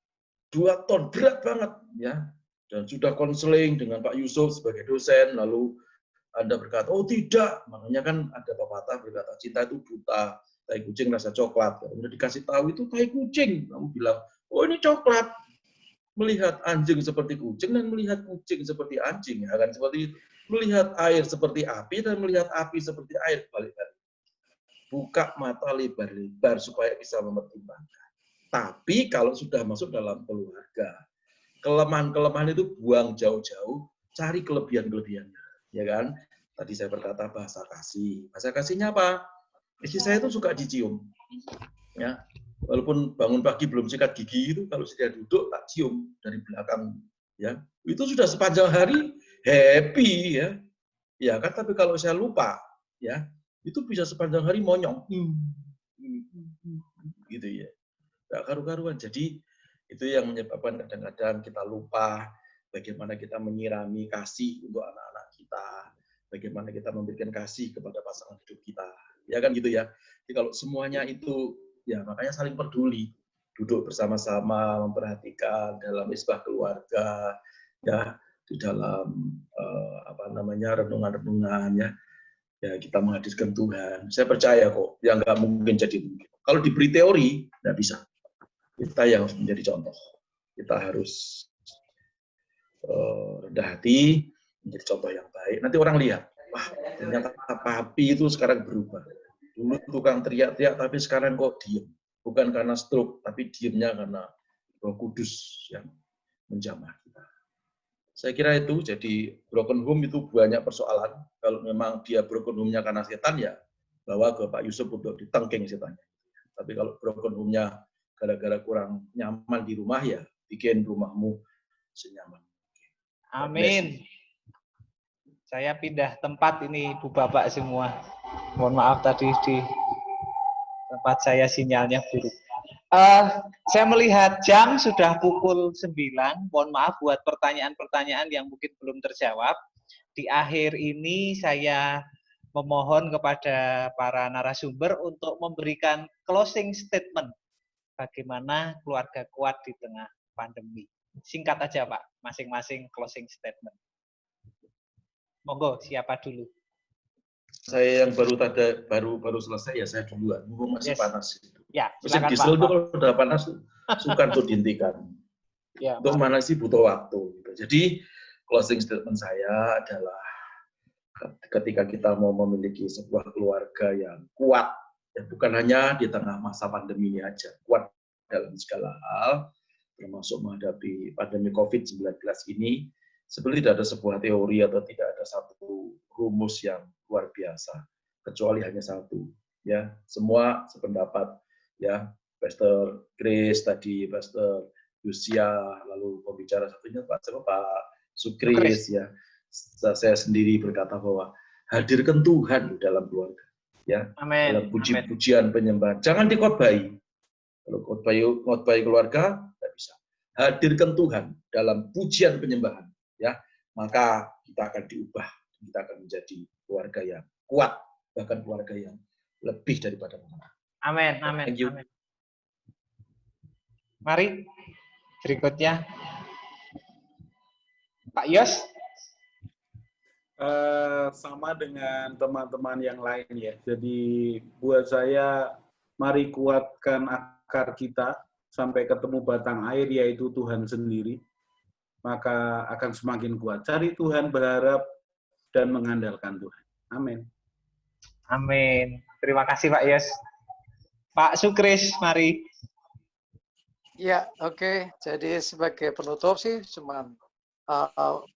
2 ton, berat banget. Ya. Dan sudah konseling dengan Pak Yusuf sebagai dosen, lalu Anda berkata, oh tidak. Makanya kan ada pepatah berkata, cinta itu buta, tai kucing rasa coklat. Kemudian dikasih tahu itu tai kucing. Kamu bilang, oh ini coklat. Melihat anjing seperti kucing dan melihat kucing seperti anjing. Ya kan seperti itu. Melihat air seperti api dan melihat api seperti air. Balik-balik. Buka mata lebar-lebar supaya bisa mempertimbangkan. Tapi kalau sudah masuk dalam keluarga, kelemahan-kelemahan itu buang jauh-jauh, cari kelebihan-kelebihannya, ya kan? Tadi saya berkata bahasa kasih. Bahasa kasihnya apa? Istri saya itu suka dicium. Ya. Walaupun bangun pagi belum sikat gigi itu, kalau sudah duduk tak cium dari belakang, ya. Itu sudah sepanjang hari happy, ya. Ya kan, tapi kalau saya lupa, ya, itu bisa sepanjang hari monyong. Gitu ya. Nggak karu-karuan. Jadi itu yang menyebabkan kadang-kadang kita lupa bagaimana kita menyirami kasih untuk anak-anak kita, bagaimana kita memberikan kasih kepada pasangan hidup kita. Ya kan gitu ya. Jadi kalau semuanya itu, ya makanya saling peduli, duduk bersama-sama, memperhatikan dalam isbah keluarga, ya di dalam renungan-renungan, ya kita menghadirkan Tuhan. Saya percaya kok, yang nggak mungkin jadi mungkin. Kalau diberi teori, nggak bisa. Kita yang harus menjadi contoh. Kita harus rendah hati, menjadi contoh yang baik. Nanti orang lihat, wah ternyata papi itu sekarang berubah. Dulu tukang teriak-teriak, tapi sekarang kok diem. Bukan karena stroke, tapi diemnya karena Roh Kudus yang menjamah kita. Saya kira itu, jadi broken home itu banyak persoalan. Kalau memang dia broken home-nya karena setan, ya bawa ke Pak Yusuf untuk ditengking setannya. Tapi kalau broken home-nya gara-gara kurang nyaman di rumah, ya bikin rumahmu senyaman. Amin. Saya pindah tempat ini, Ibu Bapak semua. Mohon maaf tadi di tempat saya sinyalnya buruk. Saya melihat jam sudah pukul 9. Mohon maaf buat pertanyaan-pertanyaan yang mungkin belum terjawab. Di akhir ini saya memohon kepada para narasumber untuk memberikan closing statement. Bagaimana keluarga kuat di tengah pandemi. Singkat aja Pak, masing-masing closing statement. Monggo, siapa dulu? Saya yang baru selesai, ya saya duluan. Masih panas. Ya, mesin silakan, diesel Pak. itu kalau sudah panas, sukar untuk dihentikan. Ya, untuk manasi butuh waktu. Jadi closing statement saya adalah ketika kita mau memiliki sebuah keluarga yang kuat, ya, bukan hanya di tengah masa pandemi ini aja, kuat dalam segala hal, termasuk menghadapi pandemi COVID-19 ini, sebenarnya tidak ada sebuah teori atau tidak ada satu rumus yang luar biasa, kecuali hanya satu. Ya, semua sependapat. Ya, Pastor Chris tadi, Pastor Lucia, lalu pembicara satunya Pak Sukris, ya. Saya sendiri berkata bahwa hadirkan Tuhan dalam keluarga. Ya, amen. Dalam puji-pujian penyembahan. Jangan dikotbahi. Kalau khotbah keluarga, tidak bisa. hadirkan Tuhan dalam pujian penyembahan, ya, maka kita akan diubah, kita akan menjadi keluarga yang kuat, bahkan keluarga yang lebih daripada pemenang. Amin, amin, Thank you. amin. Mari berikutnya Pak Yos. Sama dengan teman-teman yang lain ya. Jadi buat saya, mari kuatkan akar kita sampai ketemu batang air, yaitu Tuhan sendiri. Maka akan semakin kuat. Cari Tuhan, berharap, dan mengandalkan Tuhan. Amin. Amin. Terima kasih Pak Yos. Pak Sukris, mari. Ya, oke. Jadi sebagai penutup sih cuman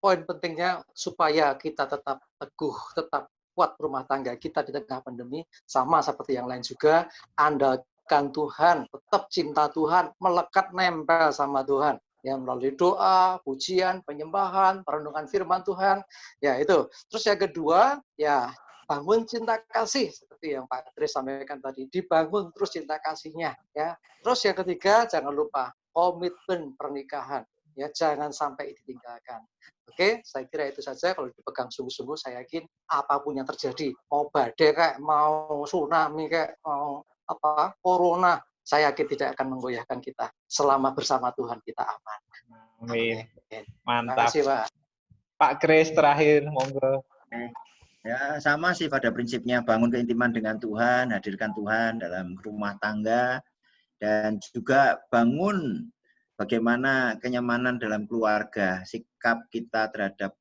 poin pentingnya supaya kita tetap teguh, tetap kuat rumah tangga kita di tengah pandemi, sama seperti yang lain juga, andalkan Tuhan, tetap cinta Tuhan, melekat nempel sama Tuhan, ya, melalui doa, pujian, penyembahan, perenungan firman Tuhan, ya itu. Terus yang kedua, ya bangun cinta kasih, seperti yang Pak Kris sampaikan tadi, dibangun terus cinta kasihnya, ya. Terus yang ketiga, jangan lupa komitmen pernikahan. Ya, jangan sampai ditinggalkan. Oke, saya kira itu saja. Kalau dipegang sungguh-sungguh, saya yakin apapun yang terjadi, mau badai kayak, mau tsunami kayak, mau apa corona, saya yakin tidak akan menggoyahkan kita. Selama bersama Tuhan kita aman. Amin. Terima Mantap. kasih, Pak. Pak Kris terakhir, monggo. Ya, sama sih pada prinsipnya, bangun keintiman dengan Tuhan, hadirkan Tuhan dalam rumah tangga, dan juga bangun bagaimana kenyamanan dalam keluarga, sikap kita terhadap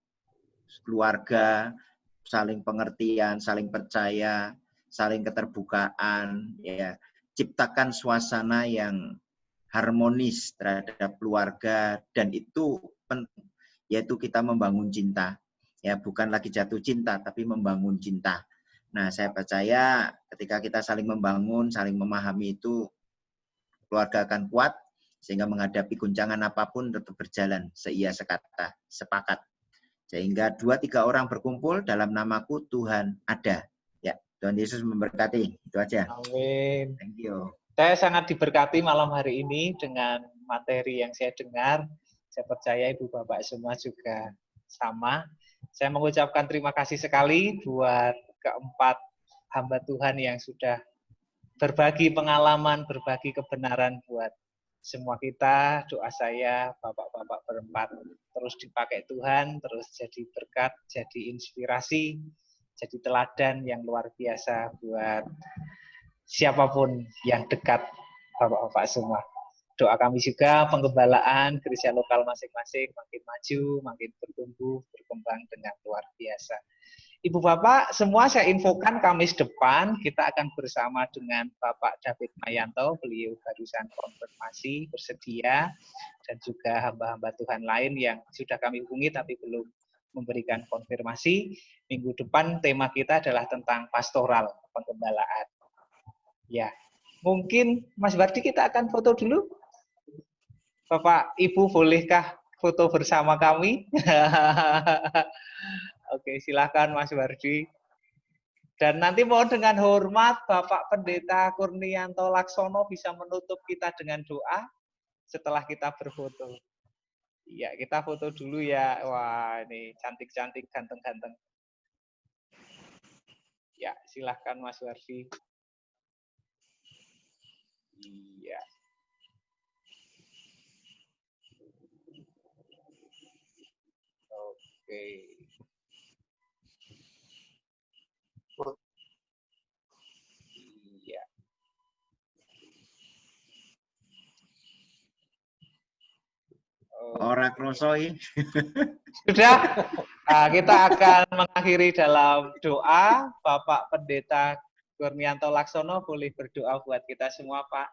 keluarga, saling pengertian, saling percaya, saling keterbukaan, ya. Ciptakan suasana yang harmonis terhadap keluarga, dan itu penting, yaitu kita membangun cinta. Ya, bukan lagi jatuh cinta, tapi membangun cinta. Nah, saya percaya ketika kita saling membangun, saling memahami itu, keluarga akan kuat, sehingga menghadapi guncangan apapun tetap berjalan seia sekata, sepakat. Sehingga 2-3 orang berkumpul dalam namaku, Tuhan ada. Ya, Tuhan Yesus memberkati. Itu aja. Amin. Thank you. Saya sangat diberkati malam hari ini dengan materi yang saya dengar. Saya percaya Ibu Bapak semua juga sama. Saya mengucapkan terima kasih sekali buat keempat hamba Tuhan yang sudah berbagi pengalaman, berbagi kebenaran buat semua kita. Doa saya, Bapak-bapak berempat, terus dipakai Tuhan, terus jadi berkat, jadi inspirasi, jadi teladan yang luar biasa buat siapapun yang dekat Bapak-bapak semua. Doa kami juga penggembalaan gereja lokal masing-masing makin maju, makin bertumbuh, berkembang dengan luar biasa. Ibu Bapak, semua saya infokan Kamis depan kita akan bersama dengan Bapak David Mayanto, beliau barusan konfirmasi bersedia, dan juga hamba-hamba Tuhan lain yang sudah kami hubungi tapi belum memberikan konfirmasi. Minggu depan tema kita adalah tentang pastoral penggembalaan. Ya, mungkin Mas Bardi kita akan foto dulu. Bapak, Ibu, bolehkah foto bersama kami? Oke, silakan Mas Bardi. Dan nanti mohon dengan hormat Bapak Pendeta Kurnianto Laksono bisa menutup kita dengan doa setelah kita berfoto. Iya, kita foto dulu ya. Wah, ini cantik-cantik, ganteng-ganteng. Ya, silakan Mas Bardi. Iya. Oke. Iya. Ora krosoi. Sudah. Nah, kita akan mengakhiri dalam doa. Bapak Pendeta Kurnianto Laksono boleh berdoa buat kita semua, Pak.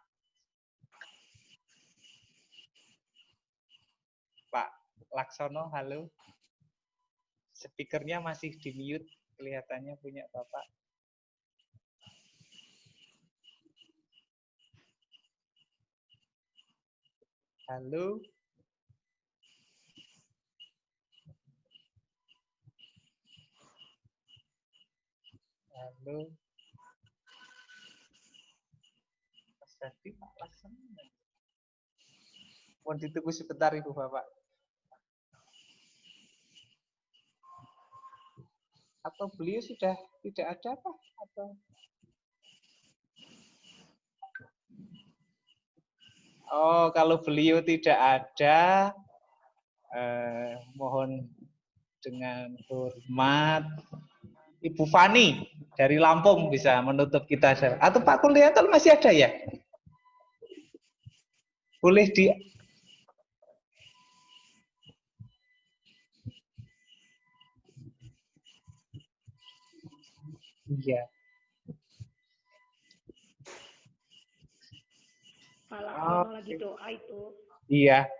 Pak Laksono, halo. Speakernya masih di mute, kelihatannya punya Bapak. Halo. Halo. Mas Dadi, Pak Laksono. Mohon ditunggu sebentar Ibu Bapak. Atau beliau sudah tidak ada Pak? Atau oh, kalau beliau tidak ada, mohon dengan hormat Ibu Fani dari Lampung bisa menutup kita. Atau Pak Kulianto masih ada ya? Boleh di... Iya. Pak Laksono lagi doa itu. Iya.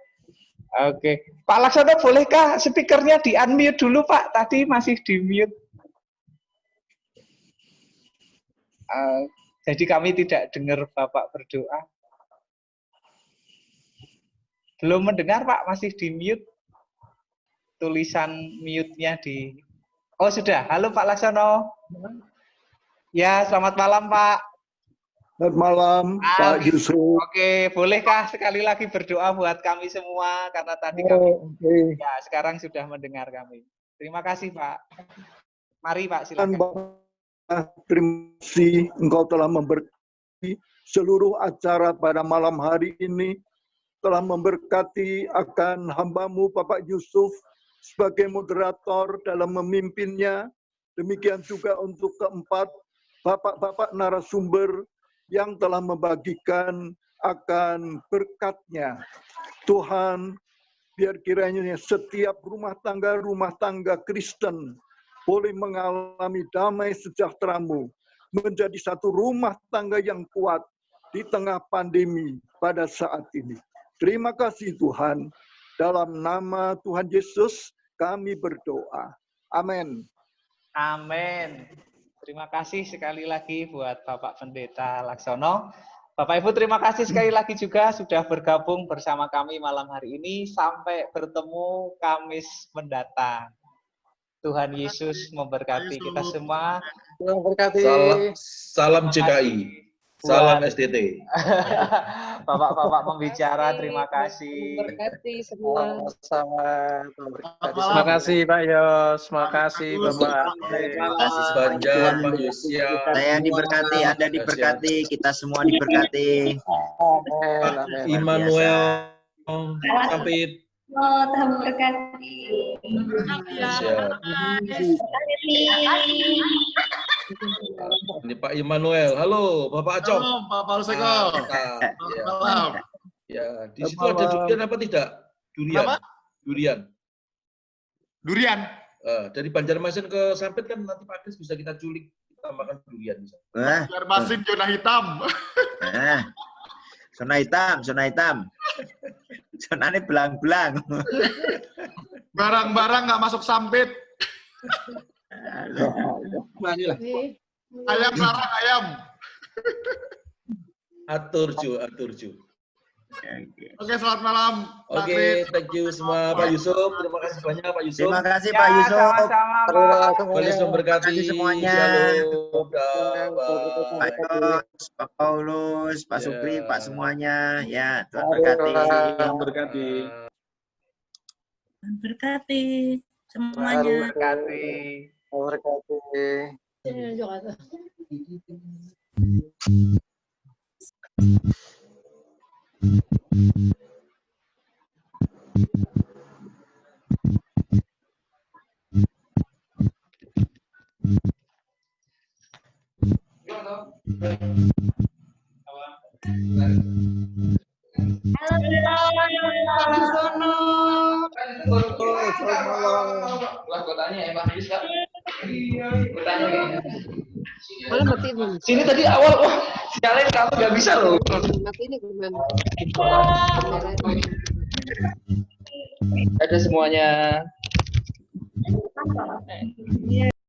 Oke. Pak Laksono, bolehkah speakernya di-unmute dulu, Pak? Tadi masih di-mute. Jadi kami tidak dengar Bapak berdoa. Belum mendengar, Pak. Masih di-mute. Tulisan mute-nya di... Oh, sudah. Halo, Pak Laksono. Ya, selamat malam, Pak. Selamat malam, Pak Yusuf. Oke, bolehkah sekali lagi berdoa buat kami semua karena tadi kami ya sekarang sudah mendengar kami. Terima kasih, Pak. Mari, Pak, silakan. Terima kasih Engkau telah memberkati seluruh acara pada malam hari ini, telah memberkati akan hamba-Mu Bapak Yusuf sebagai moderator dalam memimpinnya. Demikian juga untuk keempat bapak-bapak narasumber yang telah membagikan akan berkat-Nya. Tuhan, biar kiranya setiap rumah tangga Kristen boleh mengalami damai sejahtera-Mu, menjadi satu rumah tangga yang kuat di tengah pandemi pada saat ini. Terima kasih Tuhan. Dalam nama Tuhan Yesus kami berdoa. Amin. Amin. Terima kasih sekali lagi buat Bapak Pendeta Laksono. Bapak Ibu, terima kasih sekali lagi juga sudah bergabung bersama kami malam hari ini. Sampai bertemu Kamis mendatang. Tuhan Yesus memberkati kita semua. Tuhan memberkati. Salam CKI. Salam STT. Bapak-bapak pembicara, terima kasih. Memberkati semua. Terima kasih Pak Yos. Terima kasih Bapak. Terima kasih Banjar, Pak Yosia. Saya diberkati, Anda diberkati, kita semua diberkati. Pak Immanuel Kapit. Tuhan memberkati. Ini Pak Immanuel. Halo, Bapak Acok. Halo, Pak Paulus Eko. Malam. Ya, di situ ada durian apa tidak? Durian. Apa? Durian. Durian. Dari Banjarmasin ke Sampit kan nanti Pak Kris bisa kita culik, kita makan durian. Banjarmasin zona hitam. Zona hitam, zona hitam. Zonanya belang-belang. Barang-barang nggak masuk Sampit. Ayam larang ayam. Aturju. Oke, selamat malam. Oke, thank you semua Pak Yusuf. Terima kasih banyak Pak Yusuf. Terima kasih Pak Yusuf. Pak Yusuf memberkati semuanya. Pak Yos, Pak Paulus, Pak Supri, Pak semuanya. Ya, Tuhan berkati. Tuhan berkati. Berkati semuanya. Berkati. Sini tadi awal, wah, sialin kamu nggak bisa loh. Ada semuanya.